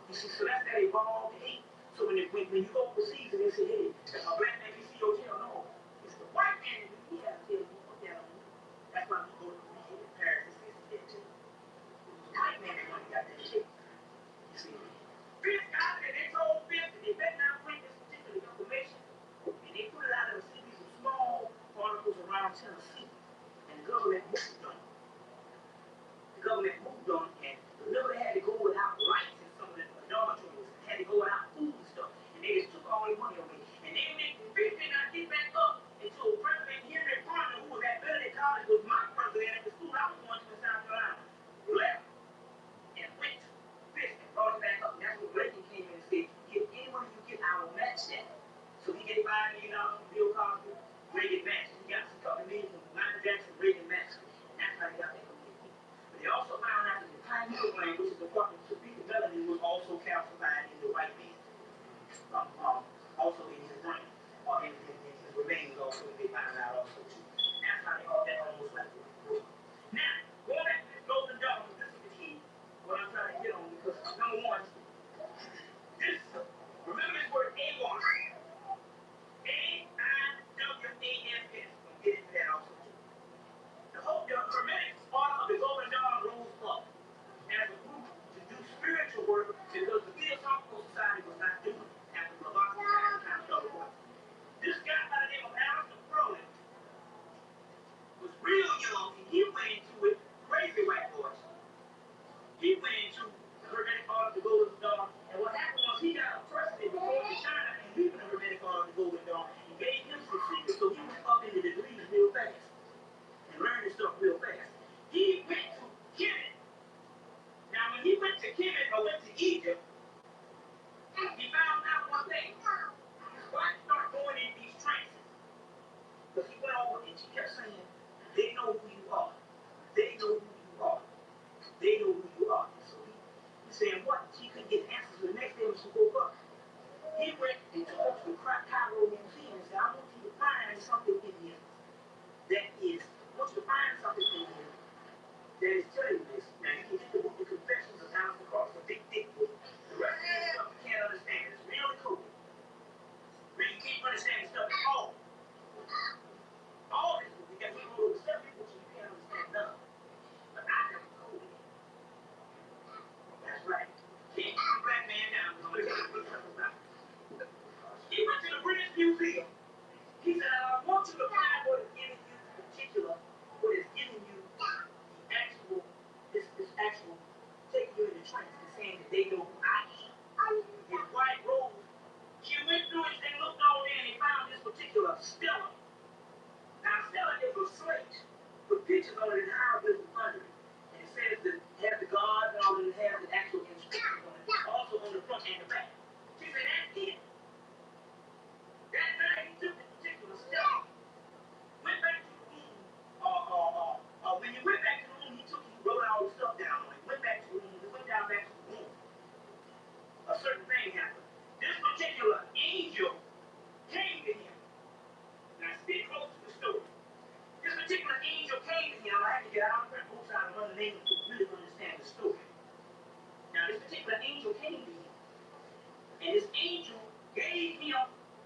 You see, so that's that evolved ape. So when you go overseas and they say, hey, a black man, you see your tail, no. It's the white man that we have a tail, we put that on you. That's why we go to BEEHIVE in Paris and say it's that too. The white man that money got that shit. You see, Fifth got it, and they told Fifth that they better not bring this particular information. And they put it out of the cities of small articles around Tennessee. And the government moved on it. And remember they had to go without lights in some of the dormitories, had to go without food and stuff, and they just took all their money away. And they did not get back up until President Henry Parker, who was at Benedict College, was my president at the school I was going to in South Carolina, left and went to Fisk and brought it back up. And that's when Reagan came in and said, give any money you get, I will match that. So he gave $5 million from Bill Cosby, Reagan matched. He got some couple million from Michael Jackson, Reagan matched. And that's how he got that. They also found out that the pineal gland, which is the part that secretes the melanin, was also calcified in the white man. Also in his brain, or in his remains also, they found out also too. That's how they call that almost like it. Now, going back to this golden dog, this is the key, what I'm trying to get on, because number one, remember this word awash.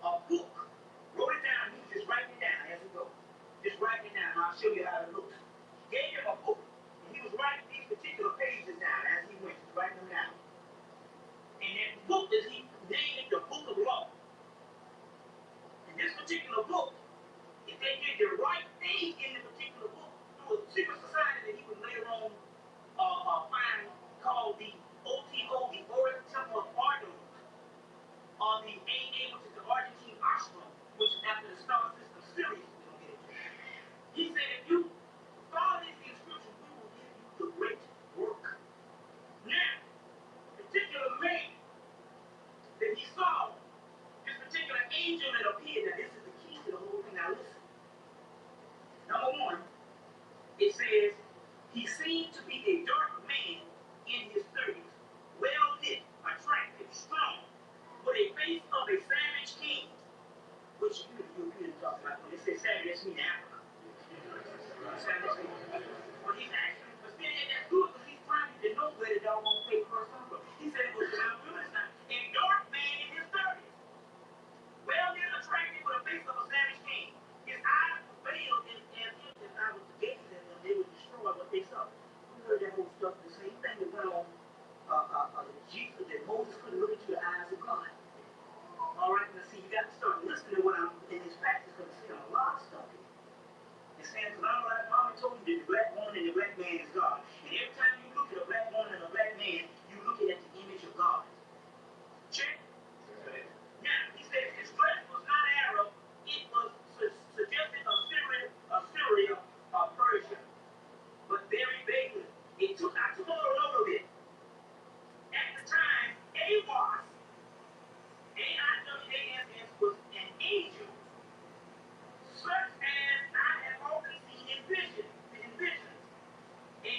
a book. Wrote it down. He was just writing it down as we go. Just writing it down. I'll show you how it looks. Gave him a book. And he was writing these particular pages down as he went, writing them down. And that book that he named the Book of Law. And this particular book, if they did the right thing in the particular book, through a secret society that he would later on find called the OTO, the Orient Temple of Ardum, or the AA, which is the Argentine Ashram, which is after the star system series we're going to get into. He said, if you follow these inscriptions, we will give you the great work. Now, particular man that he saw, this particular angel that appeared, now this is the key to the whole thing. Now listen. Number one, it says, he seemed to be a dark man in his 30s, well knit, attractive, strong, with a face of a savage king, which you Europeans talk about when they say savage, that's mean Africa. Savage king. But he's actually, but still, that's good because he's trying to know where the doggone fake first come from. He said it was about Philistine, a dark man in his 30s, well knit, attractive, with a face of a savage king. His eyes were veiled as if I was to gaze at them, they would destroy what they saw. We heard that whole stuff, the same thing that went on Jesus, that Moses couldn't look into the eyes of God. All right, now see, you got to start listening to what I'm in this passage because it's saying a lot of stuff here. It's saying, because I know like Mama told you that the black woman and the black man is God. And every time you look at a black woman and a black man, you're looking at the image of God. Check. Now, he says his dress was not Arab, it was suggested Assyria, Persia, but very vaguely. I took a little note of it. At the time, AWAS, AIWAS was an angel, such as I have often seen in visions. A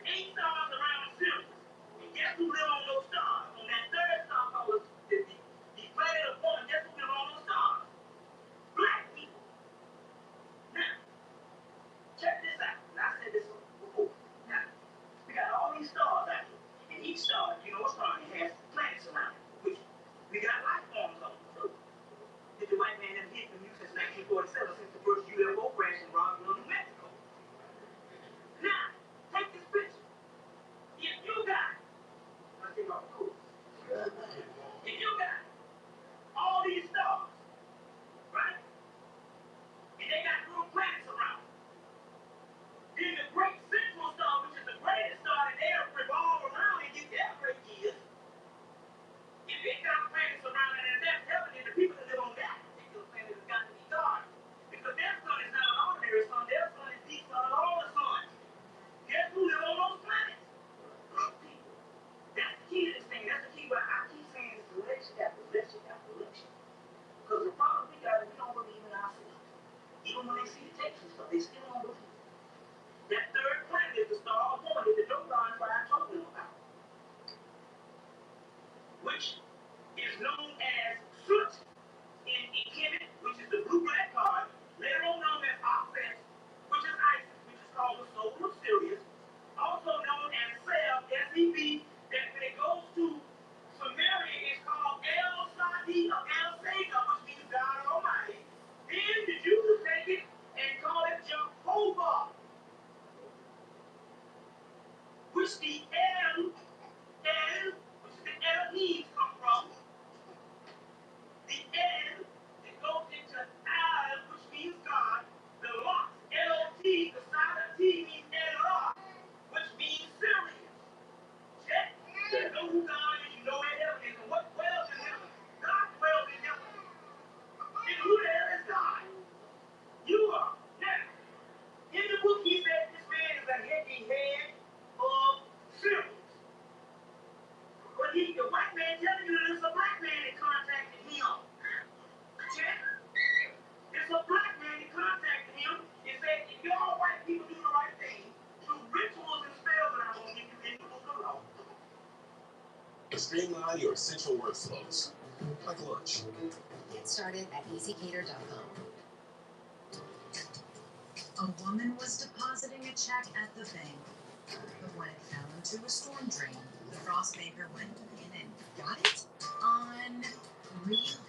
8 stars around the Sirius. And guess who live on those stars? On that third star called the planet of woman, guess who live on those stars? Black people. Now, check this out. And I said this before. Now, we got all these stars out here. And each star, you know what's wrong? It has planets around it, which we got life forms on it too. Did the white man have hit from you since 1947, since the first UFO crash in Roswell, New Mexico? Now, take this picture. If you got, let's take off the cool. If you got all these stars, right? And they got little planets around them. Then the great central star, which is the greatest star that they revolve around and get their great years, if it got planets around it and that's heaven, then the people that live on that particular planet has got to be God. Because their sun is not an ordinary sun, their sun is the sun of all the suns. Guess who live on those planets? People. That's the key to this thing. That's the key why I keep saying it's election after election after election. Because the problem we got is we don't believe in ourselves. Even when they see the tapes and stuff, they still don't believe. That third planet is the star of one that the Dogon tribe told them about, which is known as Soot in Kemet, which is the blue-black card, later on known as Offset, which is Isis, which is called the soul of Sirius, also known as Seb, S-E-B, that when it goes to Samaria, it's called El Sadi of El Sega, which means God Almighty. Then the Jews take it and call it Jehovah, which the El, which is the Elohim come from. The L that goes into Al, which means God. The Lot, L-O-T, the silent T means Elah, which means Syrians. Check. You know who God is, you know where heaven is, and what dwells in heaven. God dwells in heaven. And who the hell is God? You are. Now, in the book, he said this man is a head of Syrians. But the white man telling you that it's a black man that contacted him. Check. It's a black man that contacted him and said, if y'all white people do the right thing, through rituals and spells, and I won't give you in the book of law. Streamline your essential workflows, like lunch. Get started at easycater.com. A woman was depositing a check at the bank, but when it fell into a storm drain, the frost maker went in and got it on real.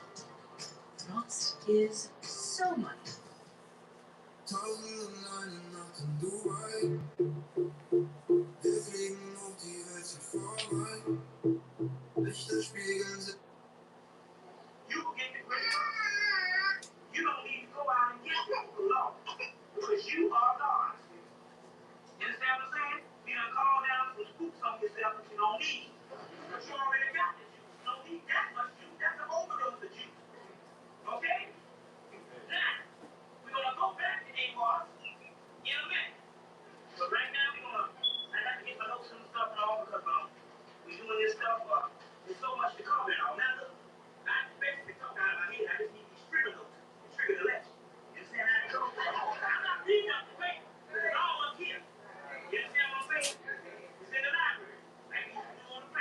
Frost is so money. You will get the credit. You don't need to go out and get people alone. Because you are God. You understand what I'm saying? You done call down some scoops on yourself that you don't need. Because you already got the juice. You don't need that much juice. That's an overdose of juice. Okay? Now, we're going to go back to AWAS in a minute. But right now, I have to get my notes and stuff and all because we're doing this stuff. There's so much to comment on. Now, look, I basically talk out of my head. I just need these trigger notes to trigger the lesson. You understand how it goes? I'm not reading up the paper. It's all up here. You understand what I'm saying? It's in the library. Like you do on the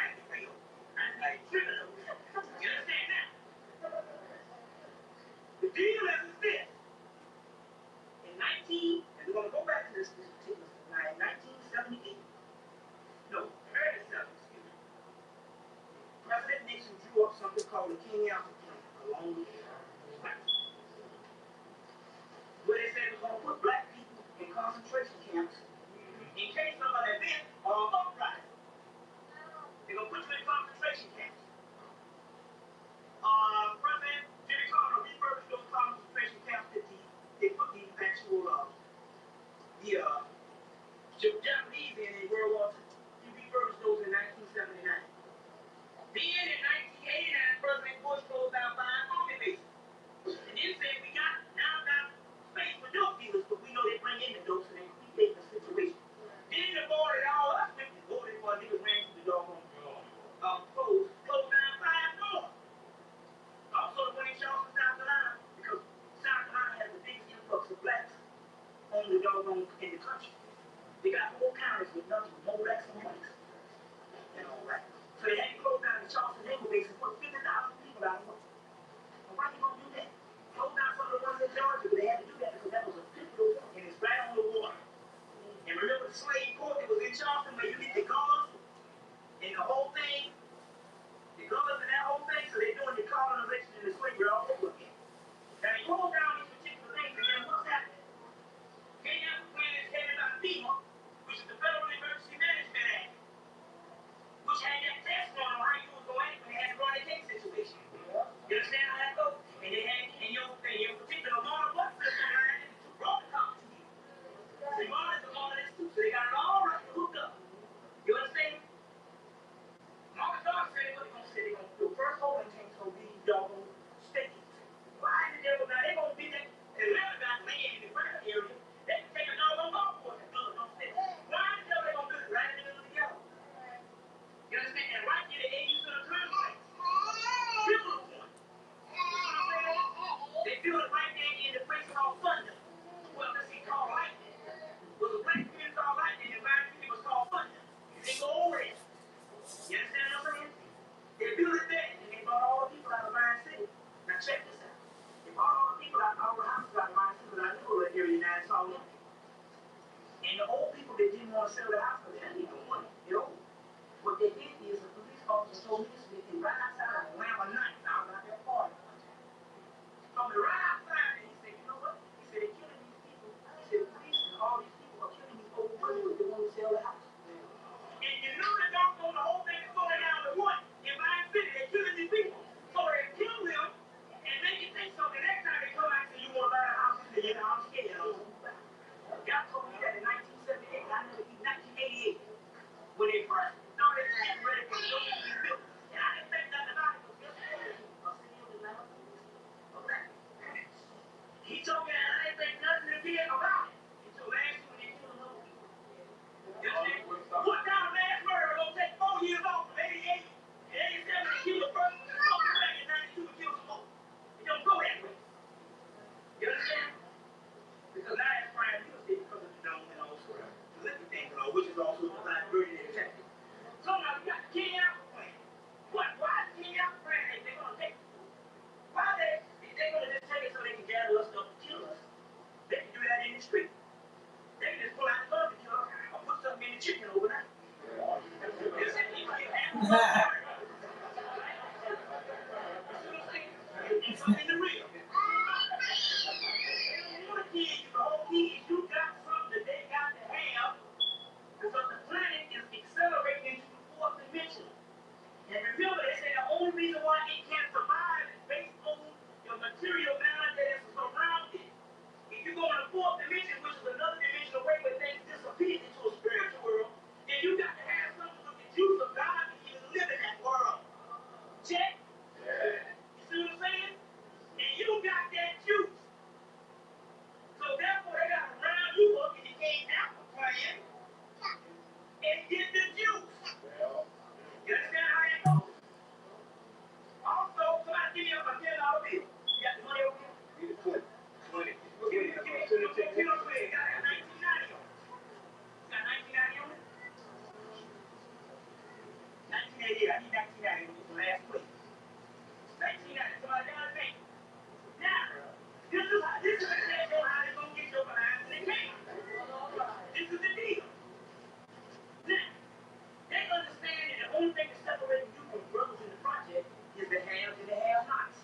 Something to real. The whole key is you got something that they got to have because the planet is accelerating into the fourth dimension. And remember, they say the only reason why it can survive is based on the material matter that is surrounded. If you go in the fourth dimension, which is another dimension away where things disappear into a spiritual world, then you got to have something with the juice of God to even live in that world. Check? You see what I'm saying? And you got that juice. So therefore, they got to round you up and you can't apple plant and get the juice. You understand how that goes? Also, somebody give me up a $10 bill. You got the money over here? Give me 20. 20. Give me 20. You got 1990 on it. You got 1990 on it? 1988. I need 1990 on it for last week. 1990. Somebody got to make it. Now, this is example how they're going to get your behind when they can't. This is the deal. Now, they understand that the only thing that's separating you from brothers in the project is the haves and the have-nots.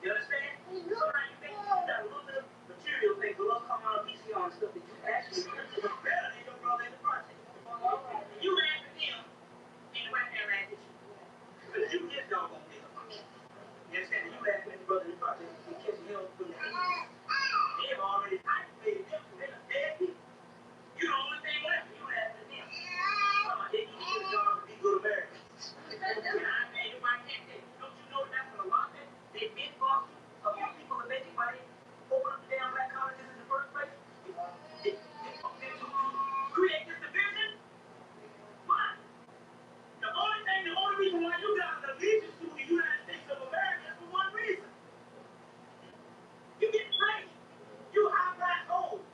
You understand? So now you think you got a little bit of material things, a little come out of PCR and stuff that you actually look better than your brother in the project. And you laugh at them, and the white man laugh at you. Because you just don't want to. You understand? You laughing at the brother in the project, you catch him from the enemies. They've already activated them, so they're dead people. You the only thing left, you laughing at them. They need to get jobs to be good Americans. And I made it my candidate. Don't you know that's an allotment? They've been Boston. A few people are making money. Open up the damn black colleges in the first place. To create this division. Why? The only reason why you got an allegiance to the United States of America is for one reason. You get paid. You high black gold. You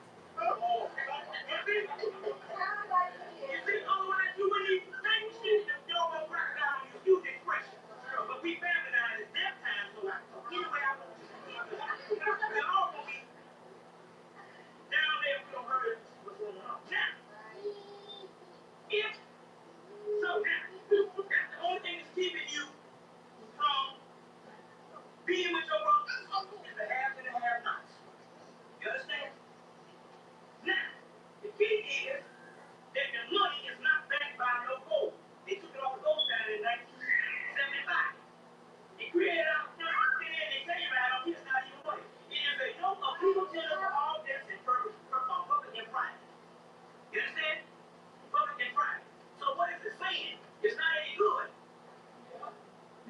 see, otherwise you wouldn't even say shit if y'all gonna crack down on your huge expression. But we feminized at that time, so anyway, I want you to see it. They're all gonna be down there, we don't hurt what's going on. Now, if so now, that's the only thing that's keeping you from being with your brothers is the haves and the have-nots. You understand? Now, the key is that the money is not backed by no gold. They took it off the gold standard in 1975. They created out they tell you about it, it's not even money. It is a yoke of legal tender for all debts and public and private. You understand? Public and private. So what is it saying? It's not any good.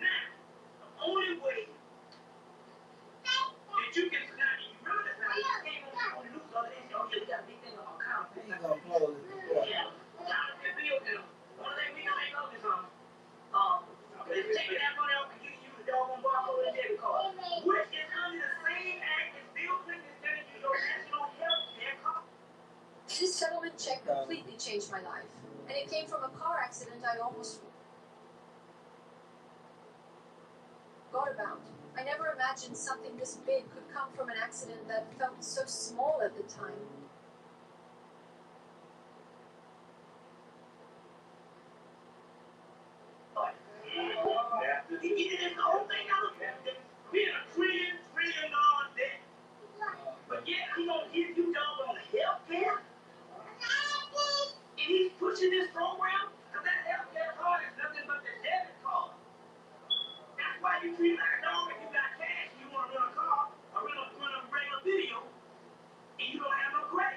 Now, the only way that you can now you remember this now, you came on the news the other day and said, oh yeah, we got a big thing about counterfeit. He's gonna close it. Yeah. Counterfeit bills, and one of the things we gonna make up is taking that money off and giving you the doggone barcode and debit card. Which is under the same act as Bill Clinton is telling you your national health care card. This settlement check completely changed my life. And it came from a car accident I almost forgot about. I never imagined something this big could come from an accident that felt so small at the time. The whole thing out of being a trillion dollar debt. But yet he gonna give you doggone health care? And he's pushing this program because that health care card is nothing but the debit card. That's why you treat it like a dog if you got cash and you want to run a car or run a regular video and you don't have no credit.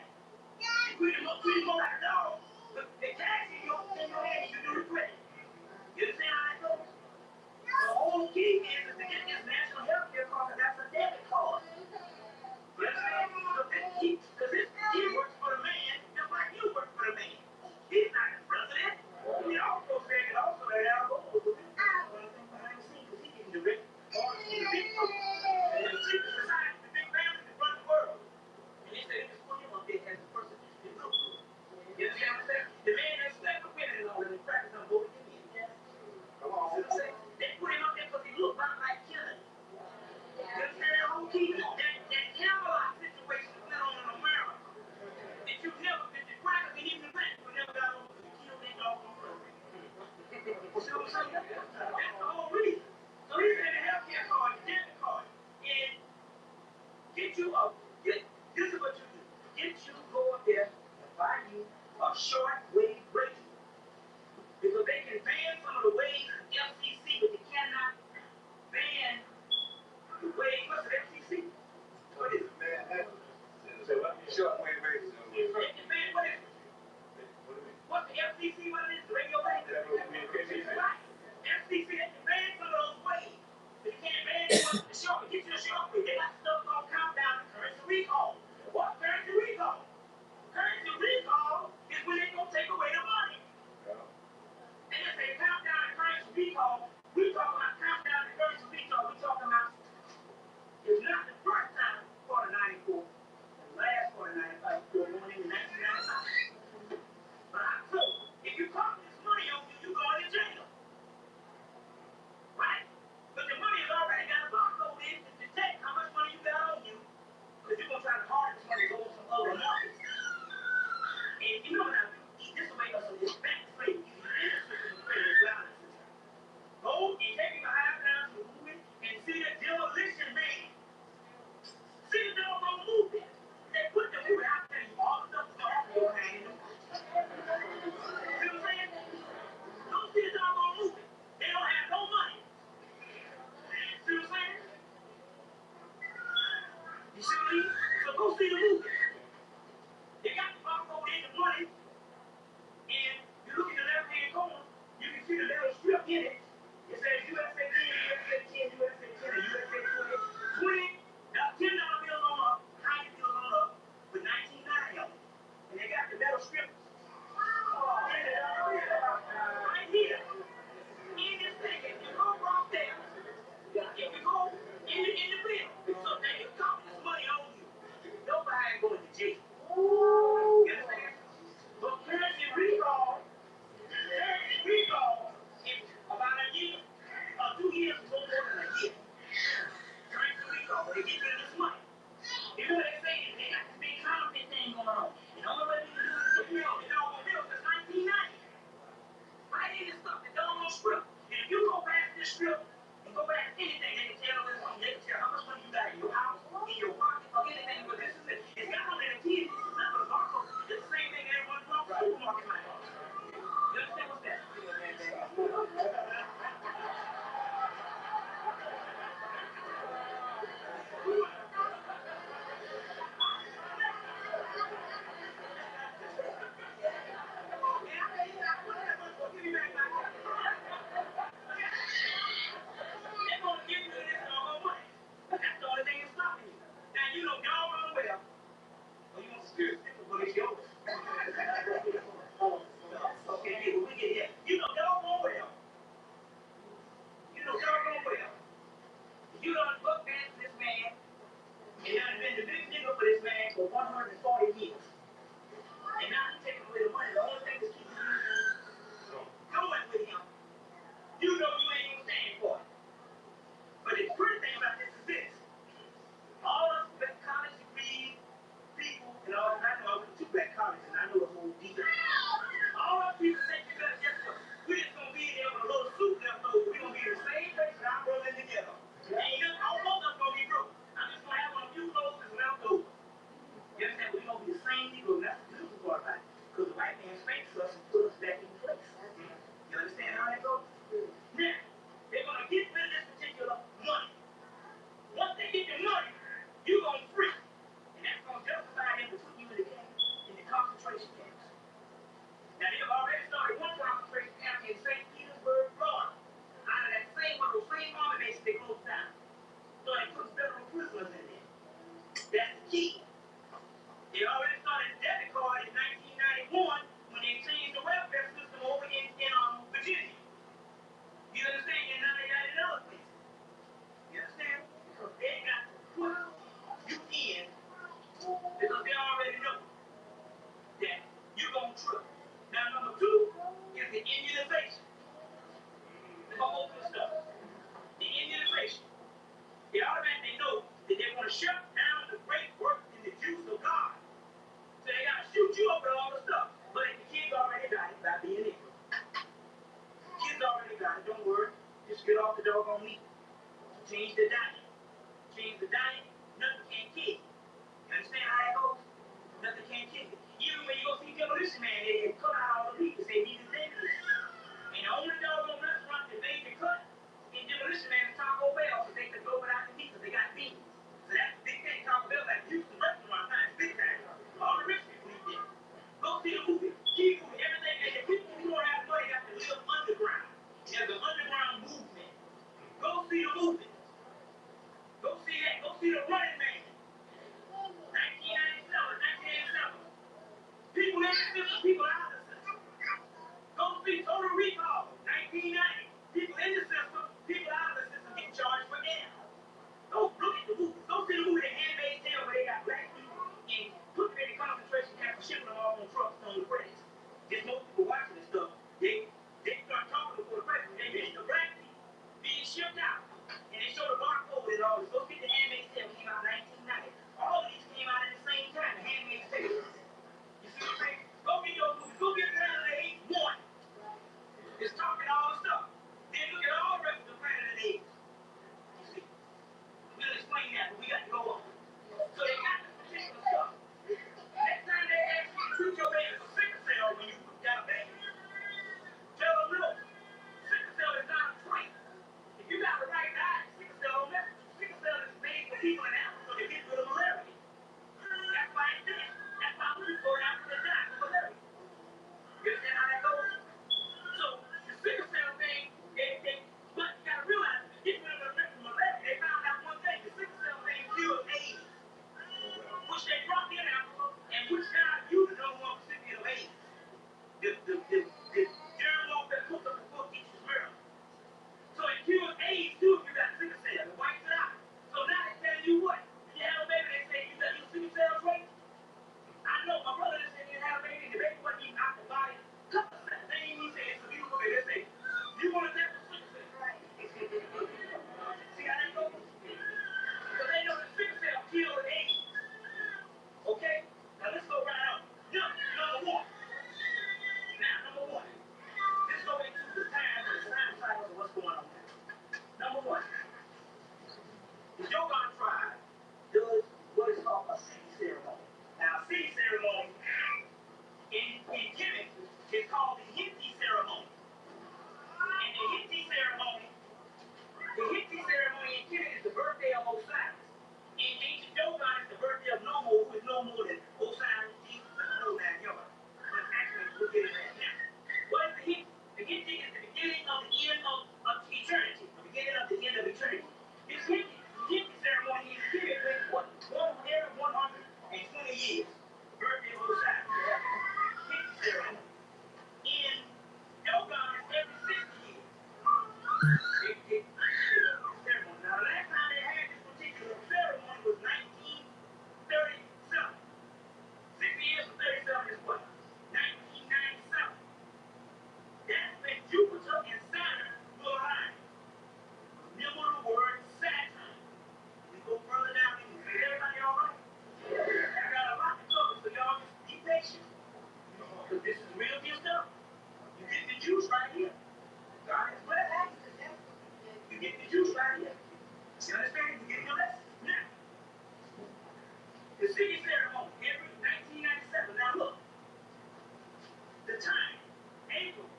in it. It says USA 10, USA 10, USA 10, and USA 20. $10 bills on up, $100 bills on up, with 1990 of them. And they got the metal strips. Right here. In this thing, if you go right there, if you go in the bill, so now you copy this money on you. Nobody ain't going to jail. You understand? But currency recall is about a year, 2 years, no more than a year. Currency recall, they get rid of this money. You know what they say? They got this big counterfeit thing going on. And the only way you can do it is get real. It's all real since 1990. Right in this stuff, the doggone strip. And if you go past this strip and go past anything, they can tell this one. They can tell how much money you got in your house, in your pocket, or anything. But this is it. It's not only the key, this is not the barcode. It's the same thing everyone wants to supermarket like. You understand what's that? Give me back my car. They're going to give you this doggone money. That's the only thing that's stopping you. Now, you know doggone well. Well, you want to steer it, but it's yours. Okay, yeah, we get that. You know doggone well. You know doggone well. You done book that this man, and now been the big nigga for this man for 140 years. And now he's taking away the money. The only thing that's keeping you going with him, you know you ain't even stand for it. But the pretty thing about this is this. All of the college degree people, and all, I know I went to black college, and I know the whole deal. All those people think you better guess what? We're just going to be there with a little suit left over. We're going to be in the same place and I'm rolling together. Ain't nothing, all of us going to be broke. I'm just going to have a few clothes that's left over. You understand? We're going to be the same Negro. That's the beautiful part about it. Because the white man spanks us and put us back in place. You understand how that goes? Now, they're going to get rid of this particular money. Once they get the money, you're going to free. And that's going to justify them to put you in the concentration camps. Now, they have already started one concentration camp in St. Petersburg, Florida. Out of that same one of those same army bases they closed down. So they put federal prisoners in there. That's the key. They already started the debit card in 1991 when they changed the welfare system over in Virginia. You understand? And now they got it in other places. You understand? Because they got to put you in because they already know that you're going to trip. Now, number two is the immunization. They're going to open this up. The immunization. They automatically know that they're going to shut down the great work and the juice of God. So they got to shoot you up with all the stuff. But the kids already got it by being in. Kids already got it. Don't worry. Just get off the doggone meat. Change the diet. Change the diet. Nothing can kill you. You understand how that goes? Nothing can kill you. Even when you go see Demolition Man, they cut out all the meat and say meat is dangerous. And the only doggone restaurant that made the cut in Demolition Man is Taco Bell, because they could go without the meat because they got beans. So that's the big thing. Taco Bell, like Houston restaurant, time, big time. All the rich people eat there. Go see the movie. Keep moving, everything. And the people who don't have money have to live underground. There's an underground movement. Go see the movie. Go see that. Go see the Running Man. 1997, 1987. People in the system, people out of the system. ceremony. Now, the last time they had this particular ceremony was 1937. 60 years from 37 is what? 1997. That's when Jupiter and Saturn will align. Remember the word Saturn. We go further down in the everybody all right? I got a lot to cover, so y'all just be patient. Because this is real deal stuff. You get the juice right here. God is blessed. You get the juice right here. You understand? You get your lesson. Now, the city ceremony, every 1997. Now look, the time, April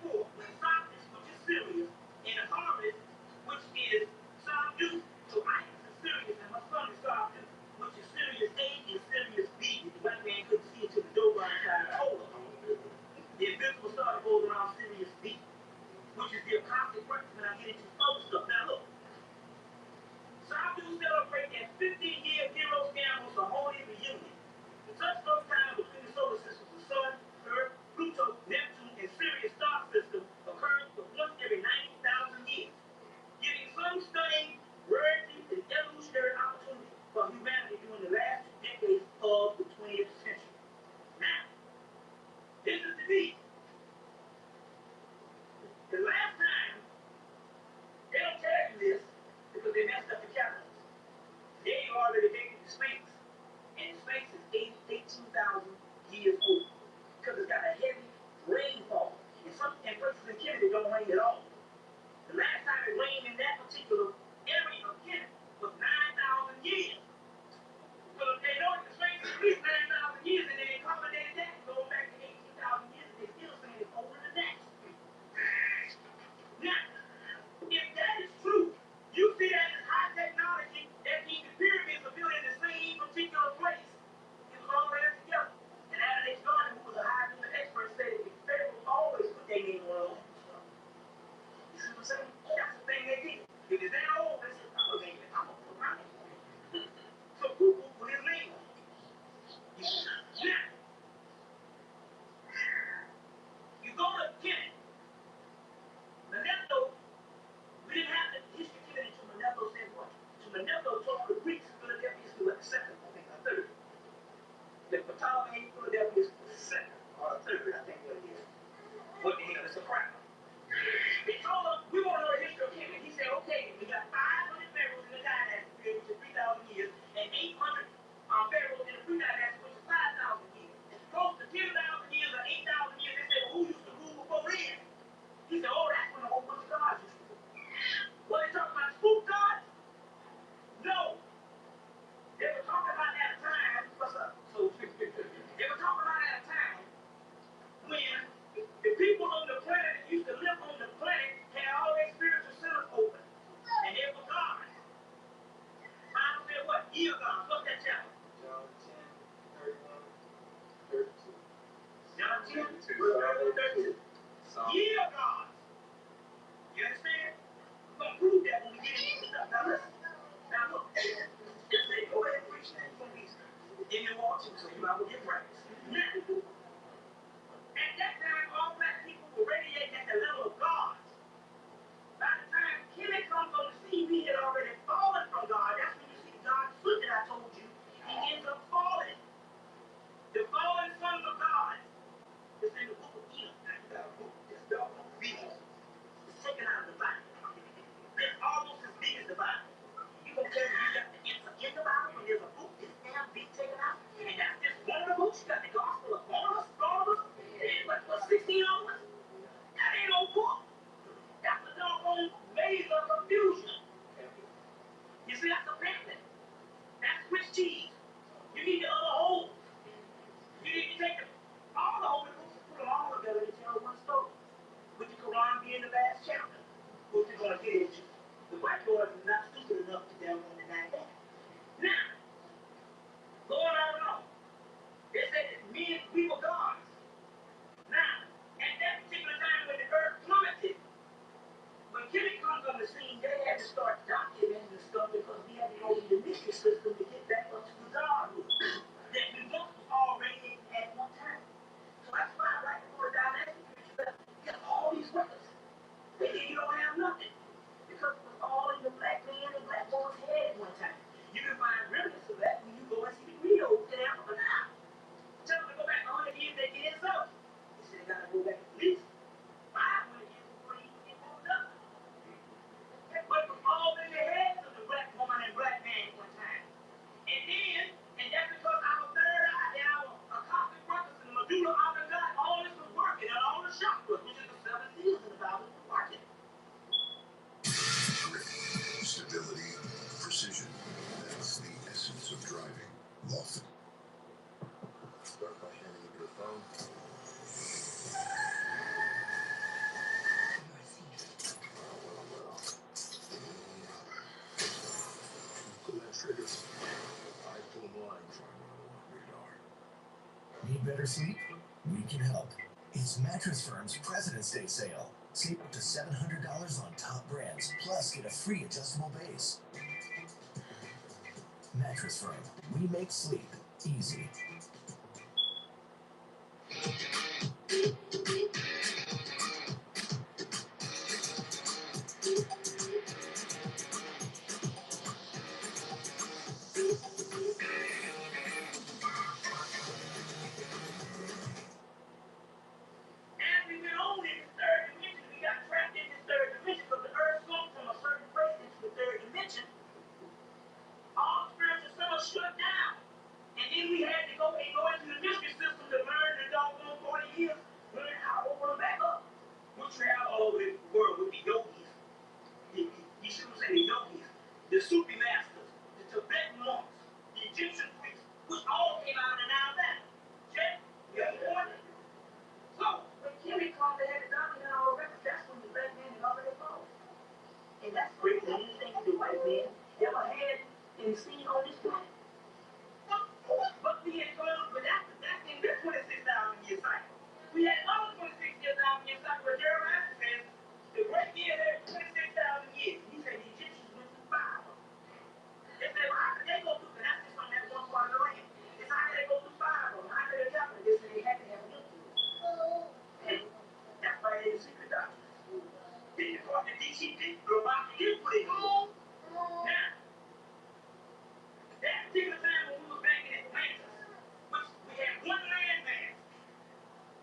1994, when Solstice, which is Sirius, and Harvest, which is Sardus. So I am Sirius, and my son is Sardus, which is Sirius A and Sirius B. The white man couldn't see into the Dogon side of Polar. The invisible star goes around Sirius B, which is the acoustic breakfast, and I get into other stuff. Now look, Sardus celebrate that 15-year hero scandals a holy reunion. Such close time between the solar systems, the Sun, Earth, Pluto, Neptune, and Sirius star system occurs for once every 90,000 years, giving some stunning rarity and evolutionary opportunity for humanity during the last 2 decades of the 20th century. Now, this is the deal. The last time, they don't tell you this because they messed up the calendars. They already dated the Sphinx, and the Sphinx is 18,000 years old because it's got a heavy rainfall. And some places in Canada don't rain at all. The last time it rained in that particular area of Canada was 9,000 years. So they know the Sphinx is at least 9,000 years, and then they accommodated that and go back to 18,000 years, and they still saying it's older than that. Now, if that is true, you see that as high technology that the pyramids are built in the same particular place. It was all there together. And Adam H. Gardner, who was a high human expert, said that the Pharaohs always put their name on it. You see what I'm saying? That's the thing they did. If it's that old, they said, I'm going to put my name on it. So Cuckoo put his name on it. Now, you go to Kemet. Manetho, we didn't have the history given until Manetho said what? So Manetho told the Greeks Philadelphia is the second, I think, or third. The Ptolemy Philadelphia is the second, or third, I think what it is. What the hell is a crowd? They told him, we want to know the history of Kemet. He said, okay, we got 500 pharaohs in the dynasty period, which is 3,000 years, and 800 pharaohs in the pre-dynasty, which is 5,000 years. Close to 10,000 years or 8,000 years, they said, well, who used to rule before then? He said, oh, that's when a whole bunch of gods used to rule. What they talking about, spook gods? No. They were talking about at a time, what's up? So, they were talking about at a time when the people on the planet that used to live on the planet had all their spiritual centers open. And they were gods. Bible said what? Year gods. What's that chapter? John 10, 31, 32. John 10, 31, 32. Year gods. You understand? We're going to prove that when we get into stuff. Now listen. Now look. Just say, go ahead and preach that. You're going to be in your watching, so you might get practice. Now, at that time, all black people were radiating at the level of gods. By the time Kemet comes on the scene, he had already fallen from God. That's when you see God's foot that I told you. He ends up falling. The fallen sons of God is in the book of Enoch. That's the book. It's the book of Beatles. It's taken out of the Bible. It's almost as big as the Bible. You gonna tell me you got the answer in the Bible when there's a book this damn big taken out? And that's just one of the books. You got the Gospel of Barnabas, and what, 16 of them? That ain't no book. That's a doggone maze of confusion. You see, that's a pamphlet. That's Swiss cheese. You need the other holes. You need to take all the holy books and put them all together to tell one story. With the Quran being the last chapter, which we're going to get into. The white boys are not stupid enough to down on the night that. Now, going on and on. They said that we were gods. Now, at that particular time when the earth plummeted, when Kemet comes on the scene, they had to start documenting the stuff because we had to go in the mystery system to get back up to the godhood that we once was already in at one time. So that's why right before the dynastic period, you got all these records. And then you don't have better sleep? We can help. It's Mattress Firm's President's Day sale. Save up to $700 on top brands, plus get a free adjustable base. Mattress Firm. We make sleep easy. As we went on in the third dimension, we got trapped in this third dimension because the earth slumped from a certain place into the third dimension. All spiritual cells shut down. And then we had to go into the mystery system to learn the doggone 40 years, learn how to open them back up. Which we have all over the world with the yogis. You shouldn't say the yogis. The Sufi masters, the Tibetan monks, the Egyptian priests, which all came out of the Nile Valley. Check? You have a point? So, when Kimmy called they had the document on record, that's when the black man had already fallen. And that's great than anything the white man ever had and seen on this planet. But we had gone, but that's in the 26,000 year cycle. We had another 26,000 year cycle where Jeremiah says the great year had 26,000 years. He said the Egyptians went through 5 of them. They said, well, how could they go through? And that's just on that one part of the land. It's how could they go through 5 of them? How could they happen? They said they had to have a nucleus. And that's why they didn't secret documents. Then the part that she did, Robert did put it on. Now, that particular time when we were back in Atlantis, which we had one landmass.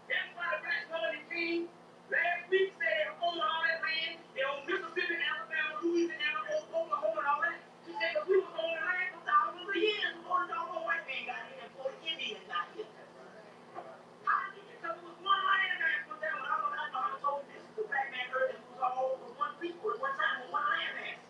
That's why the black woman that came last week said they own all that land. They own Mississippi, Alabama, Louisiana, Oklahoma, and all that. She said, because we was on the land for thousands of years before the doggone white man got here and before the Indians got here. How did it? Because it was one landmass one time. When I don't know how to told this, the black man heard that it was all was one people at one time with one landmass.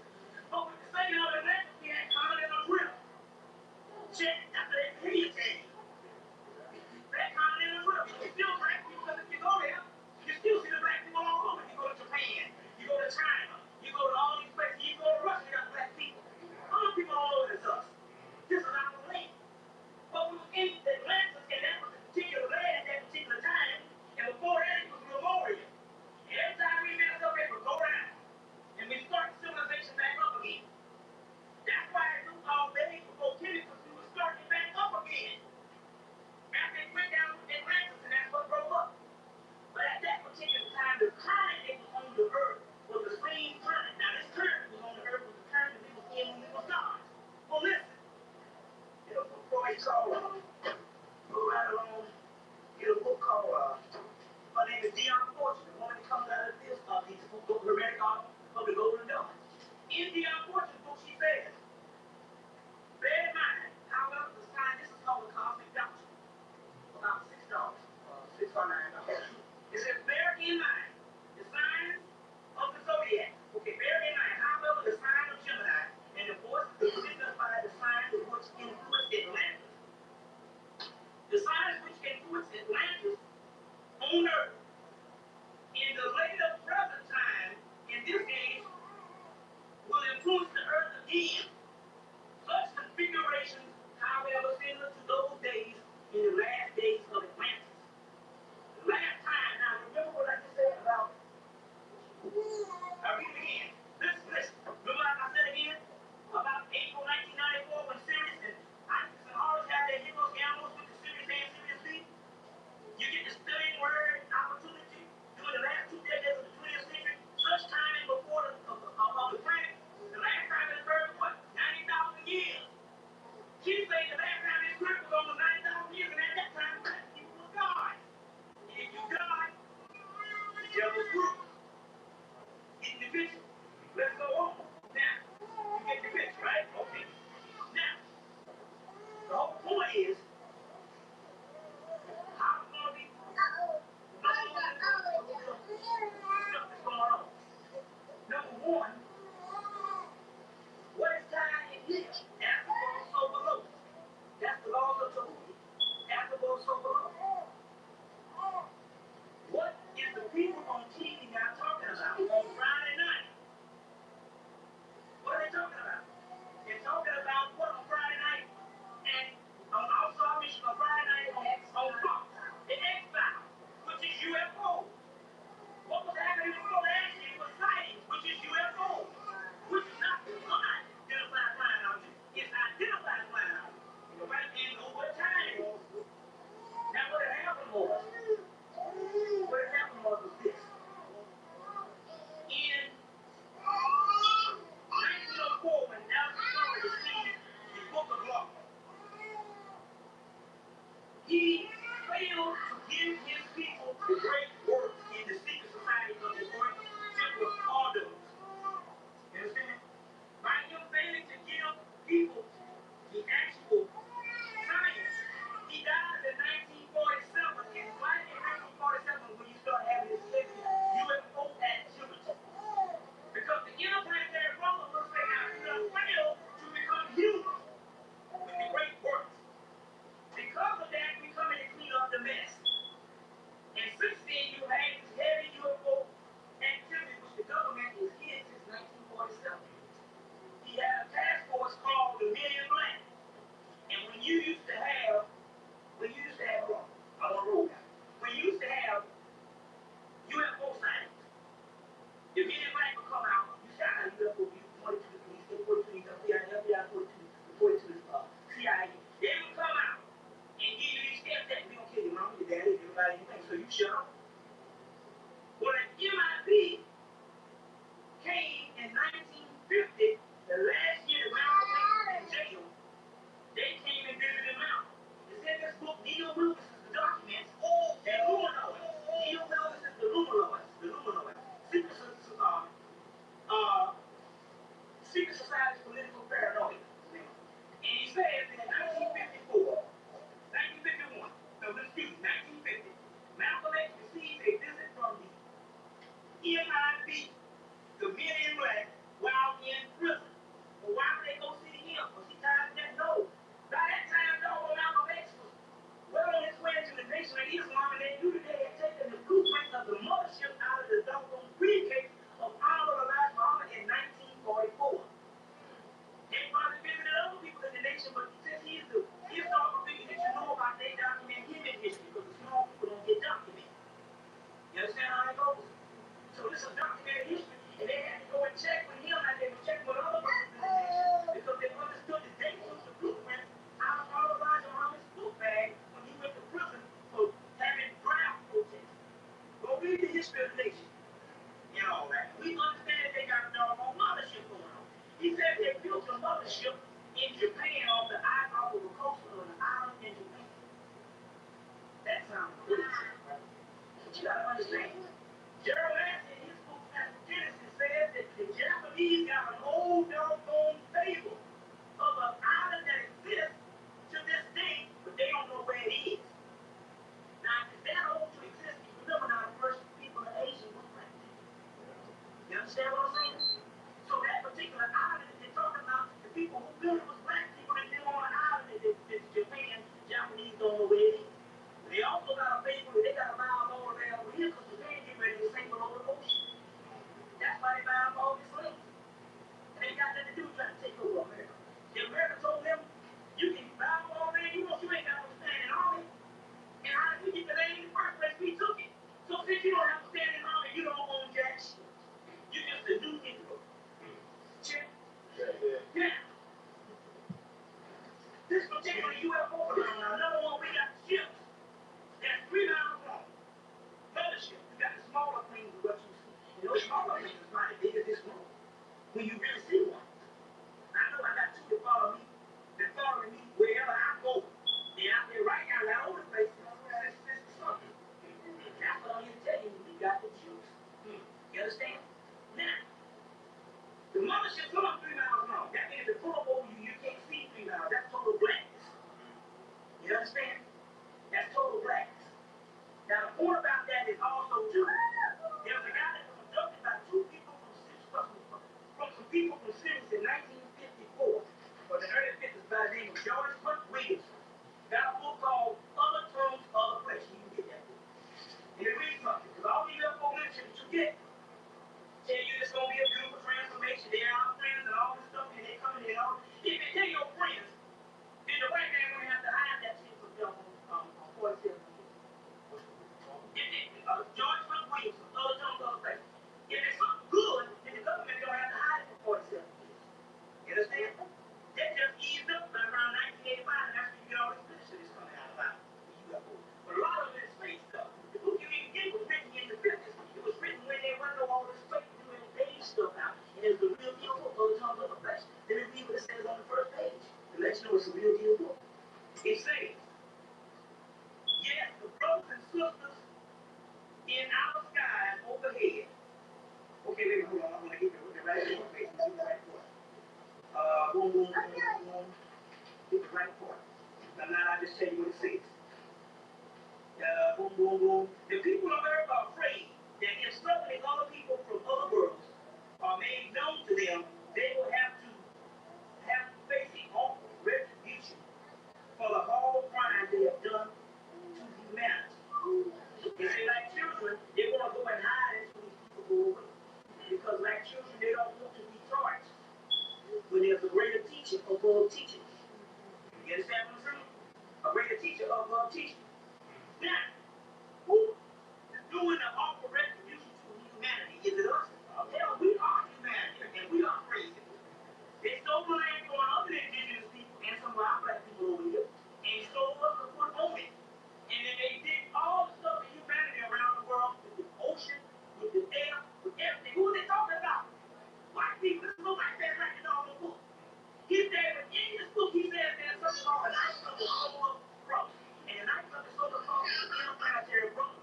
MIB, the men in black, while in prison. Well, why would they go see him? Was he tired of that? No. By that time, dog, Malcolm X was well on his way to the nation of Islam, and they knew that they had taken the blueprint of the mothership out of the doggone briefcase of Honorable Elijah Muhammad in 1944. They probably visited other people in the nation, but since he's the historical figure that you know about, they document him in history because the small people don't get documented. You understand how that goes? So this is documented history, and they had to go and check with him like they were checking with other brothers in the nation because they understood that they took the blueprint out of all Elijah Muhammad's book bag when he went to prison for having draft protests. Go read the history of the nation and all that. We understand that they got a doggone mothership going on. He said they built a mothership in Japan off the off of the coast of an island in Japan. That sounds crazy. But you gotta understand. Gerald Lansing in his book Genesis says that the Japanese got an old doggone fable of an island that exists to this day, but they don't know where it is. Now, if that old to exist, you remember now the first people in Asia was black people. You understand what I'm saying? So that particular island that they're talking about, the people who built it was black people that live on an island that Japan, Japanese don't know where it is. They also got a fable that they got a mile over there over here because Japan get ready to sink below the ocean. That's why they buy up all these slaves. And they got nothing to do trying to take over America. The America told them, you can buy up all land you want, you ain't got no standing army. And how did we get the land in the first place? We took it. So since you don't have a standing army, you don't own jack shit. You just a new Negro. Check. Now, this particular UFO phenomenon, number one, we got ships that's 3 miles long. Mothership, you got the smaller planes of what you see. And those smaller planes is not as big as this room. When you really see one. I know I got two that follow me, wherever I go. They're out there right now, that older place. That's something. That's what I'm here to tell you. We got the juice. You understand? Now, the mothership's on 3 miles long. That means if it pull up over you, you can't see 3 miles. That's total blackness. You understand? That's total blackness. Now, the point about that is also, too, there was a guy that was abducted by two people from some people from cities in 1954, or the early 50s, by the name of George Hunt Williamson. Got a book called Other Terms, Other Places. You can get that book. And it reads something, because all these UFO literature that you get tell you it's going to be a beautiful transformation. They're our friends and all this stuff, and they're coming in. If they tell your friends, then the white man going to have to hide that shit from them on 47 years. George Hunt Williamson, Other Terms, Other Places. If it's something good, then the government don't have to hide it for 47 years. You understand? That just eased up by around 1985, and that's when you get all this literature that's coming out about the UFO. But a lot of it is fake stuff. The book you even get was written in the 50s. It was written when they went all this fake new age stuff out. And it's the real deal book, Other Terms, Other Places. Let me read what it says on the first page to let you know it's a real deal book. It says, yes, the brothers and sisters in our skies overhead. Okay, wait, hold on. I'm going to get the right face. Get the right point. Boom, boom, boom, boom, boom. Get the right point. Now, I'll just tell you what it says. Boom, boom, boom. The people of Earth are afraid that if suddenly other people from other worlds are made known to them, they will have to face the awful retribution for the whole crime they have done to humanity. They say, like children, they want to go and hide until these people go away. Because like children, they don't want to be charged when there's a greater teacher above teaching. You understand what I'm saying? A greater teacher above teaching. Now, who is doing the awful retribution to humanity? Is it us? Hell, we are humanity, and we are crazy. They stole the land from other indigenous people and some of our black people over here, and stole us to put on it. And then they did all the stuff in humanity around the world with the ocean, with the air, with everything. Who are they talking about? White people. This is a white man writing all the book. He said, but in this book, he says there's something called a nightclub of solar brother. And the nightclub is solar called the interplanetary brother.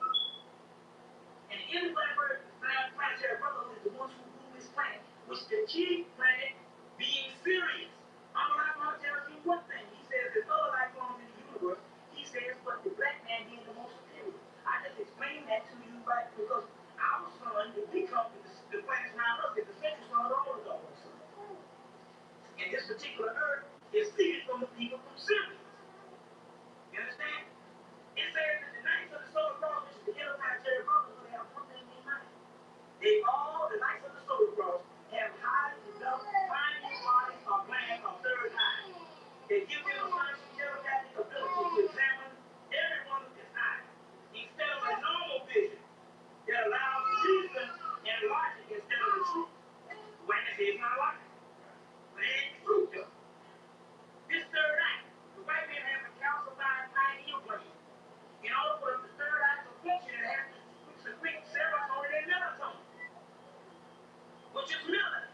which is melanin,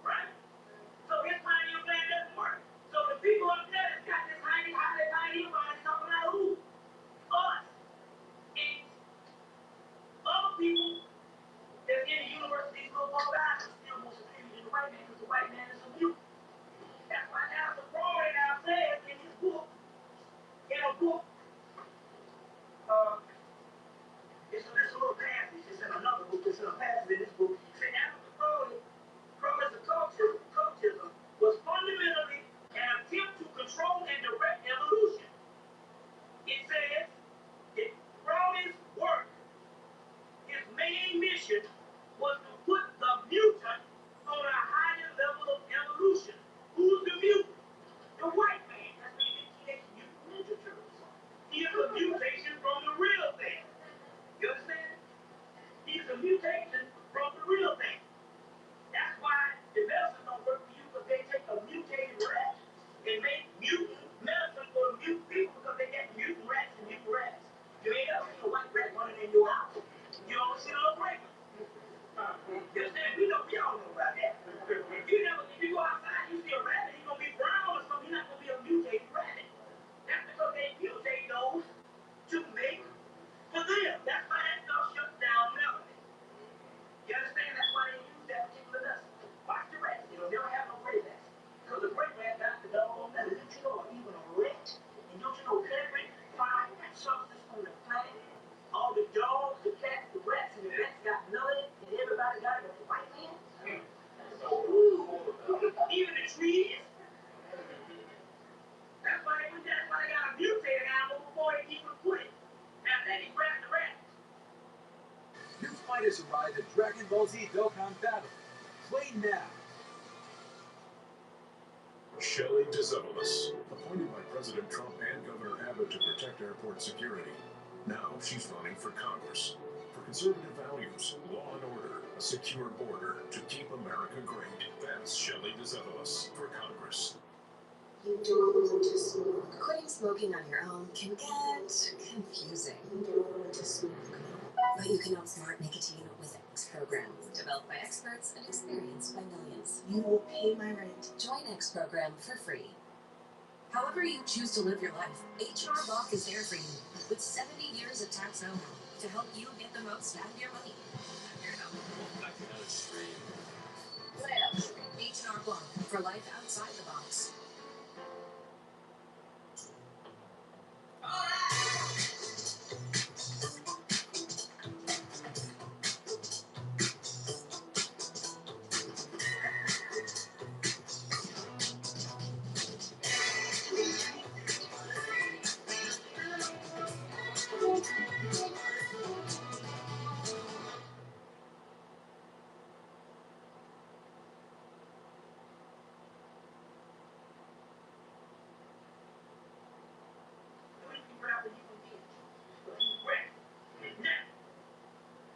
right? So his pineal gland doesn't work. So the people up there that's got this highly pineal gland is talking about who? Us. And other people that's in the universities will fall out and still more superior than the white man because the white man is a mutant. That's why Alistair Crowley now says in his book, uh, it's a little passage, it's in another book, it's in a passage in this book. It said Alistair Crowley's occultism was fundamentally an attempt to control and direct evolution. It says that Crowley's work, his main mission, was to put the mutant on a higher level of evolution. Who's the mutant? The white man. That's where you get Teenage Mutant Ninja Turtles. He is a mutation from the real thing. You understand? He's a mutation from the real thing. That's why the medicine don't work for you because they take a mutated rat and make mutant medicine for the mutant people because they get mutant rats and mutant rats. You ain't ever seen a white rat running in your house. You don't see a little break. You understand? We all know about that. If you go outside, you see a rabbit, he's gonna be brown or something. He's not gonna be a mutated rabbit. That's because they mutate those to make for them. That's why that stuff shuts down melanin. You understand? That's why they use that particular medicine. Watch the rats. They'll never have no gray rats. Because the gray rat got the double medicine. Don't you know, or even a rat? And don't you know every fine substance on the planet? All the dogs, the cats, the rats, and the rats got melanin, and everybody got it but the white man? Ooh. Even the trees. That's why they got a mutated animal before they even put it. Now then he grabbed the rat. New fighters arrive at Dragon Ball Z Dokkan Battle. Play now. Shelley DeSantis, appointed by President Trump and Governor Abbott to protect airport security. Now she's running for Congress. For conservative values, law and order, a secure border to keep America great. That's Shelley DeSantis for Congress. You don't want to smoke. Quitting smoking on your own can get confusing. You don't want to smoke. But you can outsmart nicotine with X programs, developed by experts and experienced by millions. You will pay my rent. Join X program for free. However you choose to live your life, H&R Block is there for you with 70 years of tax know-how to help you get the most out of your money. H&R Block for life outside the box.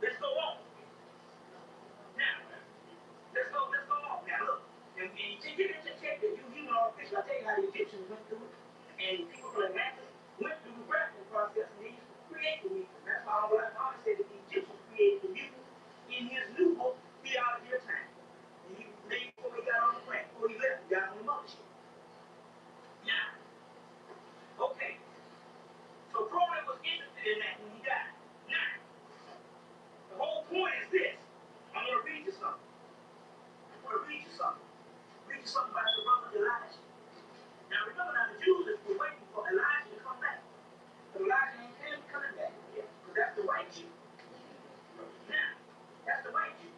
Let's go on. Now, let's go on. Now, look. And to get into check that you know, I'll tell you how the Egyptians went through it. And people from Atlantis went through the grafting process and they used to create the mutant. That's why Black said that the Egyptians created the mutant in his new book, Theology of Time. And he before he got on the planet, before he left, he got on the mothership. Now, okay. So Crowley was interested in that when he died. Now, the whole point is this. I'm going to read you something. Read you something about the brother Elijah. Now remember now the Jews were waiting for Elijah to come back. But Elijah ain't coming back yet. Because that's the white Jew. Now, that's the white Jew.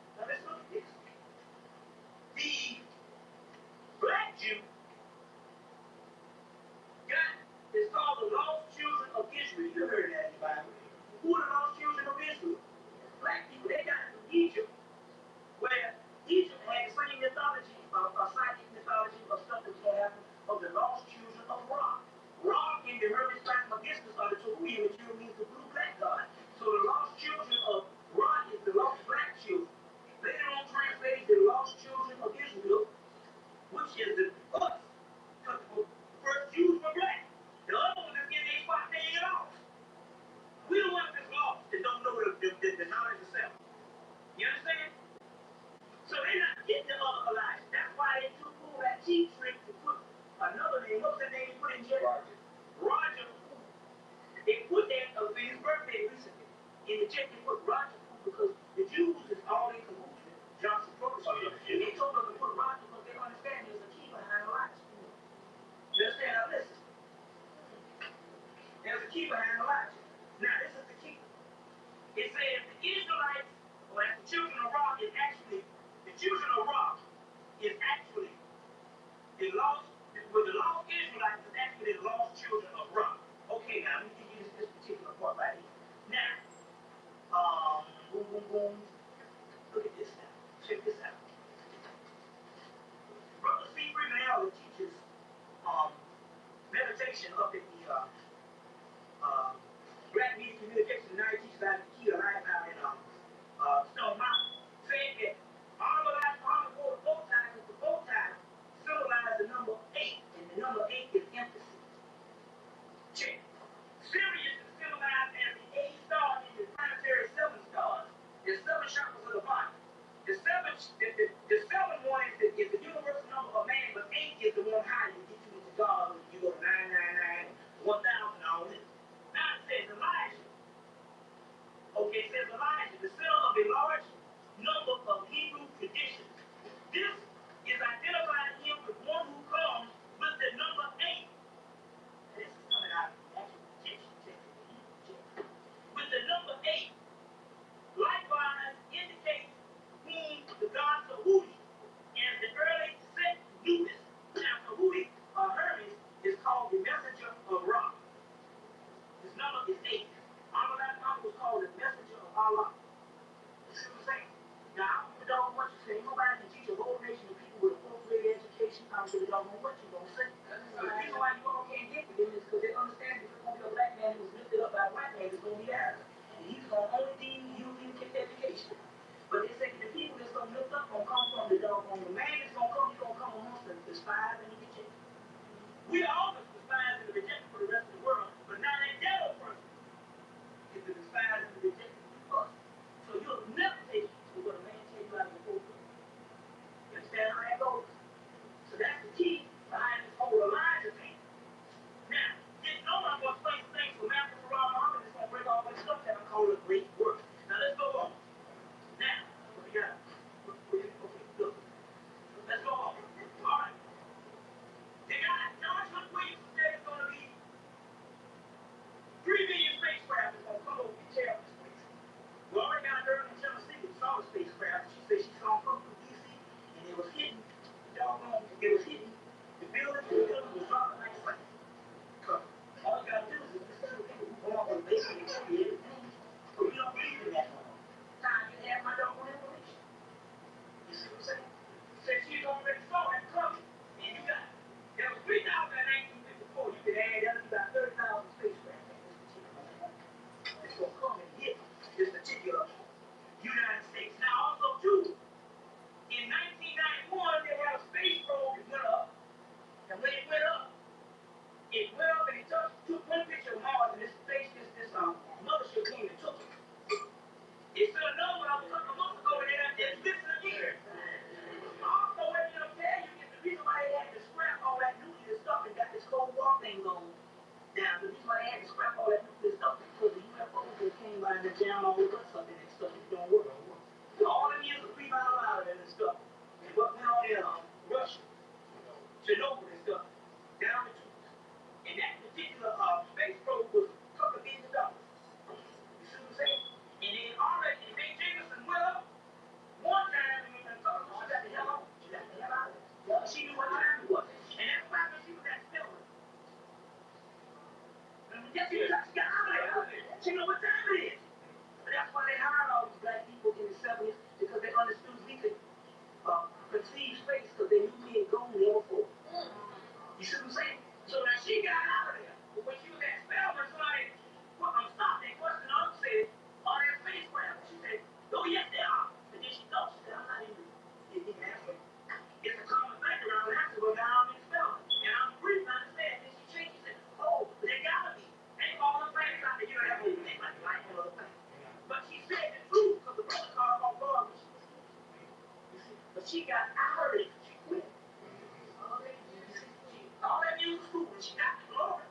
checked and put Roger because the Jews is all they cahoots with Johnson protocol. And they told us to put Roger because they understand there's a key behind the lights. You understand? Now listen. There's a key behind the logic. Now this is the key. It says the Israelites, or the children of Rock is actually, the children of Rock is actually the lost, with the lost Israelites is actually the lost children of Rock. Okay, now let me give you this particular part right here. Now, boom, boom, boom. Look at this now. Check this out. Brother C. Freeman Allen teaches meditation up at the Black Media Communication Night. He teaches out the key of life out in Stone Mountain, saying that all of that on the bow tie, because the bow tie symbolizes the number 8, and the number 8 is emphasis. Check. Sirius is symbolized as the 8 star in the planetary 7 stars. The 7 chakras of the body. The 7 one is the universal number of man, but 8 is the one high. You get you into God. You go to 999, 1000, all this. Now it says Elijah. Okay, it says Elijah, the center of a large number of Hebrew traditions. This is identifying him with one who comes with the number 8. This is coming out of the actual text. With the number 8, likewise indicates whom the god Tahuti and the early sect Nubis. Now Tahuti or Hermes is called the messenger of Ra. His number is 8. Allah was called the messenger of Allah. You see what I'm saying? Now, I don't know what you say. Nobody can teach a whole nation of people with a full-grade education. I really don't know what you're going to say. The reason why you all can't get with them is because they understand if there's going to be a black man who's lifted up by a white man, it's going to be Arab. And he's going to only deem you can get education. But they say the people that's going to lift up going to come from the doggone. The man that's going to come, he's going to come amongst the despised and the rejected. We are all the despised and the rejected for the rest of the world, but now that ghetto person is the despised and the rejected for us. So you'll never take what a man takes out of the book. You understand how that goes? So that's the key behind this whole Elijah thing. Now, didn't know I'm going to explain some things from Matthew Farrar Muhammad is going to break all this stuff that I call a great work. Now let's go on. Now, what we got? Okay, look. Let's go on. All right. They got George Hunt Williams said it's going to be 3 million spacecraft is going to come over and tear up the space. We already got a girl in Tennessee who saw the spacecraft. She said she saw them come through DC and it was hitting, doggone, it was hitting the building was dropping like flat. All you got to do is listen to people who go on with basically tell you everything. But we don't believe in that no more. Time you have my doggone information. You see what I'm saying? Said she already saw that coming. And you got, there was 3,000 in 1954. You can add that, you got 30,000 spacecraft. It's going to come and hit this particular United States. Now, also, too, in 1991, they had a space probe that went up. And when it went up and it took one picture of Mars, and this mothership came and took it. It said another one a couple of months ago, and it's missing again. Also, what you know, tell you is the reason why they had to scrap all that nuclear stuff and got this Cold War thing going down. The reason why they had to scrap all that nuclear stuff is because the UFOs that came by and they jammed all the guts up in that stuff. It don't work. All them years of 3 miles out of it and stuff. And what went on in Russia, Chernobyl and stuff, down the tubes. And that particular space probe was a couple of $1 billion. You see what I'm saying? And then already, and May Jacobson went up one time and she got the hell out. She got the hell out of it. She knew what time it was. And that's why when she was at Spelman. Yes, she got out of there. She knew what time it is. But that's why they hired all these black people in the 70s, because they understood we could conceive space because they knew we had gone there before. You see what I'm saying? So now she got out of there. But when she was at Spelman, somebody stopped and questioned her and said, are there spacecraft? She said, oh, yes, they are. And then she thought, she said, I'm not even answer. It's a common thing around the house to go down and Spelman. And I'm brief to understand. Then she changed. She said, oh, they gotta be. Ain't all the things out there. You don't have to think like life and other things. But she said the truth because the brother called on God when she was here. But she got out of it. She quit. All that music school when she got to glory.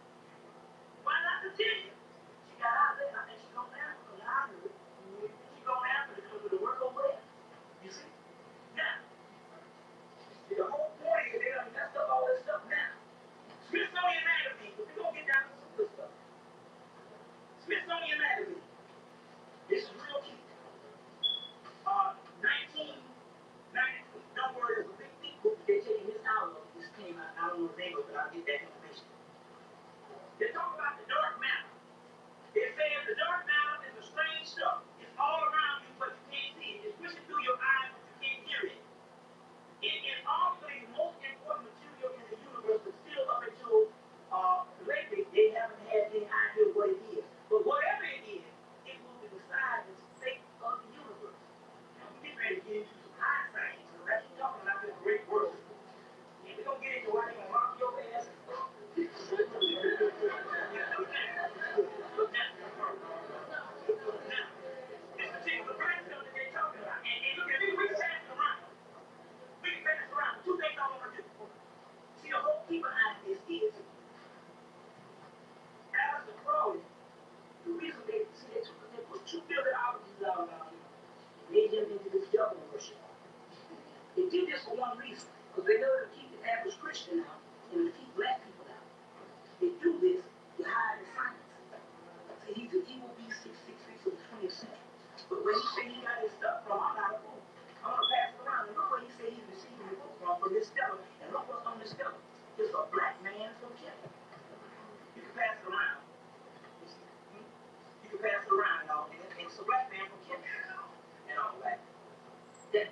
Why not continue? She got out of there. I think she's going down because I knew it.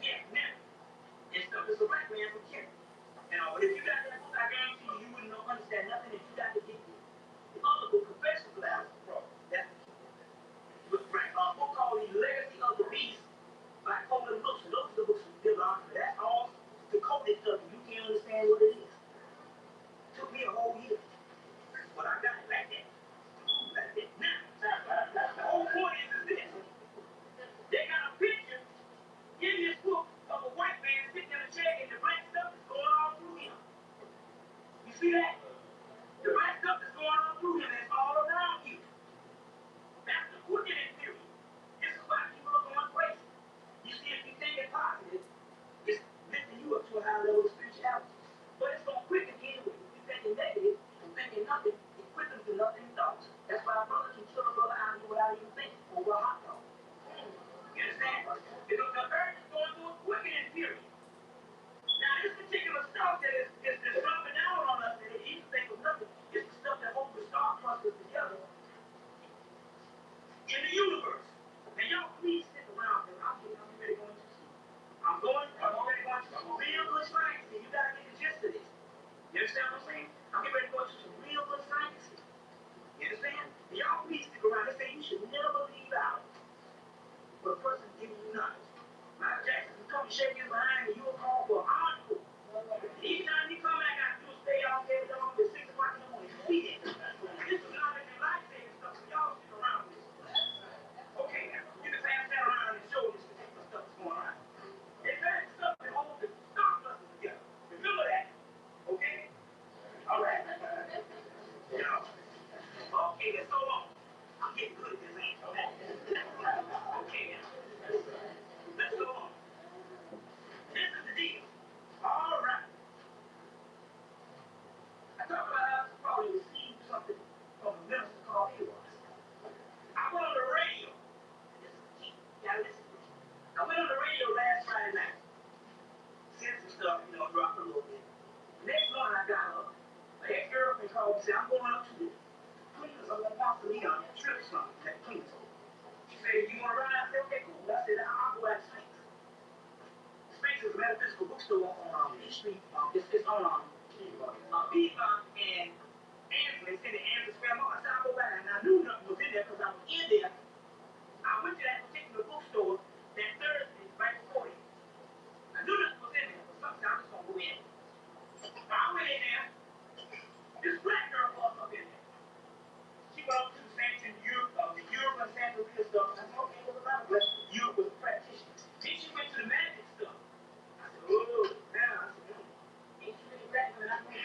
Yeah, now, and stuff is a black man from Kenya. But if you got that book, I guarantee you, you wouldn't know, understand nothing if you got to get the other book, Confessions of the Ancestral. That's the right. Book called The Legacy of the Beast by Coleman Books. Those are the books we build on. That's all the coded stuff. You can't understand what it is. Took me a whole year. But I got it like that. Like that. Now, the whole point is this. They got a picture in this book of a white man sitting in a chair and the black stuff is going all through him. You see that? The black stuff is going all through him and it's all around you. That's the quickening theory. This is why people are going crazy. You see, if you think it's positive, it's lifting you up to a higher level of spirituality. But it's going to quicken anyway. If you're thinking negative and thinking nothing, it quickens to nothing thoughts. That's why a brother can kill a brother out of you without even thinking over a hot dog. You understand? Because the earth is going through a quickening period. Now, this particular stuff that is dropping down on us, and you think of nothing, it's the stuff that holds the star clusters together in the universe. And y'all, please stick around, because I'm getting ready to go into sleep. I'm already going to some real good science, and you got to get the gist of this. You understand what I'm saying? I'm getting ready to go into some real good science. You understand? And y'all, please stick around. They say you should never leave out for a person giving you knowledge. Michael Jackson can come and shake his behind, and you'll call for an encore. Each time you come back, I do stay out there till 6 o'clock in the morning. You see that? This is knowledge and life-saving stuff, so y'all stick around with this. Okay, now, you can pass that around and show this particular stuff that's going on. It's that stuff that holds the star clusters together. Remember that. Okay? All right. Now, okay, that's so long. I'm getting good at this, ain't I? Okay, now. Let's go on. This is the deal. All right. I talked about how I probably received something from a minister called Eros. I went on the radio. This is key. You gotta listen to me. I went on the radio last Friday night. Said some stuff, dropped a little bit. Next morning I got up. My ex-girlfriend called me and said, I'm going up to the cleaners. I'm going to Pastor Leon and trip something at cleaners. She said, you want to ride? I said, okay, cool. I said, I'll go at Sphinx. Sphinx is a metaphysical bookstore on East Street. It's on BEEHIVE and Ansley. It's in the Ansley Square Mall. I said, I'll go back. And I knew nothing was in there because I was in there. I went to that particular bookstore that Thursday, right before it. I knew nothing was in there, but sometimes I'm just going to go in. I went in there. This black girl was up in there. She went up to the Saints in Europe, the Yoruba and Santeria stuff. I said, okay, what's about it? Europe was a practitioner. Then she went to the magic stuff. I said, oh, man. I said, ain't too many black women I know.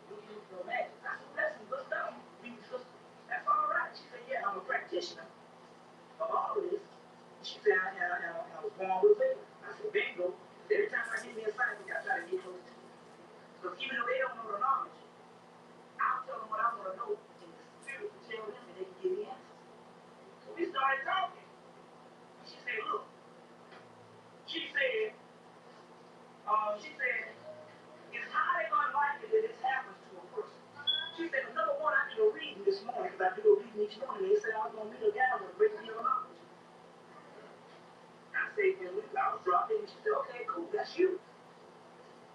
You know magic. I said, listen, good stuff. That's all right. She said, yeah, I'm a practitioner of all of this. She said, I was born with a baby. I said, bingo. Every time I get me a sign, I try to get close to it. Because even though they don't know the knowledge, I'll tell them what I want to know, and the spirit will tell them, and they can give me answers. So we started talking. She said, look, she said, it's highly unlikely that this happens to a person. She said, number one, I did a reading this morning, because I do a reading each morning. They said I was going to meet a guy with a great deal of knowledge. I said, I was dropped in, and she said, okay, cool, that's you.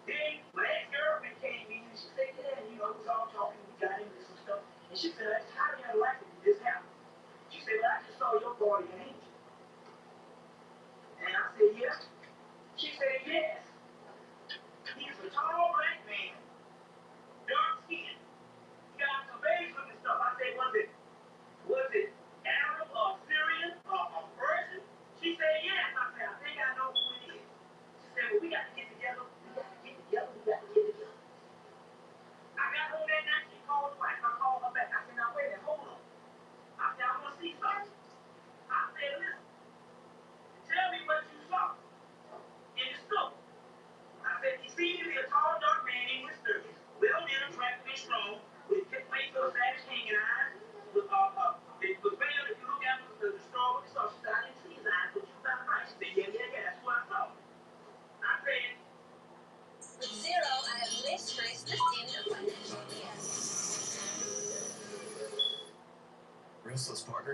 Then my ex-girlfriend came in, and she said, yeah, we was all talking, we got into some stuff. And she said, it's highly unlikely that this happened. She said, but I just saw your guardian angel. And I said, yes. She said, yes. He's a tall black man, dark skin. He got some beige looking stuff. I said, was it Arab or Syrian or Persian? She said, yes. I said, I think I know who it is. She said, well, we got to get together. We got to get together. I got home that night, she called twice. I called her back. I said, now wait a minute, hold on. I said, I want to see something. I said, listen, tell me what you saw in the store.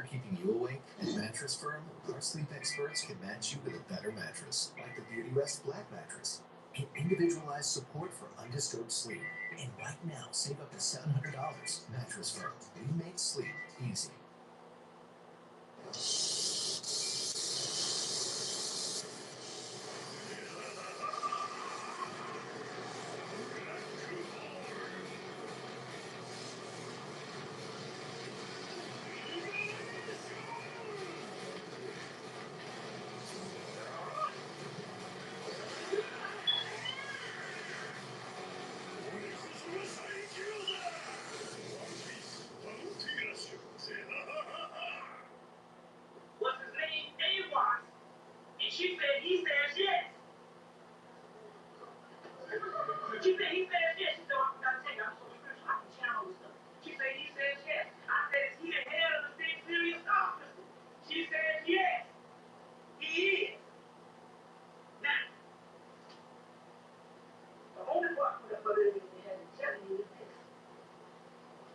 tired keeping you awake? At Mattress Firm, our sleep experts can match you with a better mattress, like the Beauty Rest Black Mattress. Get individualized support for undisturbed sleep. And right now, save up to $700. Mattress Firm, we make sleep easy. What's his name? A-Watts. And she said, he says yes. She said, he says yes. She said, I forgot to tell you, I'm so spiritual, I can channel this stuff. She said, he says yes. I said, is he the head of the six serious star system? She says, yes, he is. Now, the only part for the they had been telling you is this.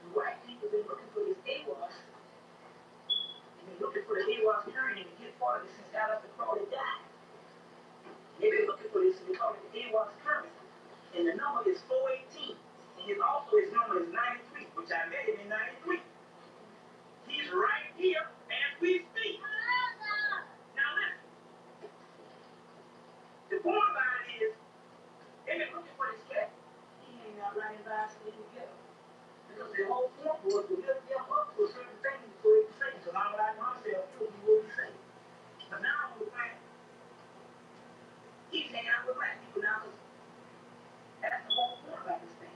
The white people been looking for this A-Watts, and been looking for the A-Watts turning to get part of this since Alistair Crowley died. They've been looking for this, and they call it the A-Watts currency. And the number is 418. And his number is 93, which I met him in 93. He's right here as we speak. Now listen, the point about it is, they've been looking for this cat. He ain't not riding by so they can get him. Because the whole point was to lift them up to a certain thing before they can say, because I'm riding myself too, he will be saved. But now on the planet, he's hanging out with black people now, because that's the whole point about this thing.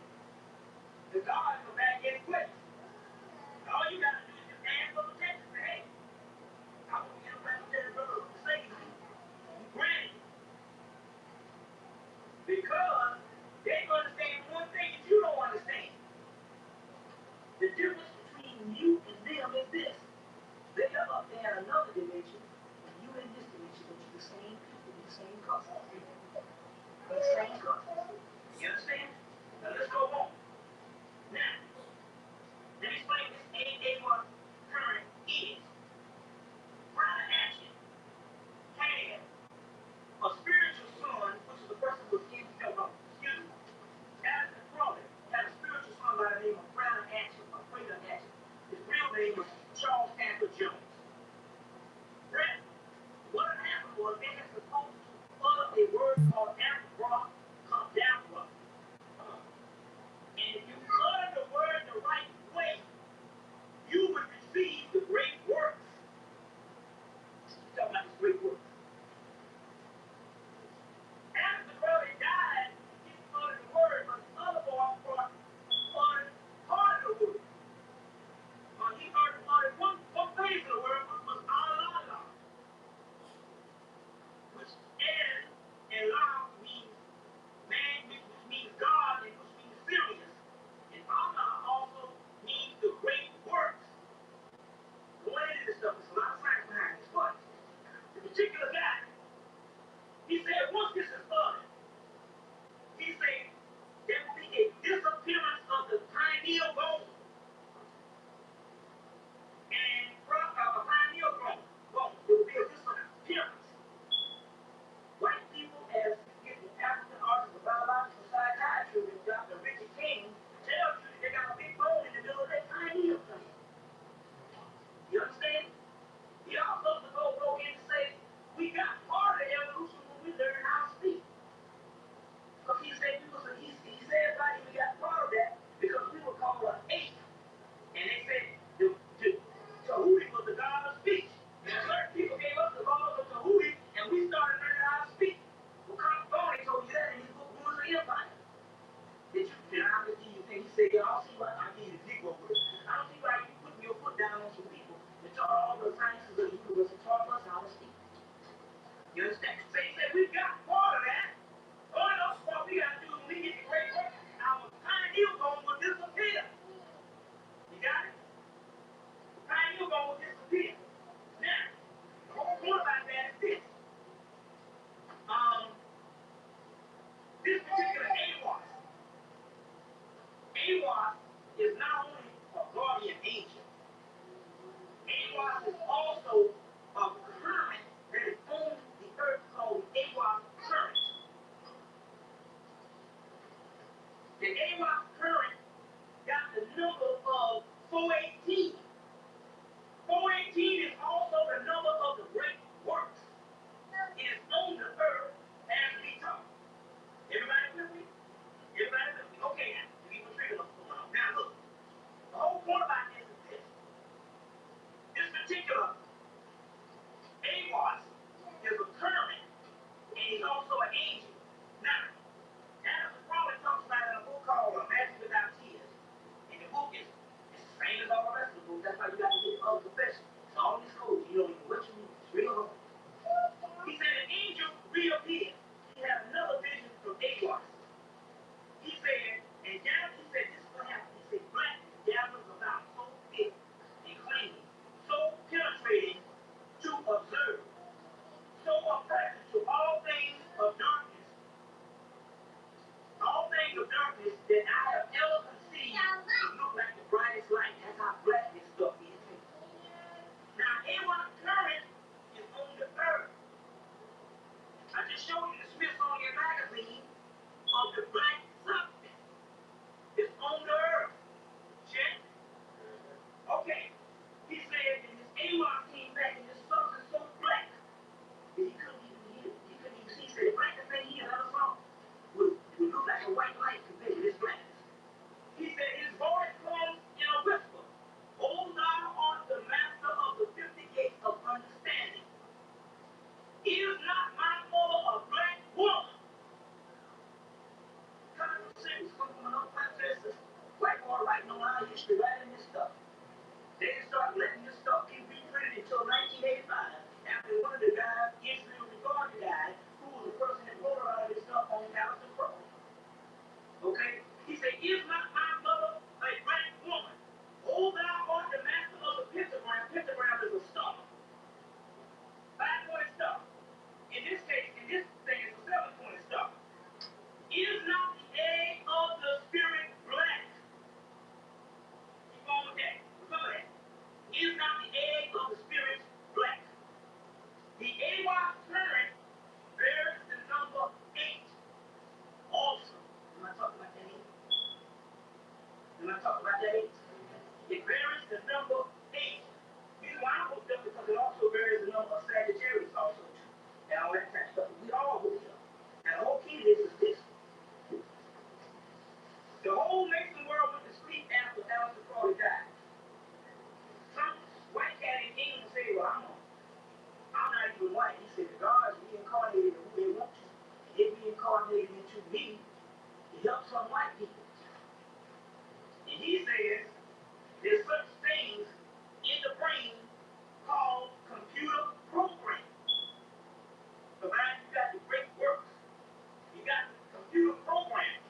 The gods are back in place. All you gotta do is just ask for protection. Say, hey, I want to get a planetary brother to save me. Granted, because they understand one thing that you don't understand. The difference between you and them is this. They are up there in another dimension, and you in this dimension, but you're the same people, the same customers. The same customers. You understand? Now let's go on. Now, let me explain this A1 current is. Brother Action had a spiritual son, which is the person who was in excuse me. Alistair Crowley had a spiritual son by the name of Brother Action, or Prater Action. His real name was Charles Panther Jones. Brett, what happened was they had supposed to utter a word called Abracadabra, The AWOC current got the number of 418. 418 is also the number of the great works. It is on the earth as we talk. Everybody with me? Everybody with me? Okay, now, we will trigger going on. Now look, the whole point about this is this. This particular AWOS is a current and he's also an angel. Now, Alice probably talks about it in a book called Magic Without Tears. And the book is the same as all the rest of the books. That's why you got to get all the profession. It's all these codes. You don't even what you need. It's real hard. He said an angel reappeared. He had another vision from AWOS. He said, and down, he said, this is what happened. He said, black gathers about so thick and clean, so penetrating to observe, so oppressive to all things of darkness that I have ever conceived to look like the brightest light. That's how black this stuff is. Now, A1 current is on the earth. I just showed you the Smithsonian magazine of the black substance. It's on the earth. Check. Okay. He said, and this A1 came back and this substance so black that he couldn't even hear it. He couldn't even see. He said, the blackest thing he had ever saw would look like a white light compared to this blackness. He said, his voice comes in a whisper. O thou art the master of the 50 gates of understanding. Is not my mother a black woman? Kind of sense come from another ancestors. White boy writing on our history, writing this stuff. They didn't start letting this stuff keep being printed until 1985. After one of the guys, Israel Regarding died, who was the person that wrote a lot of this stuff on Calvin Pro. Okay? He said, is not my mother a black woman? O thou art the master of the pentagram. Pentagram is a star. 5-point star. In this case, in this thing, it's a 7-point star. Is not the egg of the spirit black? Keep on with that. Remember that. Is not the egg of the spirit black? The AY current bears the number 8 also. Am I talking about that 8? Am I talking about that 8? It bears the number 8. Reason why I hooked up because it also bears the number of Sagittarius also too. And all that kind of stuff. We all hooked up. And the whole key to this is this. The whole Mason world went to sleep after Alistair Crowley died. Some white cat in England said, well, I'm not even white. He said, the gods reincarnated who they want to. They reincarnated into me to help some white people. And he says, there's such things in the brain called computer programming. Provided you got the great works, you got the computer programming,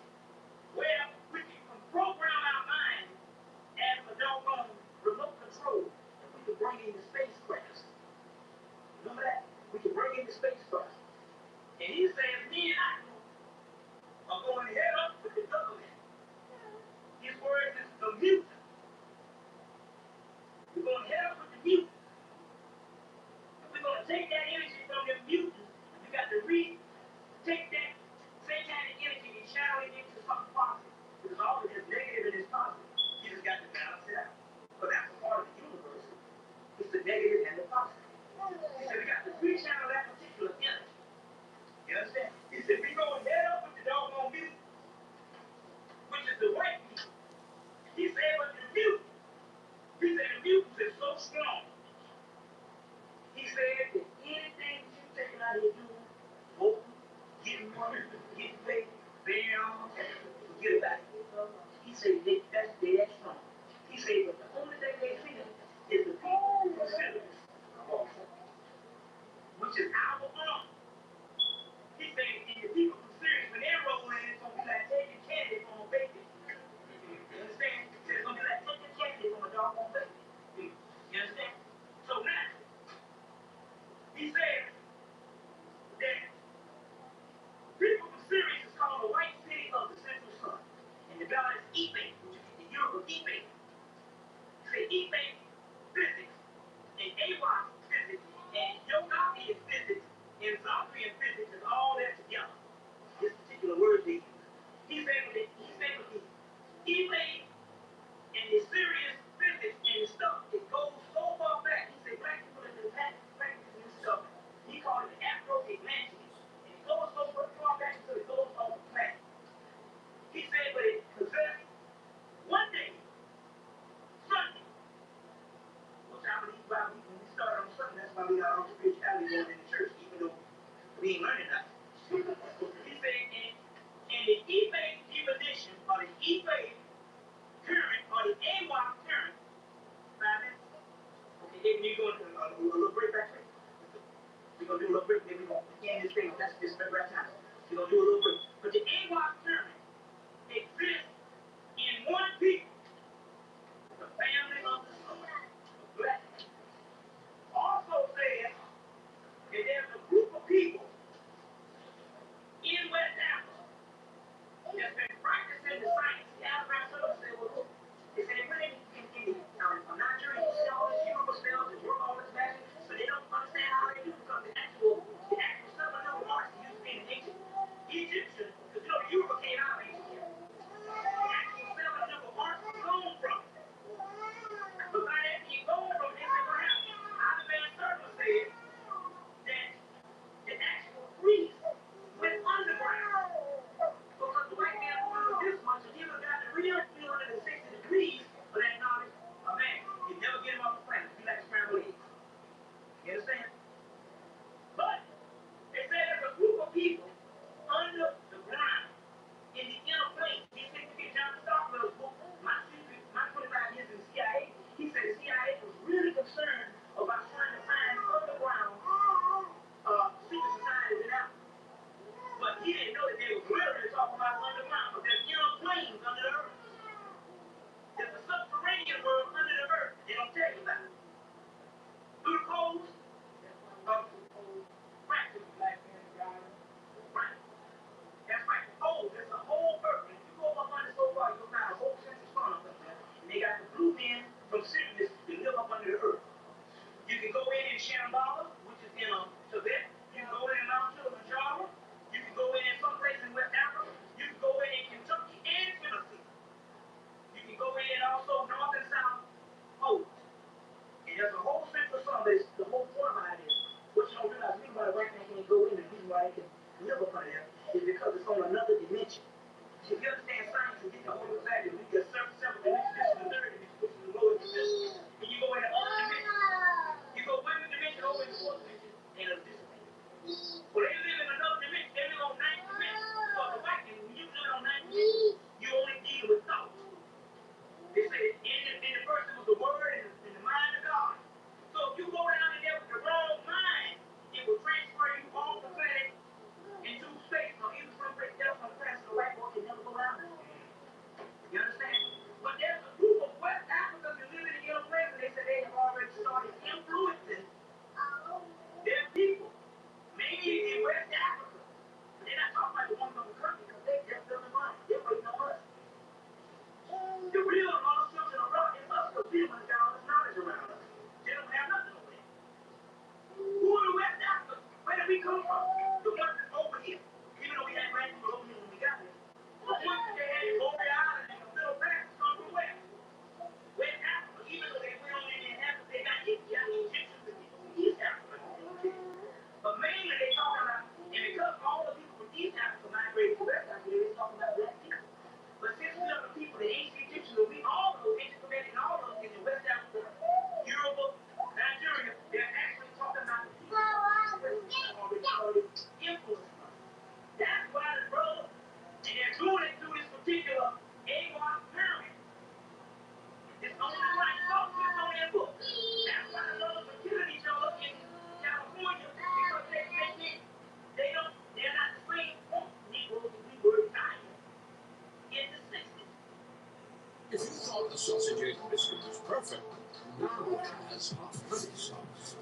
where we can program our mind as a doggone remote control, and we can bring in the spacecraft. Remember that? We can bring in the spacecraft. And he says, me and I are going to head up with the government. His words is the mutant. We're going to head up with the mutant. And we're going to take that energy from the mutant. And we got to take that satanic energy and channel it into something positive. Because all of it is negative and it's positive. You just got to balance it out. But that's a part of the universe. It's the negative and the positive. He said we got to re-channel that particular energy. You understand? He said we go and head up with the doggone mutant, which is the white people. He said, but the mutant, he said the mutants is so strong. He said that anything that you taking out here doing, voting, getting money, getting paid, bearing arms, forget about it. He said that's strong. He said, but the only thing they feel is the people who consider this, which is our arm. He said, and the people from Syria, when they roll in, it's going to be like taking candy from a baby. You understand? It's going to be like taking candy from a doggone baby. You understand? So now, he said that people from Syria is called the white city of the central sun. And the God is Ethan. talking about underground, but there's inner planes under the earth. There's a subterranean world under the earth. They don't tell you about it. Through the coals of practice, black man, right? That's right. Oh, there's a whole earth. And if you go up under so far, you'll find a whole central sun up there. And they got the blue men from Sirius that live up under the earth. You can go in Shambhala, which is in Tibet. You can go in Mount Kilimanjaro. You can go in some place in West Africa. You can go in Kentucky and Tennessee. You can go in also North and South Poles. And there's a whole central sun. The whole point about it is, what you don't realize, people about right now can't go in, and the reason why they can live up under there is because it's on another dimension. If you understand science, you get the whole exactly. We get several dimensions. This is the third dimension, which is the lowest dimension. And you go in the other dimension. You go one dimension over in the fourth dimension, and it'll dissipate. Well, they live in another dimension. They live on ninth dimension. So the white man, when you live on ninth dimension, you only deal with thoughts. They say in the first it was the word and the mind of God. So if you go down in there with the wrong mind, it will transfer you off the planet into space, or even some place else on the planet, so the white boy can never go down there. You understand? But there's a group of West Africans that live in the yellow place, and they say they have already started influencing their people. Maybe in West Africa. They're not talking about the ones on the country, because they just doesn't run. They're waiting on us. The real construction of rock is us, because we don't got all this knowledge around us. They don't have nothing over there. Who are the West Africans? Where did we come from? The ones that's over here. Even though we had black people over here when we got here. The ones that they had in Bombay Island and the Middle Pass come from where? West Africa. Even though they went on in there and Africa, they got Egyptians and people from East Africa. But mainly they talking about, and because all the people from East Africa migrated to West Africa, they talking about black people. But since we are the people, the ancient Egyptians, we all those ancient Kemetic and all those in West Africa, Yoruba, Nigeria, they're actually talking about the people already influence us. That's why the brother, and they're doing it through this particular AWOS pyramid. It's only right talk to on their book. That's why the brothers are killing each other in California, because they're not the same Negroes as we were dying in the 60s. If you thought the sausage egg biscuit was perfect, now it has honey sauce.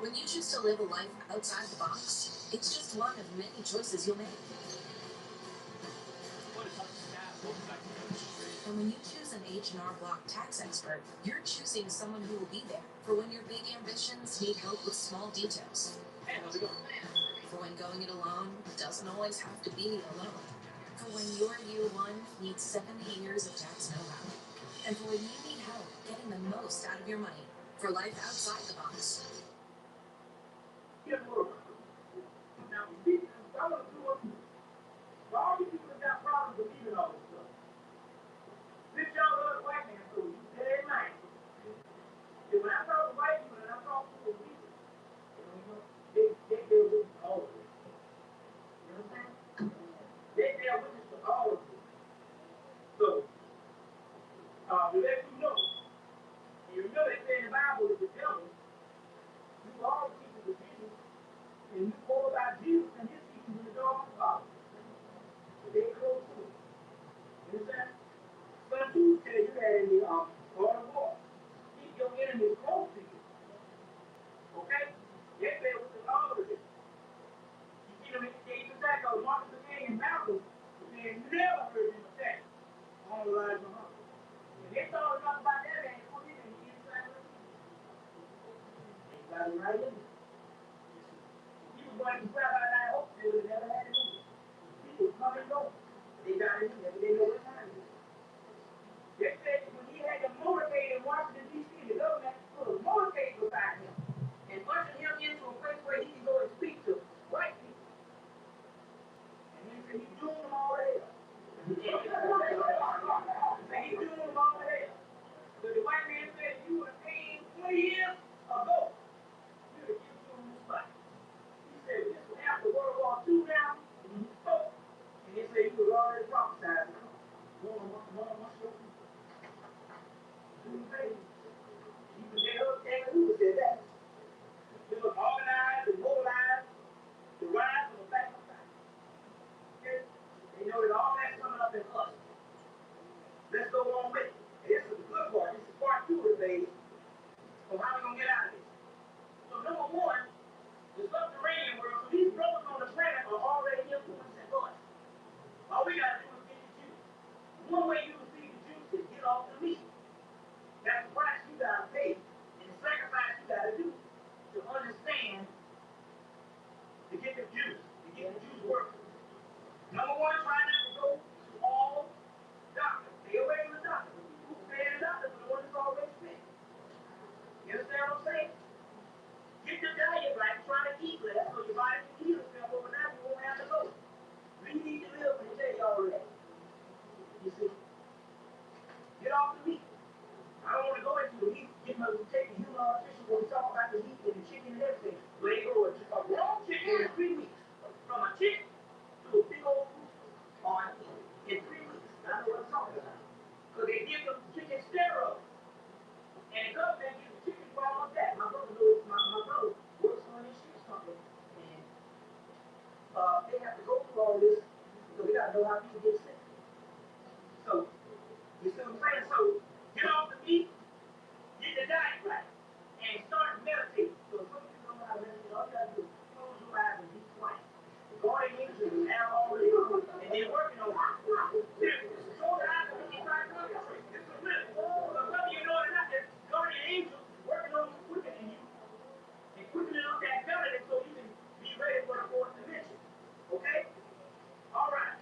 When you choose to live a life outside the box, it's just one of many choices you'll make. And when you choose an H&R Block tax expert, you're choosing someone who will be there for when your big ambitions need help with small details. Hey, how's it going? For when going it alone doesn't always have to be alone. For when your year one needs 70 years of tax know-how. And for when you need help getting the most out of your money for life outside the box. Here's what now, people, I want to do what all these people that got problems believing all this stuff. This y'all love white man, so you dead mind. And when I talk to white people and I talk to people, they bear witness to all of this. You understand? They bear witness to all of this. So, to let you know, and you remember they say in the Bible that the devil knew all the teachings of Jesus, and knew more about Jesus and his teachings than the dog of God. But they close to it. You understand? But I do tell you that in the art of war, keep your enemies close to you. Okay? They bear with the all of this. You see them, they even back on Martin Luther King and Malcolm, they had never heard him attack on the lives of Muhammad. And they thought enough about that man, put it in the inside of the people. They got it right in there. He was going to grab out that hope they would have never had to do it. People come and go. They got it in there, but they know what time it is. They said when he had to motivate in Washington, D.C., the government put a motivator beside him and ushered him into a place where he can go and speak to white people. And he said he's doing them all to hell. He said he's doing them all to hell. So the white man said, you would have paid 20 years ago. You would have given him this spot. He said, this was after World War II now. get the juice working. Number one, try not to go to all doctors. Stay away from the doctor. Who stay in the doctor for the one that's always sick? You understand what I'm saying? Get your diet right. Try to eat less so your body can heal itself overnight. You won't have to go. We need to live and tell you all that. You see? Get off the meat. I don't want to go into the meat. Take the human artificial when we talk about the meat and the chicken and everything. Where they go a raw chicken in 3 weeks. From a chick to a big old on in 3 weeks. I know what I'm talking about. Because they give them chicken steroids. And it goes and gives the chicken for all of that. My brother works on this shit company. And they have to go through all this. So we got to know how people get sick. So, you see what I'm saying? So, get off the meat. Get the diet right and start meditating. So some people don't know how to meditate. All you gotta do is close your eyes and be quiet. Go ahead and use it now already, and then working on it. Seriously, close your eyes and be quiet. Concentrate. This is real. So whether you know it or not, there's guardian angels working on you, quickening you, and quickening up that melody so you can be ready for the fourth dimension. Okay? All right.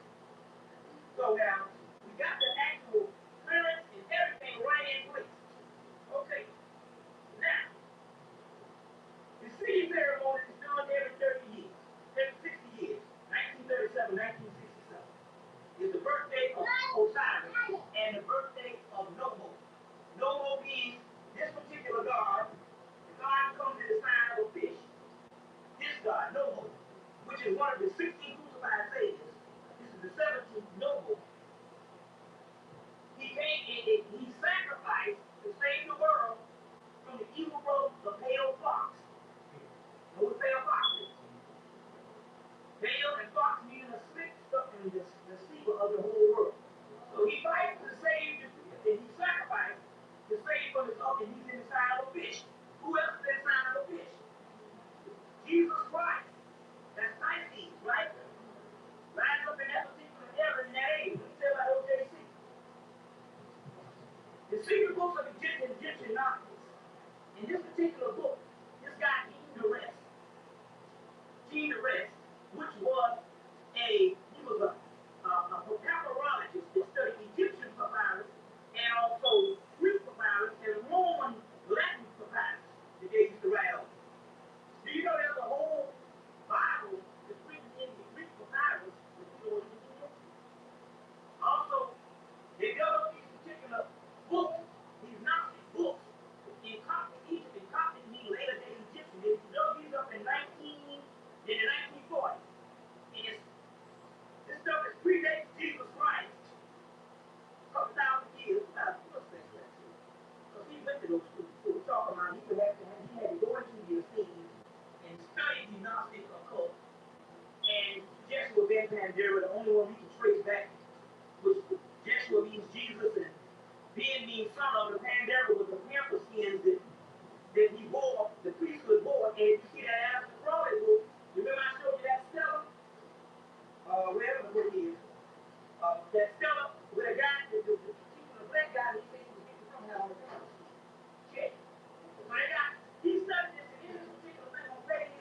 So now we got the actual clearance and everything right in place. Okay. Now, the seed ceremony is done every 30 years, every 60 years. 1937, 1967 is the birthday of Osiris and the birthday of Nomo. Nomo being this particular god. The god comes in the sign of a fish. This god, Nomo, which is one of the 16 crucified saviors. This is the 17th Nomo. He came and he sacrificed to save the world from the evil growth of pale fox. Know what pale fox is? Pale and fox meaning a slick stuff in the deceiver of the whole world. So he fights to save and he sacrificed to save from his up, and he's inside of a fish. Who else is inside of a fish? Jesus Christ. That's Pisces, right? Lines up in that particular era in that age. Let me tell you about OJC. The secret books of Egyptian Gnostics. In this particular book, this guy Gene the Rest, which was he was a papyrologist that studied Egyptian papyrus and also Greek papyrus and Roman Latin papyrus that they used to write on. Do you know there's a whole Bible that's written in the Greek papyrus that you know in Egypt? Also, they developed these particular books, these Gnostic books, in Coptic Egypt, and Coptic means later day Egyptian. They developed these up in the 1940s. And this stuff is predates Jesus Christ. A couple thousand years, about what's that? Because he went to those schools. So we're talking about he had to go into the Essenes and study the Gnostic occult. And Jeshua Ben Pandera, the only one we can trace back, which Jeshua means Jesus and Ben means son of, the Pandera was the panther skins that he wore, the priesthood wore. And you see that ancestral book, remember I showed you that Stella? Wherever it is. That Stella, where the guy, the black guy, he said he was getting from that on the camera. Check. So he studied this in this particular thing on page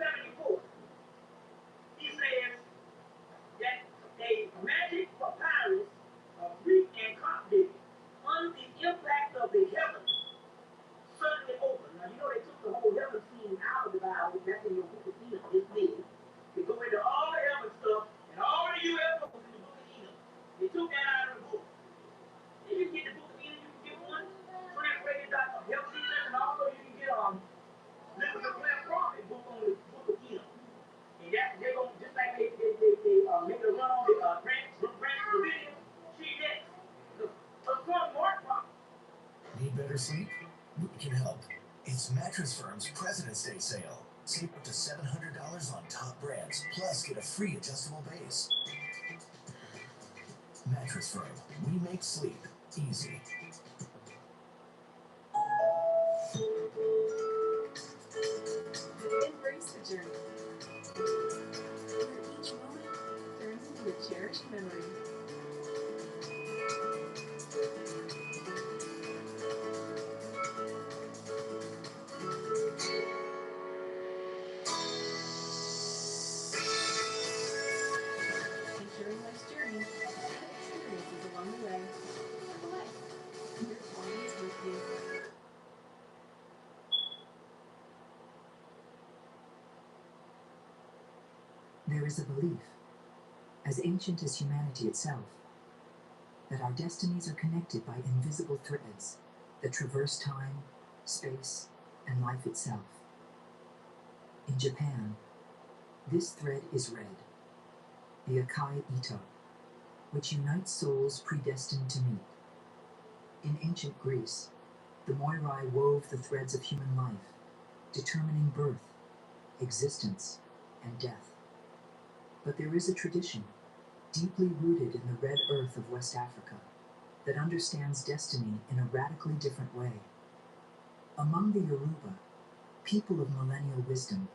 74. He says that a magic papyrus of Greek and Coptic under the impact of the heavens suddenly opened. Now, you know they took the whole heaven scene out of the Bible. That's in your book of Enoch. It's big. They go into all the heaven stuff and all the UFOs in the book of Enoch. They took that out of the book. And you can get the book of Enoch, you can get one translated of heaven research, and also you can get Living the Plant Prophet book on the book of Enoch. And they're going to, just like they make a run on the Branch Davidian, she next. The son Mark Prophet. Need better sleep? We can help. It's Mattress Firm's President's Day sale. Save up to $700 on top brands, plus get a free adjustable base. Mattress Firm. We make sleep easy. Embrace the journey. Where each moment turns into a cherished memory. There is a belief, as ancient as humanity itself, that our destinies are connected by invisible threads that traverse time, space, and life itself. In Japan, this thread is red, the Akai Ito, which unites souls predestined to meet. In ancient Greece, the Moirai wove the threads of human life, determining birth, existence, and death. But there is a tradition, deeply rooted in the red earth of West Africa, that understands destiny in a radically different way. Among the Yoruba, people of millennial wisdom,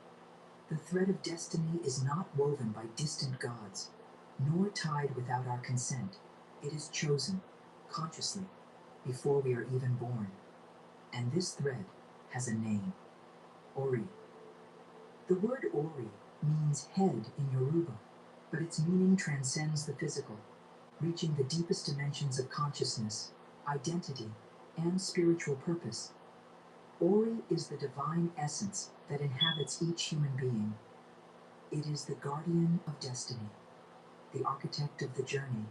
the thread of destiny is not woven by distant gods, nor tied without our consent. It is chosen, consciously, before we are even born. And this thread has a name, Ori. The word Ori means head in Yoruba, but its meaning transcends the physical, reaching the deepest dimensions of consciousness, identity, and spiritual purpose. Ori is the divine essence that inhabits each human being. It is the guardian of destiny, the architect of the journey,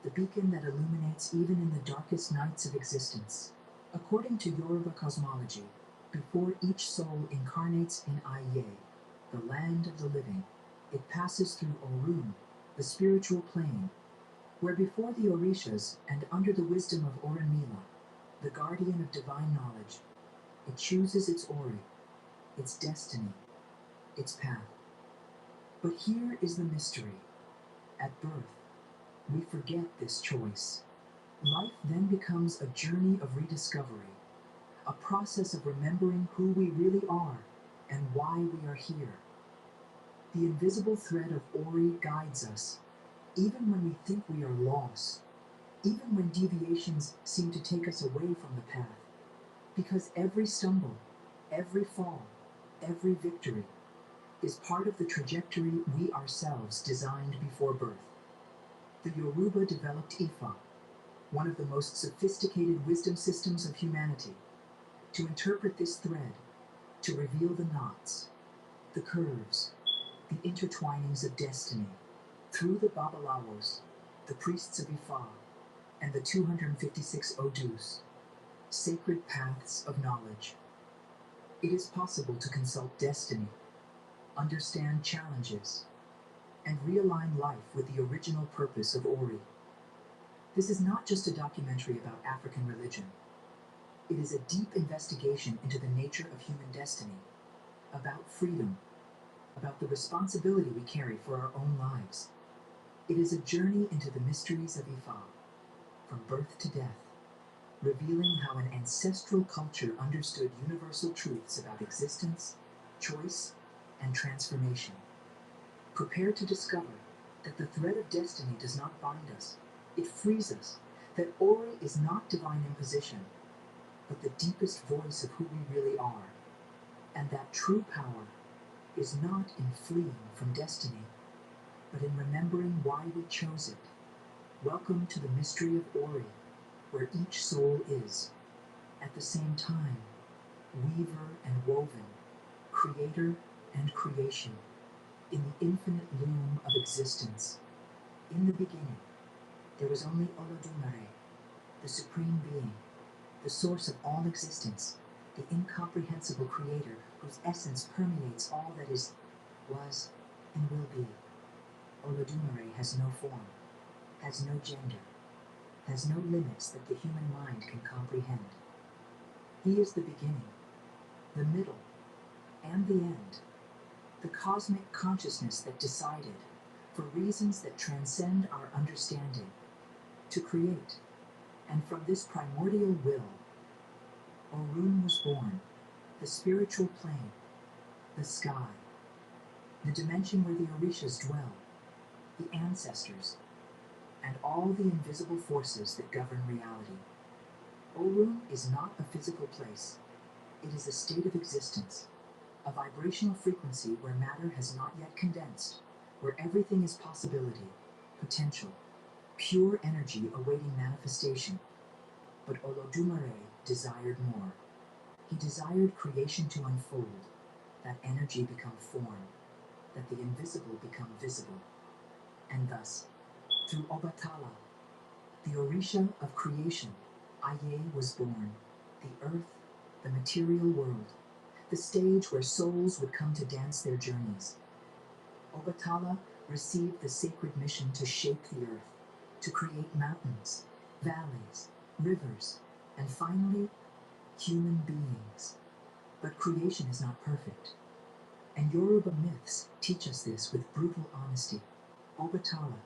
the beacon that illuminates even in the darkest nights of existence. According to Yoruba cosmology, before each soul incarnates in Aye, the land of the living, it passes through Orun, the spiritual plane, where before the Orishas and under the wisdom of Orunmila, the guardian of divine knowledge, it chooses its Ori, its destiny, its path. But here is the mystery. At birth, we forget this choice. Life then becomes a journey of rediscovery, a process of remembering who we really are and why we are here. The invisible thread of Ori guides us, even when we think we are lost, even when deviations seem to take us away from the path, because every stumble, every fall, every victory is part of the trajectory we ourselves designed before birth. The Yoruba developed Ifa, one of the most sophisticated wisdom systems of humanity, to interpret this thread, to reveal the knots, the curves, the intertwinings of destiny, through the Babalawos, the priests of Ifa, and the 256 Odus, sacred paths of knowledge. It is possible to consult destiny, understand challenges, and realign life with the original purpose of Ori. This is not just a documentary about African religion. It is a deep investigation into the nature of human destiny, about freedom, about the responsibility we carry for our own lives. It is a journey into the mysteries of Ifa, from birth to death, revealing how an ancestral culture understood universal truths about existence, choice, and transformation. Prepare to discover that the thread of destiny does not bind us, it frees us, that Ori is not divine imposition, but the deepest voice of who we really are, and that true power is not in fleeing from destiny, but in remembering why we chose it. Welcome to the mystery of Ori, where each soul is, at the same time, weaver and woven, creator and creation, in the infinite loom of existence. In the beginning, there was only Olodumare, the supreme being, the source of all existence, the incomprehensible creator whose essence permeates all that is, was, and will be. Olodumare has no form, has no gender, has no limits that the human mind can comprehend. He is the beginning, the middle, and the end, the cosmic consciousness that decided, for reasons that transcend our understanding, to create, and from this primordial will, Orun was born, the spiritual plane, the sky, the dimension where the Orishas dwell, the ancestors, and all the invisible forces that govern reality. Orun is not a physical place. It is a state of existence, a vibrational frequency where matter has not yet condensed, where everything is possibility, potential, pure energy awaiting manifestation. But Olodumare desired more. He desired creation to unfold, that energy become form, that the invisible become visible. And thus, through Obatala, the Orisha of creation, Aye was born, the earth, the material world, the stage where souls would come to dance their journeys. Obatala received the sacred mission to shape the earth, to create mountains, valleys, rivers, and finally, human beings. But creation is not perfect, and Yoruba myths teach us this with brutal honesty. Obatala,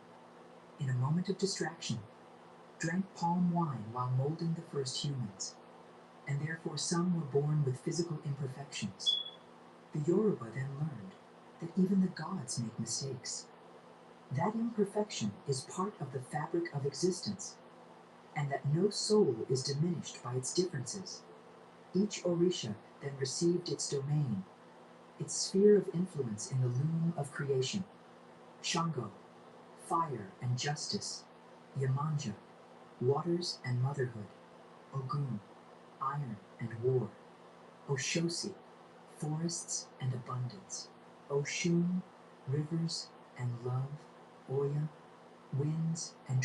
in a moment of distraction, drank palm wine while molding the first humans, and therefore some were born with physical imperfections. The Yoruba then learned that even the gods make mistakes. That imperfection is part of the fabric of existence, and that no soul is diminished by its differences. Each Orisha then received its domain, its sphere of influence in the loom of creation. Shango, fire and justice. Yemanja, waters and motherhood. Ogun, iron and war. Oshosi, forests and abundance. Oshun, rivers and love. Oya, winds and